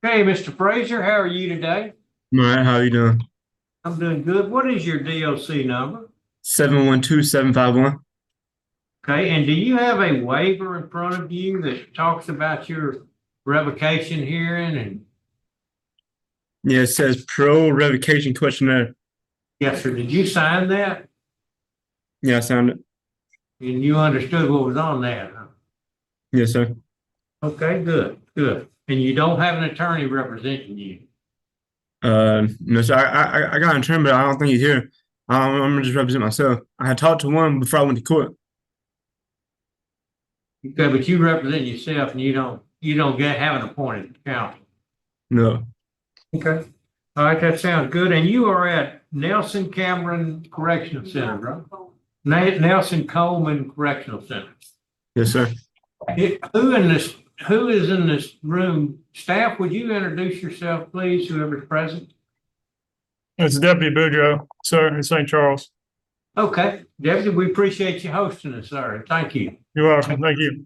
Okay, Mr. Frasier, how are you today? All right, how you doing? I'm doing good. What is your DOC number? 712751. Okay, and do you have a waiver in front of you that talks about your revocation hearing? And Yeah, it says parole revocation questionnaire. yes, sir. Did you sign that? Yeah, I signed it. And you understood what was on that? Huh? Yes, sir. Okay, good, good. And you don't have an attorney representing you? No, sir. I got an attorney, but I don't think he's here. I'm gonna just represent myself. I had talked to one before I went to court. Okay, but you represent yourself and you don't have an appointed counsel. No. Okay. All right, that sounds good. And you are at Nelson Cameron Correctional Center, right? Nelson Coleman Correctional Center. Yes, sir. Who is in this room? Staff, would you introduce yourself, please, whoever's present? It's Deputy Boudreaux, sir, in St. Charles. Okay, Deputy, we appreciate you hosting us, sir. Thank you. You're welcome. Thank you.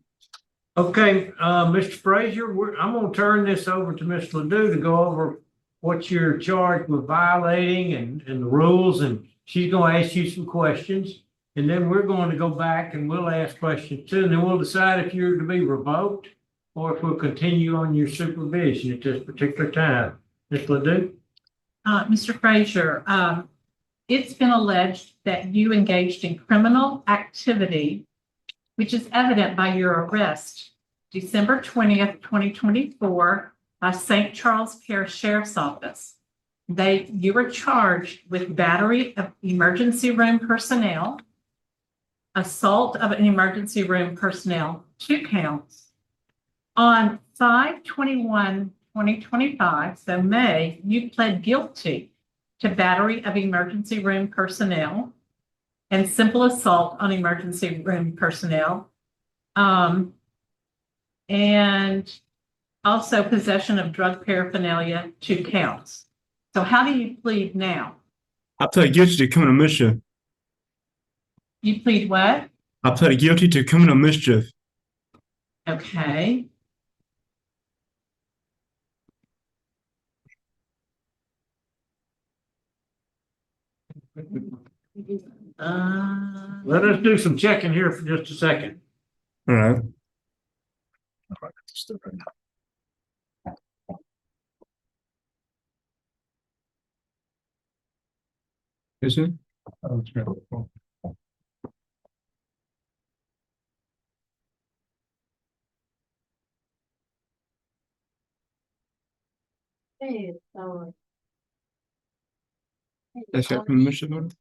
Okay, Mr. Frasier, I'm going to turn this over to Ms. Ledoux to go over what you're charged with violating and the rules, and she's going to ask you some questions. And then we're going to go back and we'll ask questions too, and then we'll decide if you're to be revoked or if we'll continue on your supervision at this particular time. Ms. Ledoux? Mr. Frasier, it's been alleged that you engaged in criminal activity, which is evident by your arrest December 20th, 2024 by St. Charles Parish Sheriff's Office. You were charged with battery of emergency room personnel, assault of an emergency room personnel, 2 counts. On 5/21/2025, so May, you pled guilty to battery of emergency room personnel and simple assault on emergency room personnel, and also possession of drug paraphernalia, 2 counts. So how do you plead now? I pled guilty to criminal mischief. You plead what? I pled guilty to criminal mischief. Okay. Let us do some checking here for just a second. All right. Is it? That's got criminal mischief on it?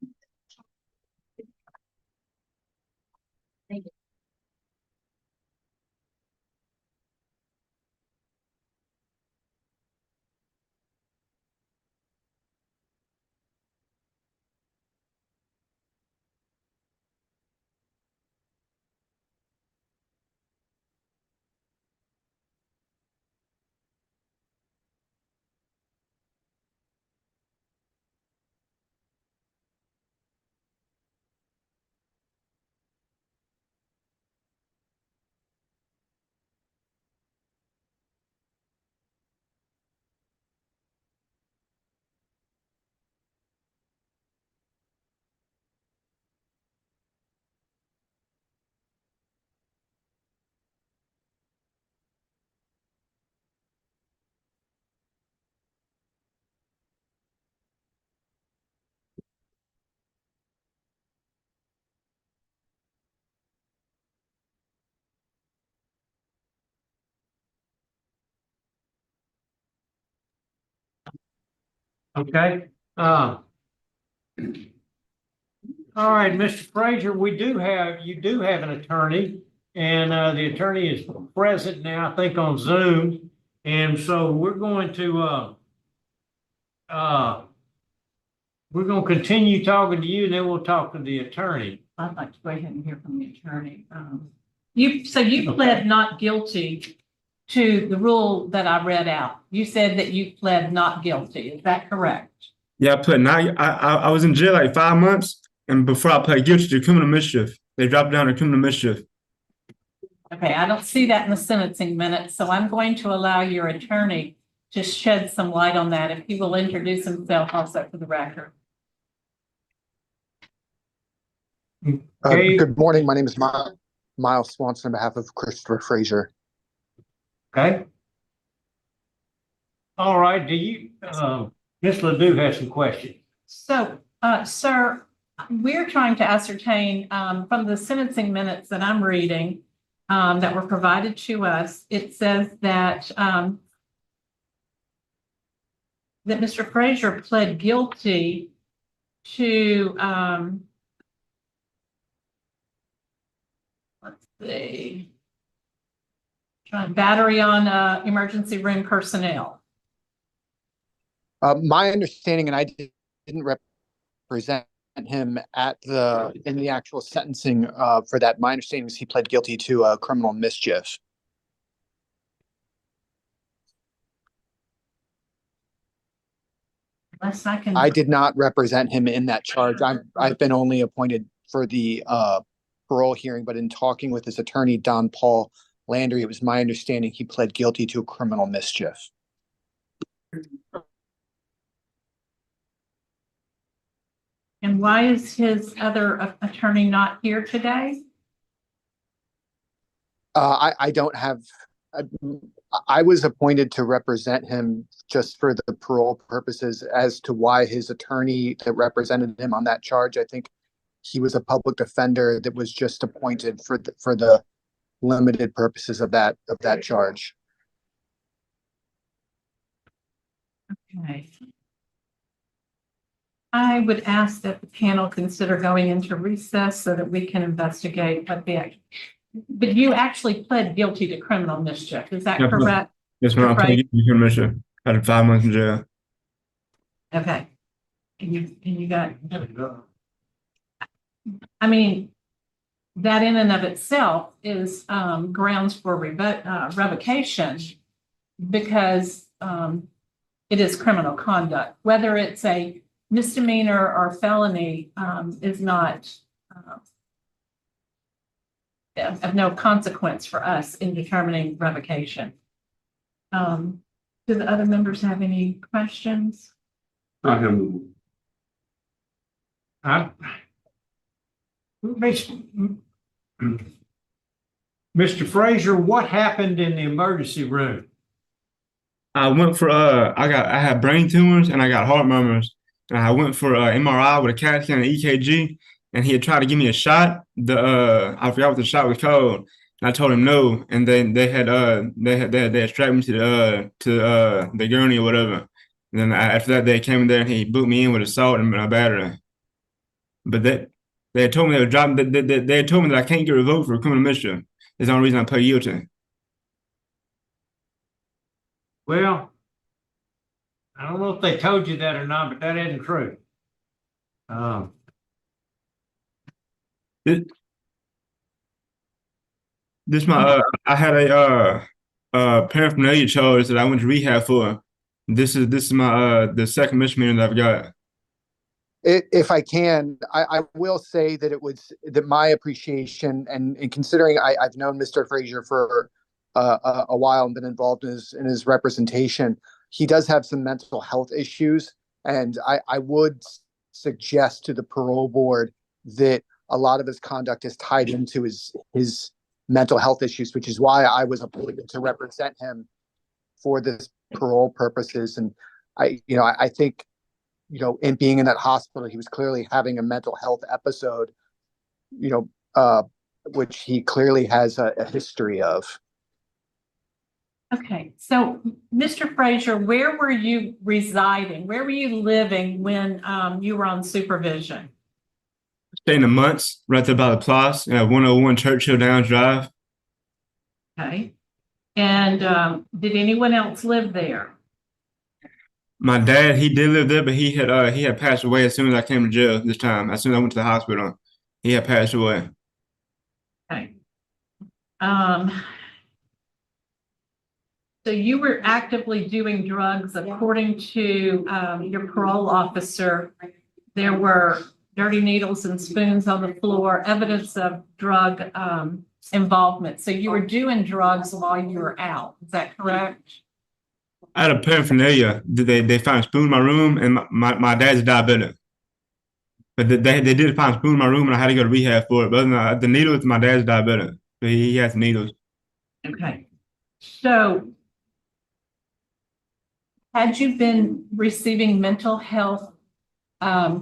Okay. All right, Mr. Frasier, you do have an attorney, and the attorney is present now, I think on Zoom. And so we're going to continue talking to you, and then we'll talk to the attorney. I'd like to go ahead and hear from the attorney. You pled not guilty to the rule that I read out. You said that you pled not guilty. Is that correct? Yeah, I pled not. I was in jail like 5 months, and before I pled guilty to criminal mischief, they dropped down to criminal mischief. Okay, I don't see that in the sentencing minutes, so I'm going to allow your attorney to shed some light on that, if he will introduce himself also for the record. Okay. Good morning. My name is Miles Swanson on behalf of Christopher Frasier. Okay. All right. Do you, Ms. Ledoux has some questions. So, sir, we're trying to ascertain from the sentencing minutes that I'm reading that were provided to us, it says that that Mr. Frasier pled guilty to let's see, battery on emergency room personnel. My understanding, and I didn't represent him in the actual sentencing for that. My understanding is he pled guilty to criminal mischief. Unless I can. I did not represent him in that charge. I've been only appointed for the parole hearing, but in talking with his attorney, Don Paul Landry, it was my understanding he pled guilty to criminal mischief. And why is his other attorney not here today? I don't have. I was appointed to represent him just for the parole purposes. As to why his attorney that represented him on that charge, I think he was a public defender that was just appointed for the limited purposes of that charge. Okay. I would ask that the panel consider going into recess so that we can investigate what the action. But you actually pled guilty to criminal mischief, is that correct? Yes, ma'am. I pled guilty to criminal mischief. I had 5 months in jail. Okay. And you got, I mean, that in and of itself is grounds for revocation because it is criminal conduct. Whether it's a misdemeanor or felony is not of no consequence for us in determining revocation. Do the other members have any questions? I have. Mr. Frasier, what happened in the emergency room? I went for I had brain tumors and I got heart murmurs. And I went for MRI with a CAT scan and EKG, and he had tried to give me a shot. I forgot what the shot was called, and I told him no. And then they had strapped me to the gurney or whatever. And then after that, they came in there and he booked me in with assault and a battery. But they had told me they would drop. They had told me that I can't get revoked for criminal mischief. That's the only reason I pled guilty. Well, I don't know if they told you that or not, but that isn't true. I had a paraphernalia charge that I went to rehab for. This is my the second misdemeanor that I've got. If I can, I will say that my appreciation and considering I've known Mr. Frasier for a while and been involved in his representation, he does have some mental health issues, and I would suggest to the parole board that a lot of his conduct is tied into his mental health issues, which is why I was appointed to represent him for this parole purposes. And I think, in being in that hospital, he was clearly having a mental health episode, which he clearly has a history of. Okay, so Mr. Frasier, where were you residing? Where were you living when you were on supervision? Staying in months right there by the Place at 101 Churchill Downs Drive. Okay, and did anyone else live there? My dad, he did live there, but he had passed away as soon as I came to jail this time. As soon as I went to the hospital, he had passed away. Okay. So you were actively doing drugs, according to your parole officer. There were dirty needles and spoons on the floor, evidence of drug involvement. So you were doing drugs while you were out. Is that correct? Out of paraphernalia, they found a spoon in my room, and my dad's diabetic. But they did find a spoon in my room, and I had to go to rehab for it. But other than that, the needles, my dad's diabetic. So he has needles. Okay. So had you been receiving mental health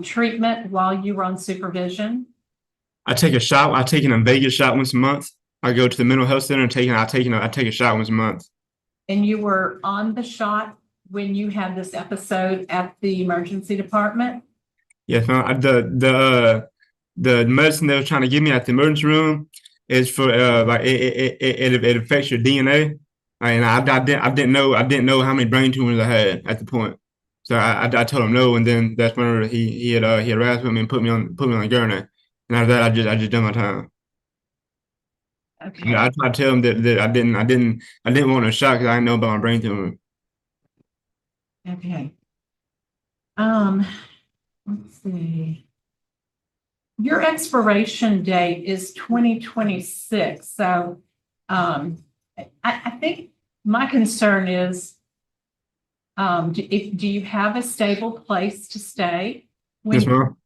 treatment while you were on supervision? I take a shot. I take an Invega shot once a month. I go to the mental health center and I take a shot once a month. And you were on the shot when you had this episode at the emergency department? Yes, ma'am. The medicine they were trying to give me at the emergency room is for like it affects your DNA. And I didn't know how many brain tumors I had at the point. So I told him no, and then that's when he harassed me and put me on the gurney. And after that, I just done my time. Okay. Yeah, I tried to tell him that I didn't want a shot because I didn't know about my brain tumor. Okay. Let's see. Your expiration date is 2026. So, I think my concern is, do you have a stable place to stay? Yes, ma'am.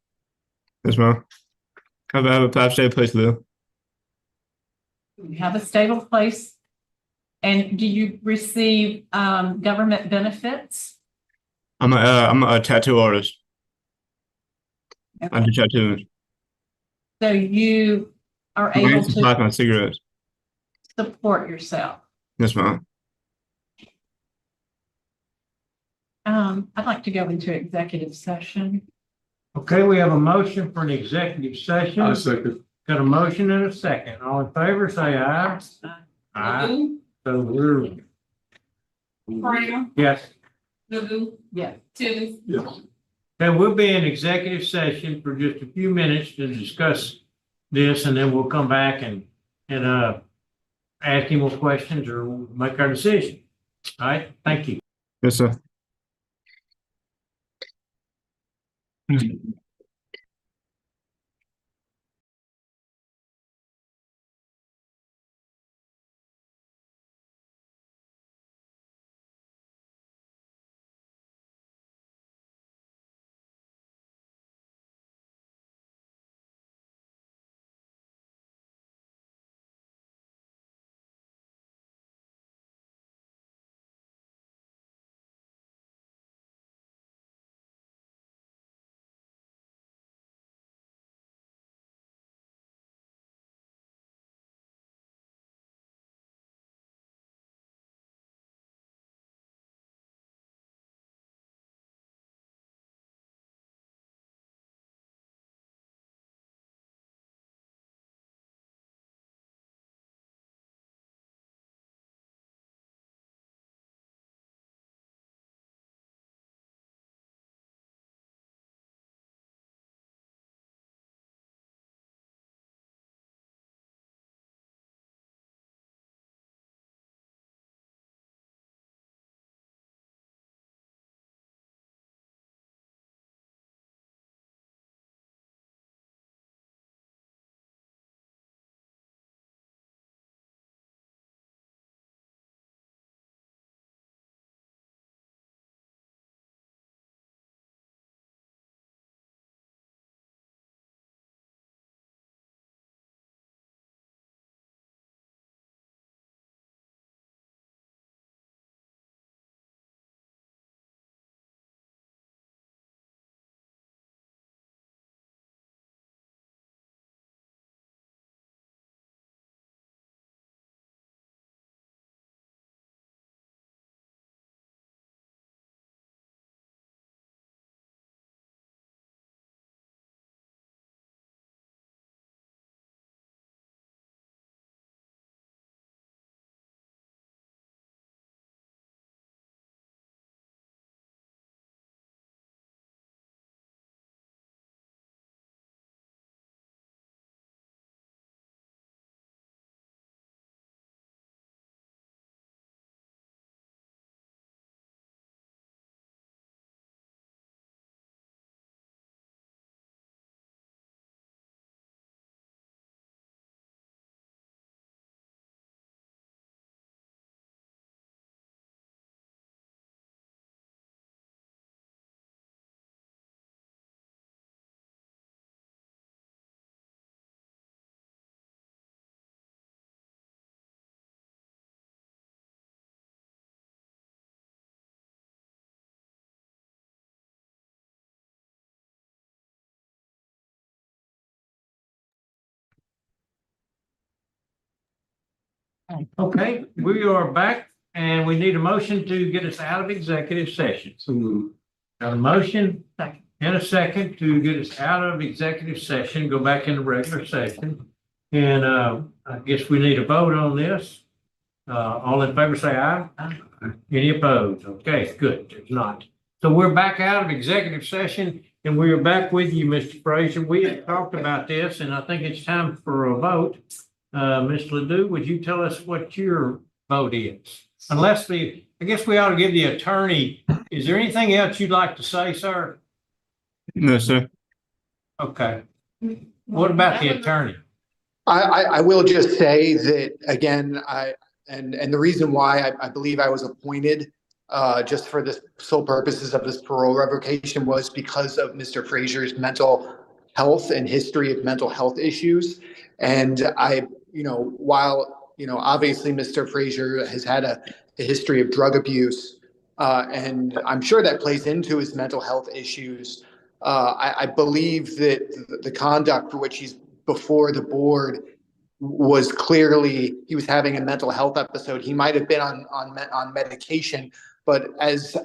Yes, ma'am. I have a 5-state place to live. You have a stable place, and do you receive government benefits? I'm a tattoo artist. I do tattoos. So you are I able used to to buy my cigarettes. support yourself. Yes, ma'am. I'd like to go into executive session. Okay, we have a motion for an executive session. I second. Got a motion and a second. All in favor, say aye. Aye. So we're. Brown? Yes. Yes. Yes. Okay, we'll be in executive session for just a few minutes to discuss this, and then we'll come back and ask any more questions or make our decision. All right, thank you. Yes, sir. Okay, we are back and we need a motion to get us out of executive session. Got a motion and a second to get us out of executive session, go back into regular session. And I guess we need a vote on this. All in favor, say aye. Any opposed? Okay, good. There's not. So we're back out of executive session and we are back with you, Mr. Frazier. We have talked about this and I think it's time for a vote. Ms. Ledoux, would you tell us what your vote is? Unless I guess we ought to give the attorney, is there anything else you'd like to say, sir? No, sir. Okay. What about the attorney? I will just say that again, and the reason why I believe I was appointed just for the sole purposes of this parole revocation was because of Mr. Frazier's mental health and history of mental health issues. And while, obviously Mr. Frazier has had a history of drug abuse, and I'm sure that plays into his mental health issues. I believe that the conduct for which he's before the board was clearly he was having a mental health episode. He might have been on medication, but as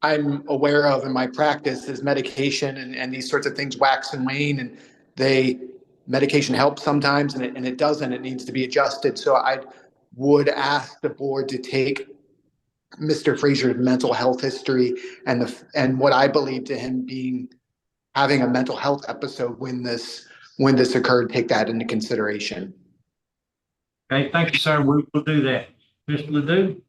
I'm aware of in my practice, is medication and these sorts of things wax and wane, and medication helps sometimes and it doesn't. It needs to be adjusted. So I would ask the board to take Mr. Frazier's mental health history and what I believe to him being having a mental health episode when this occurred, take that into consideration. Okay, thank you, sir. We will do that. Mr. Ledoux?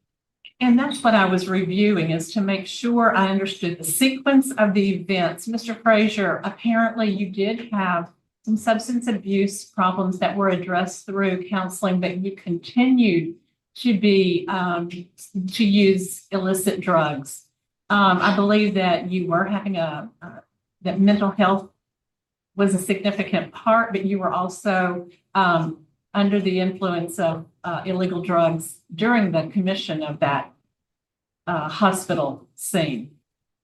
And that's what I was reviewing, is to make sure I understood the sequence of the events. Mr. Frazier, apparently you did have some substance abuse problems that were addressed through counseling, but you continued to be to use illicit drugs. I believe that you were having that mental health was a significant part, but you were also under the influence of illegal drugs during the commission of that hospital scene.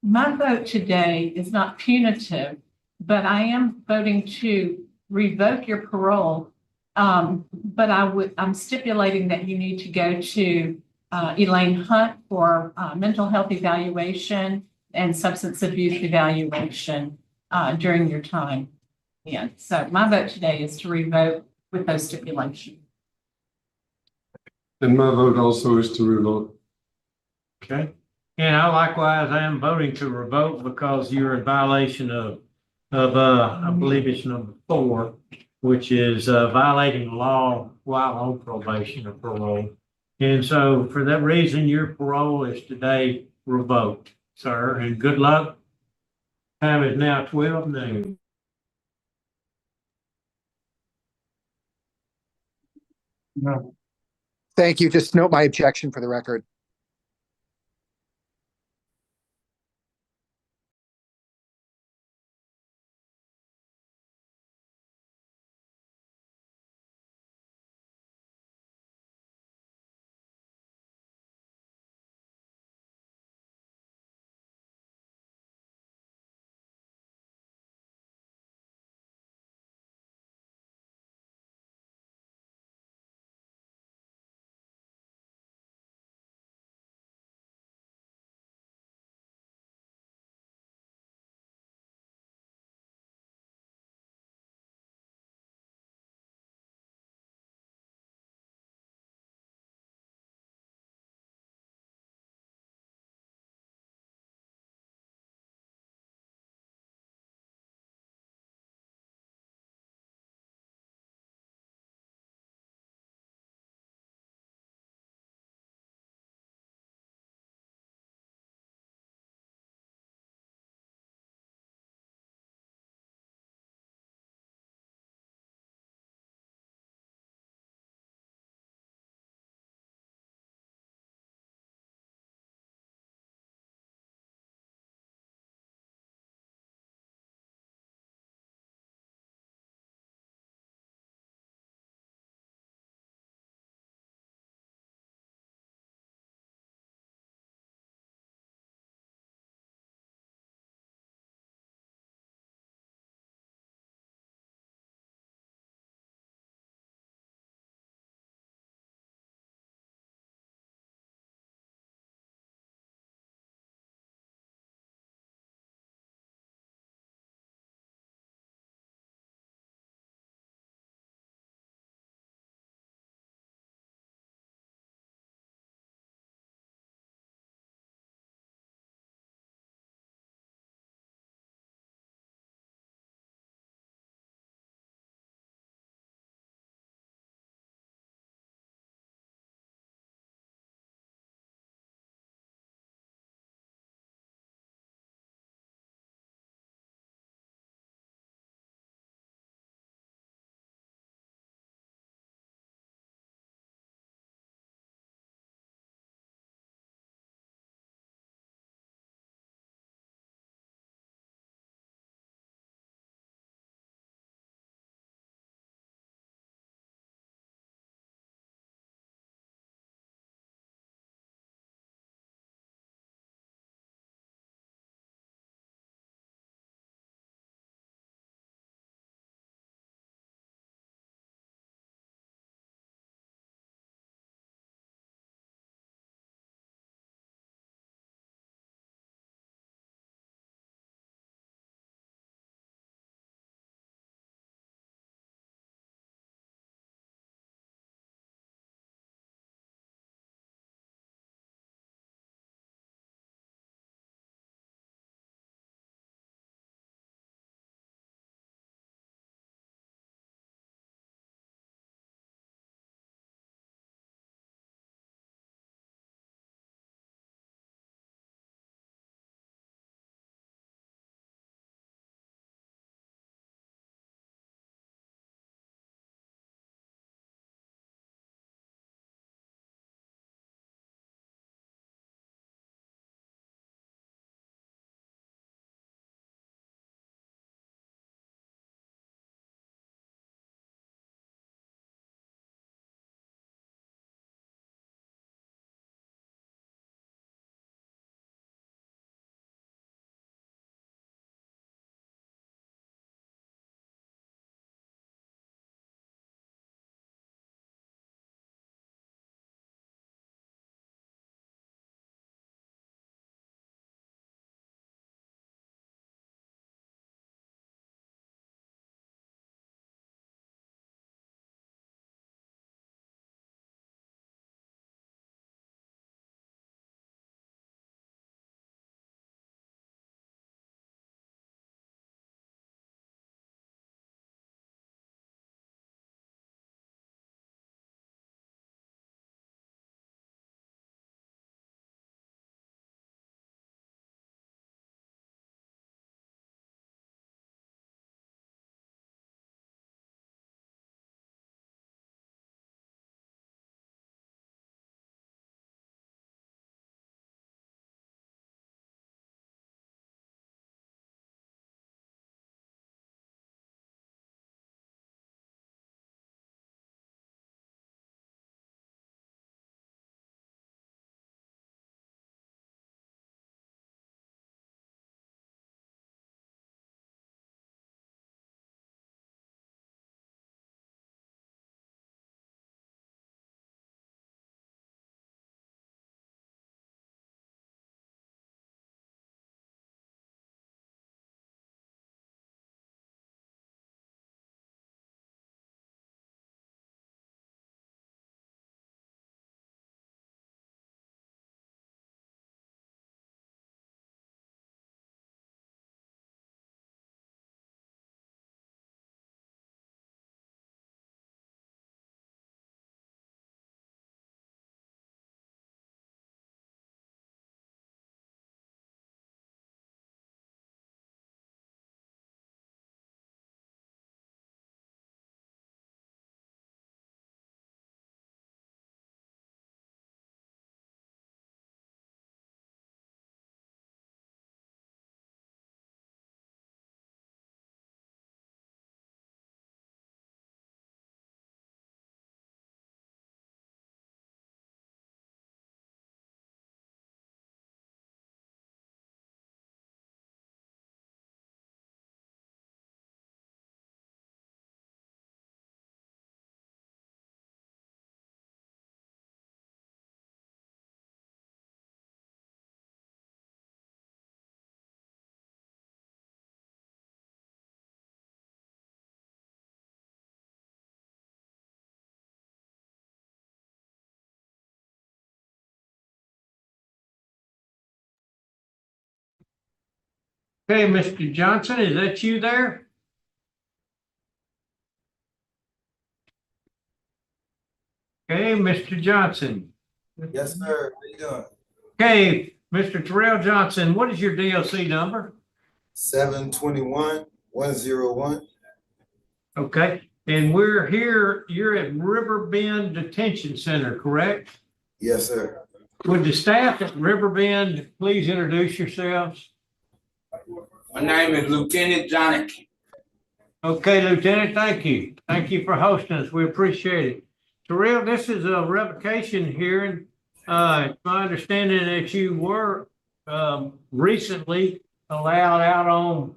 My vote today is not punitive, but I am voting to revoke your parole. But I'm stipulating that you need to go to Elaine Hunt for mental health evaluation and substance abuse evaluation during your time. Yeah, so my vote today is to revoke with those stipulations. And my vote also is to revoke. Okay. And I likewise am voting to revoke because you're in violation of I believe it's number 4, which is violating the law while on probation or parole. And so for that reason, your parole is today revoked, sir, and good luck. Time is now 12 noon. Thank you. Just note my objection for the record. Okay, Mr. Johnson, is that you there? Okay, Mr. Johnson. Yes, sir. How you doing? Okay, Mr. Terrell Johnson, what is your DLC number? 721-101. Okay, and we're here, you're at Riverbend Detention Center, correct? Yes, sir. Would the staff at Riverbend please introduce yourselves? My name is Lieutenant Johnny. Okay, Lieutenant, thank you. Thank you for hosting us. We appreciate it. Terrell, this is a revocation hearing. It's my understanding that you were recently allowed out on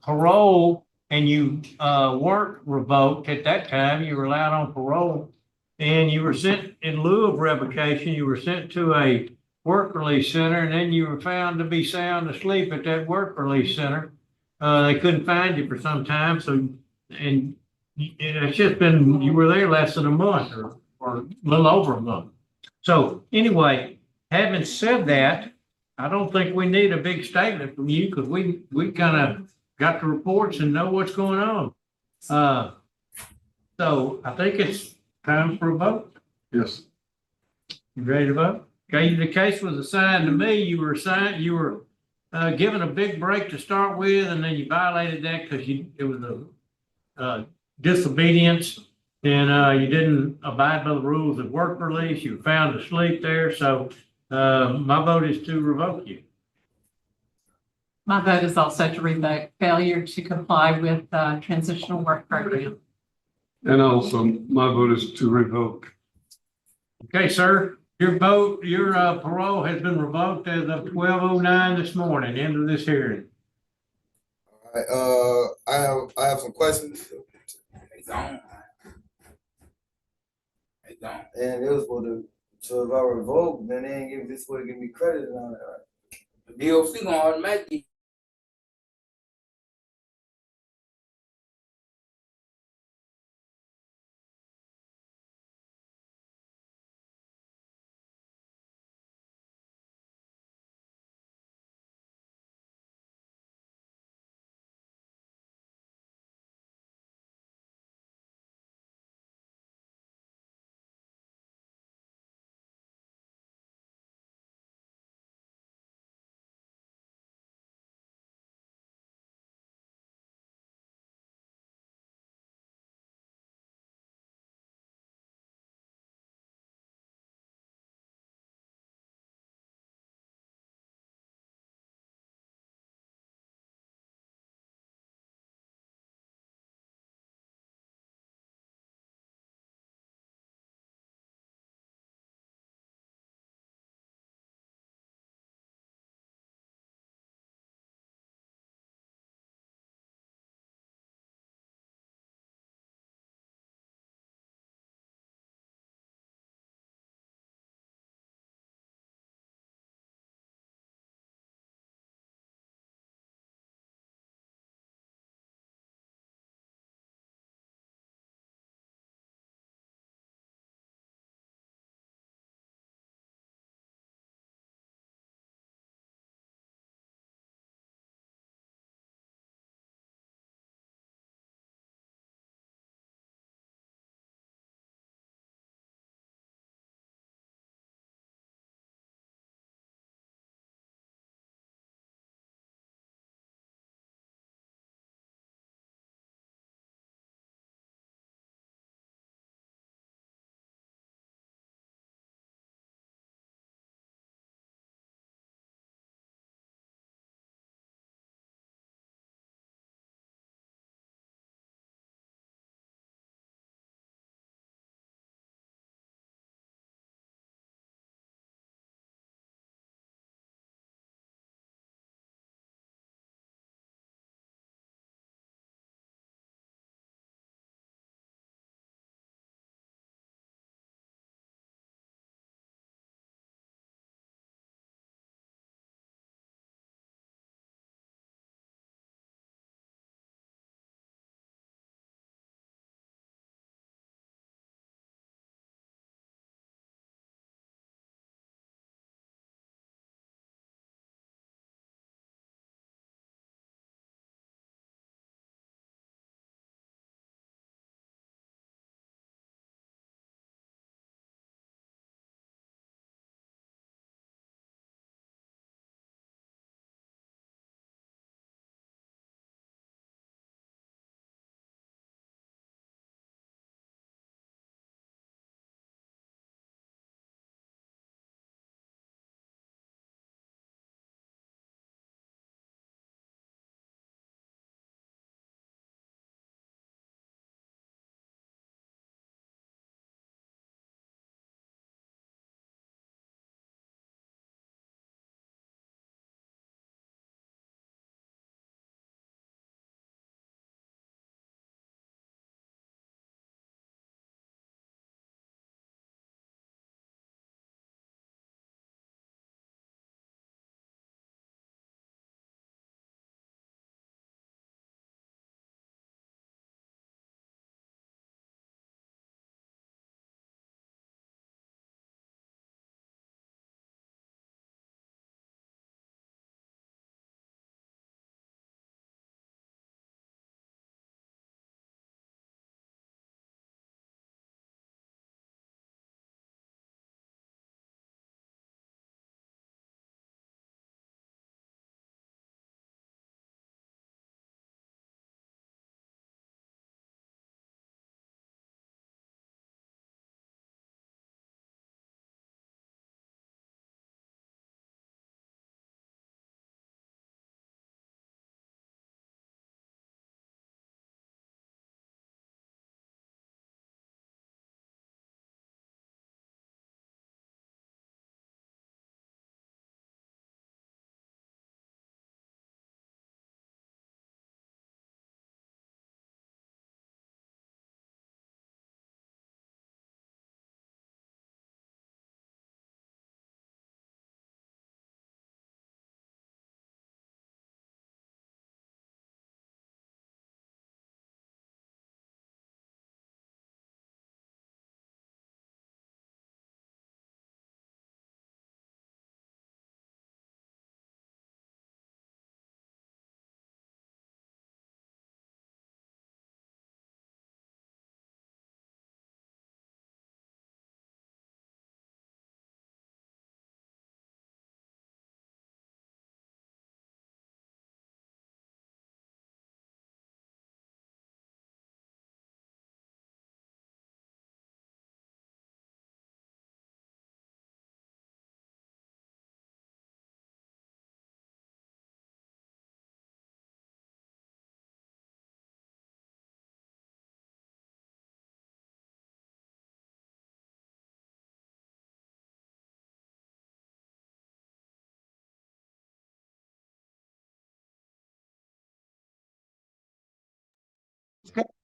parole and you weren't revoked at that time. You were allowed on parole and you were sent in lieu of revocation. You were sent to a work release center and then you were found to be sound asleep at that work release center. They couldn't find you for some time. So, and it's just been, you were there less than a month or a little over a month. So anyway, having said that, I don't think we need a big statement from you because we kind of got the reports and know what's going on. So I think it's time for a vote. Yes. You ready to vote? Okay, the case was assigned to me. You were given a big break to start with, and then you violated that because it was a disobedience, and you didn't abide by the rules of work release. You were found asleep there, so my vote is to revoke you. My vote is also to revoke failure to comply with transitional work program. And also, my vote is to revoke. Okay, sir, your parole has been revoked as of 12:09 this morning, end of this hearing. I have some questions. And it was for so if I revoke, then they ain't give this would give me credit and all that, right? The DOC gonna automatically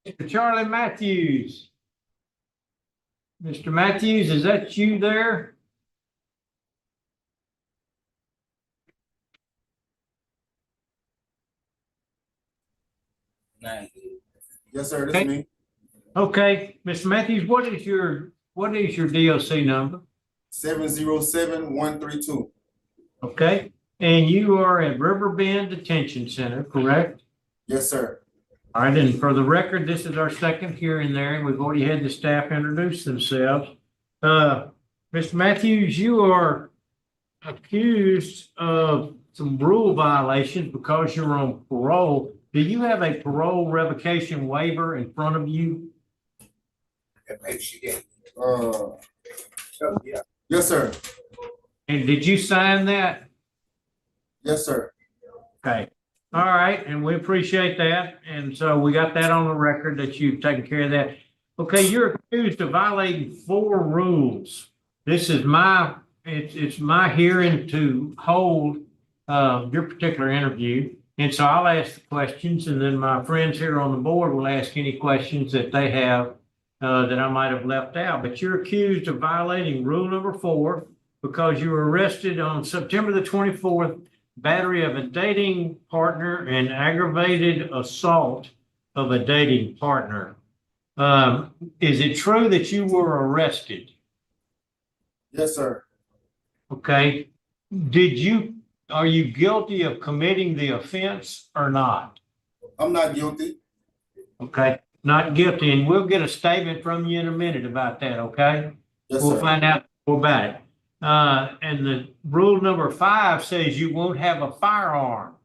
Mr. Charlie Matthews. Mr. Matthews, is that you there? Yes, sir, this is me. Okay, Mr. Matthews, what is your DOC number? 707132. Okay, and you are at Riverbend Detention Center, correct? Yes, sir. All right, and for the record, this is our second hearing there, and we've already had the staff introduce themselves. Mr. Matthews, you are accused of some rule violations because you're on parole. Do you have a parole revocation waiver in front of you? Yeah. Yes, sir. And did you sign that? Yes, sir. Okay. All right, and we appreciate that. And so we got that on the record that you've taken care of that. Okay, you're accused of violating 4 rules. This is it's my hearing to hold your particular interview. And so I'll ask the questions, and then my friends here on the board will ask any questions that they have that I might have left out. But you're accused of violating rule number 4 because you were arrested on September the 24th, battery of a dating partner and aggravated assault of a dating partner. Is it true that you were arrested? Yes, sir. Okay. Are you guilty of committing the offense or not? I'm not guilty. Okay, not guilty, and we'll get a statement from you in a minute about that, okay? Yes, We'll sir. find out more about it. And the rule number 5 says you won't have a firearm.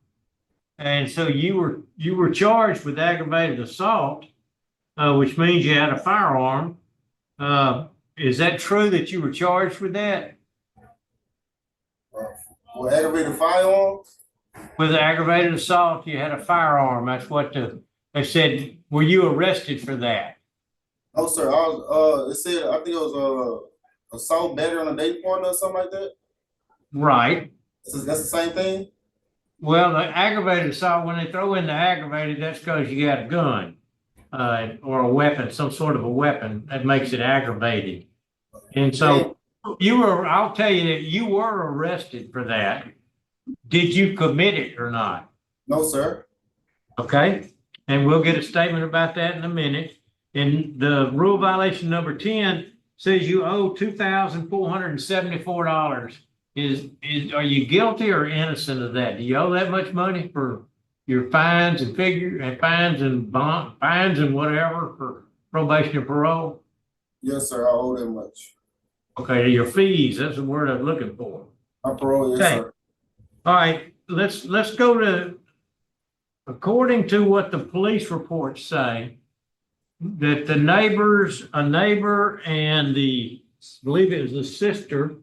And so you were charged with aggravated assault, which means you had a firearm. Is that true that you were charged with that? With aggravated firearms? With aggravated assault, you had a firearm. That's what they said. Were you arrested for that? No, sir. I was. It said I think it was assault, battery on a dating partner or something like that. Right. That's the same thing. Well, the aggravated assault, when they throw in the aggravated, that's because you got a gun or a weapon, some sort of a weapon that makes it aggravated. And so I'll tell you that you were arrested for that. Did you commit it or not? No, sir. Okay. And we'll get a statement about that in a minute. And the rule violation number 10 says you owe $2,474. Are you guilty or innocent of that? Do you owe that much money for your fines and fines and whatever for probation and parole? Yes, sir. I owe that much. Okay, your fees, that's the word I'm looking for. My parole, yes, Okay. sir. All right, let's go to, according to what the police reports say, that a neighbor and I believe it was the sister,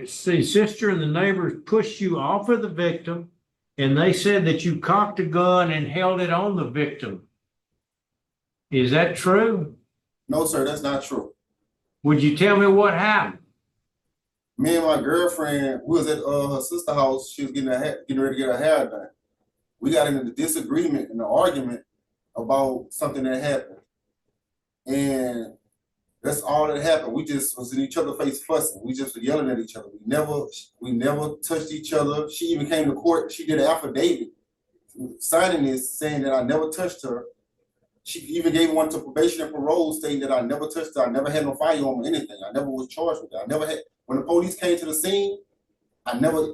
sister and the neighbors pushed you off of the victim, and they said that you cocked a gun and held it on the victim. Is that true? No, sir. That's not true. Would you tell me what happened? Me and my girlfriend, we was at her sister's house. She was getting ready to get her hair done. We got into the disagreement and the argument about something that happened. And that's all that happened. We just was in each other's face fussing. We just were yelling at each other. We never touched each other. She even came to court. She did an affidavit signing this saying that I never touched her. She even gave one to probation and parole stating that I never touched her. I never had no firearm or anything. I never was charged with that. I never had, when the police came to the scene,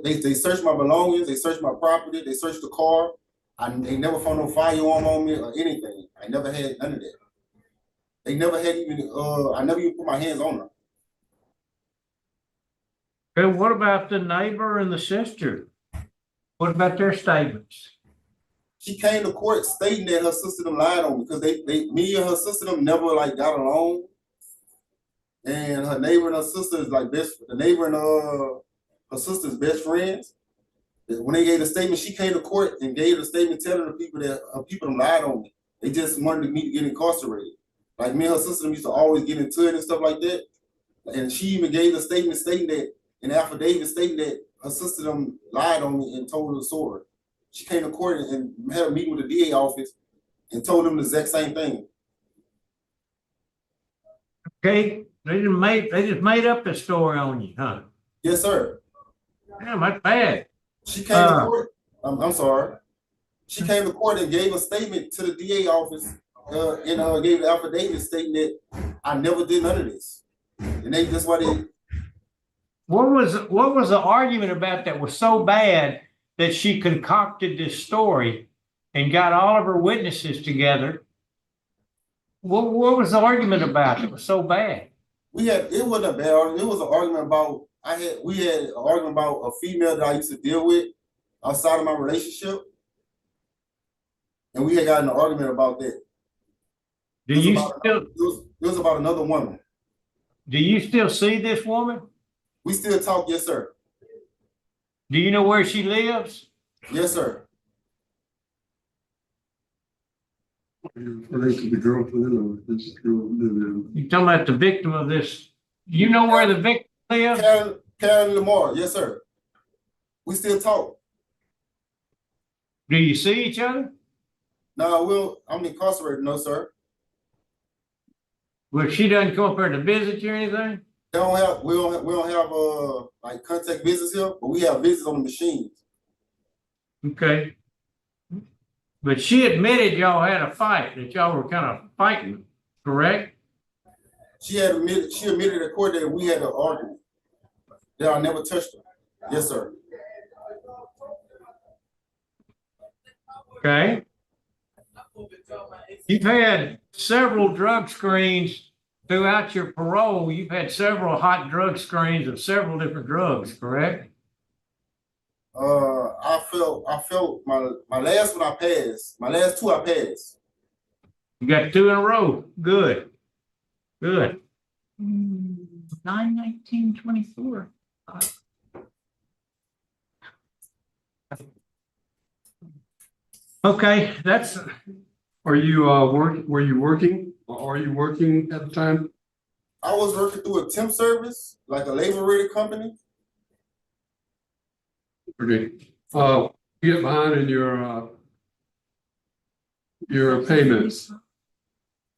they searched my belongings, they searched my property, they searched the car. They never found no firearm on me or anything. I never had none of that. They never had even, I never even put my hands on her. Okay, what about the neighbor and the sister? What about their statements? She came to court stating that her sister them lied on me because me and her sister them never like got along. And her neighbor and her sister is like the neighbor and her sister's best friends. When they gave the statement, she came to court and gave the statement telling the people that her people them lied on me. They just wanted me to get incarcerated. Like me and her sister used to always get into it and stuff like that. And she even gave a statement stating that, an affidavit stating that her sister them lied on me and told her the story. she came to court and had a meeting with the DA office and told them the exact same thing. Okay, they just made up the story on you, huh? Yes, sir. Damn, that's bad. She came to court. I'm sorry. She came to court and gave a statement to the DA office and gave an affidavit stating that I never did none of this. And that's why they. What was the argument about that was so bad that she concocted this story and got all of her witnesses together? What was the argument about that was so bad? It wasn't a bad argument. It was an argument about we had an argument about a female that I used to deal with outside of my relationship. And we had gotten an argument about that. It was about another woman. Do you still see this woman? We still talk, yes, sir. Do you know where she lives? Yes, sir. You're referring to the girlfriend or this girl? You're talking about the victim of this. You know where the victim lives? Karen Lamar, yes, sir. We still talk. Do you see each other? No, I'm incarcerated, no, sir. Well, she doesn't come up here to visit you or anything? We don't have like contact visits here, but we have visits on the machines. Okay. But she admitted y'all had a fight, that y'all were kind of fighting, correct? She admitted to court that we had an argument, that I never touched her. Yes, sir. Okay. You've had several drug screens throughout your parole. You've had several hot drug screens of several different drugs, correct? I felt my last one I passed. My last two I passed. You got 2 in a row. Good. Good. 9/19/24. Okay, that's. Were you working? Or are you working at the time? I was working through a temp service, like a labor rated company. Okay. Get behind in your payments.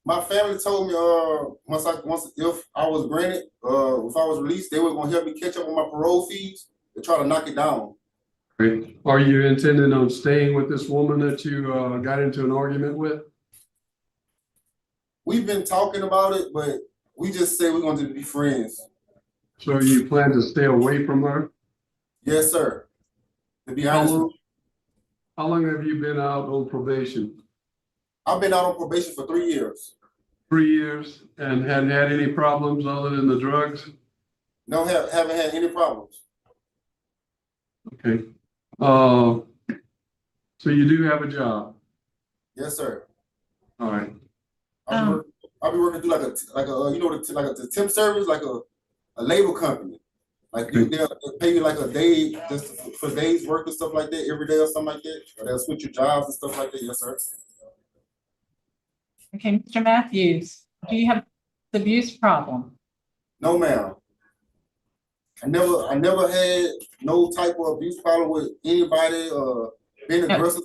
My family told me if I was granted, if I was released, they were gonna help me catch up on my parole fees and try to knock it down. Great. Are you intending on staying with this woman that you got into an argument with? We've been talking about it, but we just say we're going to be friends. So you plan to stay away from her? Yes, sir. To be honest with you. How long have you been out on probation? I've been out on probation for 3 years. 3 years, and hadn't had any problems other than the drugs? No, haven't had any problems. Okay. So you do have a job? Yes, sir. All right. I'll be working through like a temp service, like a labor company. Like they'll pay you like a day just for days work and stuff like that every day or something like that. Or they'll switch your jobs and stuff like that. Yes, sir. Okay, Mr. Matthews, do you have the abuse problem? No, ma'am. I never had no type of abuse problem with anybody being aggressive.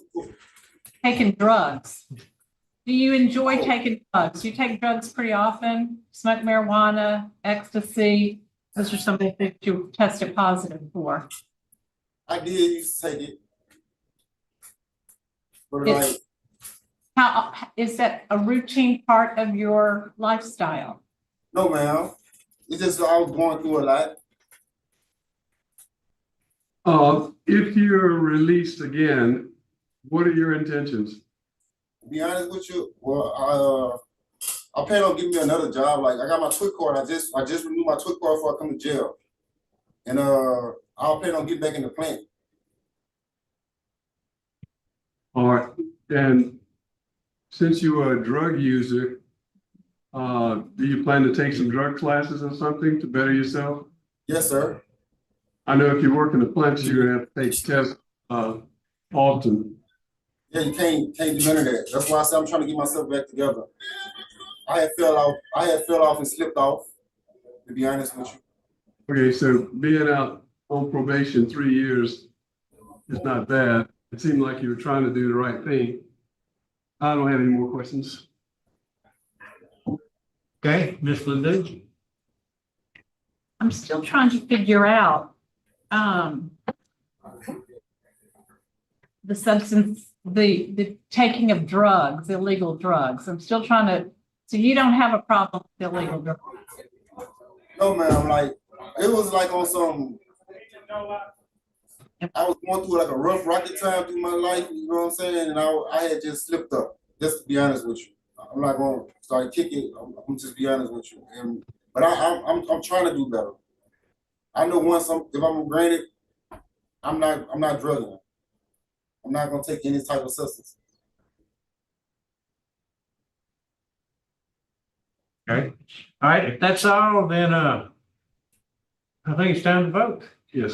Taking drugs. Do you enjoy taking drugs? Do you take drugs pretty often? Smoke marijuana, ecstasy? Those are some of the things you tested positive for. I did used to take it. But how is that a routine part of your lifestyle? No, ma'am. It's just I was going through a lot. If you're released again, what are your intentions? To be honest with you, well, I plan on getting me another job. Like I got my TWIC card. I just renewed my TWIC card before I come to jail, and I'll plan on getting back in the plant. All right, and since you are a drug user, do you plan to take some drug classes or something to better yourself? Yes, sir. I know if you work in the plants, you're gonna have to take tests often. Yeah, you can't do none of that. That's why I said I'm trying to get myself back together. I had fell off and slipped off, to be honest with you. Okay, so being out on probation 3 years is not bad. it seemed like you were trying to do the right thing. I don't have any more questions. Okay, Ms. Ledoux? I'm still trying to figure out, the substance, the taking of drugs, illegal drugs. I'm still trying to, so you don't have a problem with illegal drugs? No, ma'am, like, it was like on some, I was going through like a rough rocket time through my life, you know what I'm saying? And I had just slipped up, just to be honest with you. I'm not gonna start kicking, I'm just be honest with you. But I'm trying to do better. I know if I'm granted, I'm not drugging. I'm not gonna take any type of substance. Okay, all right, if that's all, then, I think it's time to vote. Yes.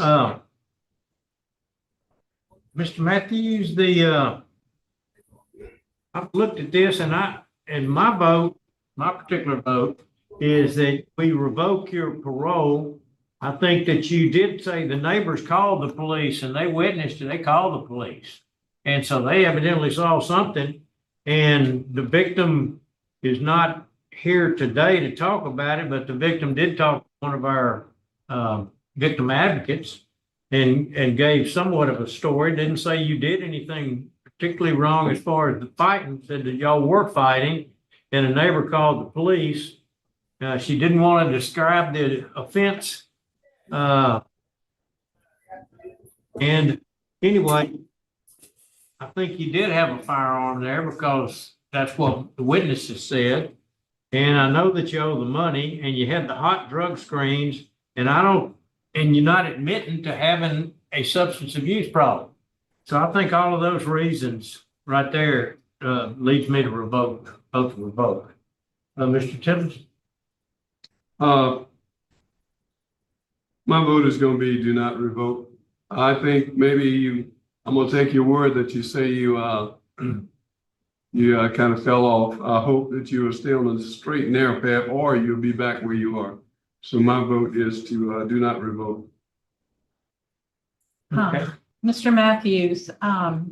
Mr. Matthews, I've looked at this and my particular vote is that we revoke your parole. I think that you did say the neighbors called the police and they witnessed it, they called the police. And so they evidently saw something, and the victim is not here today to talk about it, but the victim did talk to one of our victim advocates and gave somewhat of a story. Didn't say you did anything particularly wrong as far as the fighting, said that y'all were fighting, and a neighbor called the police. She didn't want to describe the offense. And anyway, I think you did have a firearm there because that's what the witnesses said. And I know that you owe the money and you had the hot drug screens, and you're not admitting to having a substance abuse problem. So I think all of those reasons right there leads me to vote to revoke. Mr. Timmons? My vote is gonna be do not revoke. I think maybe I'm gonna take your word that you say you kind of fell off. I hope that you are still on the straight and narrow path, or you'll be back where you are. So my vote is to do not revoke. Okay. Mr. Matthews, part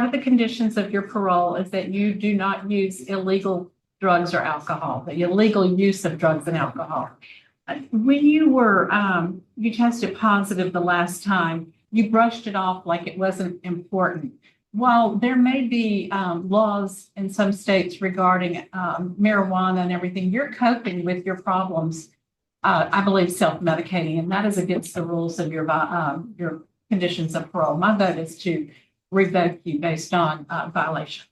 of the conditions of your parole is that you do not use illegal drugs or alcohol, the illegal use of drugs and alcohol. When you were, you tested positive the last time, you brushed it off like it wasn't important. While there may be laws in some states regarding marijuana and everything, you're coping with your problems, I believe, self-medicating, and that is against the rules of your conditions of parole. My vote is to revoke you based on violation.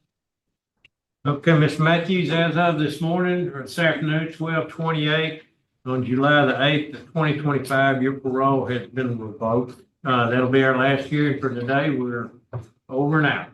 Okay, Ms. Matthews, as of this morning or this afternoon, 12:28 on July the 8th of 2025, your parole has been revoked. That'll be our last hearing for today. We're over and out.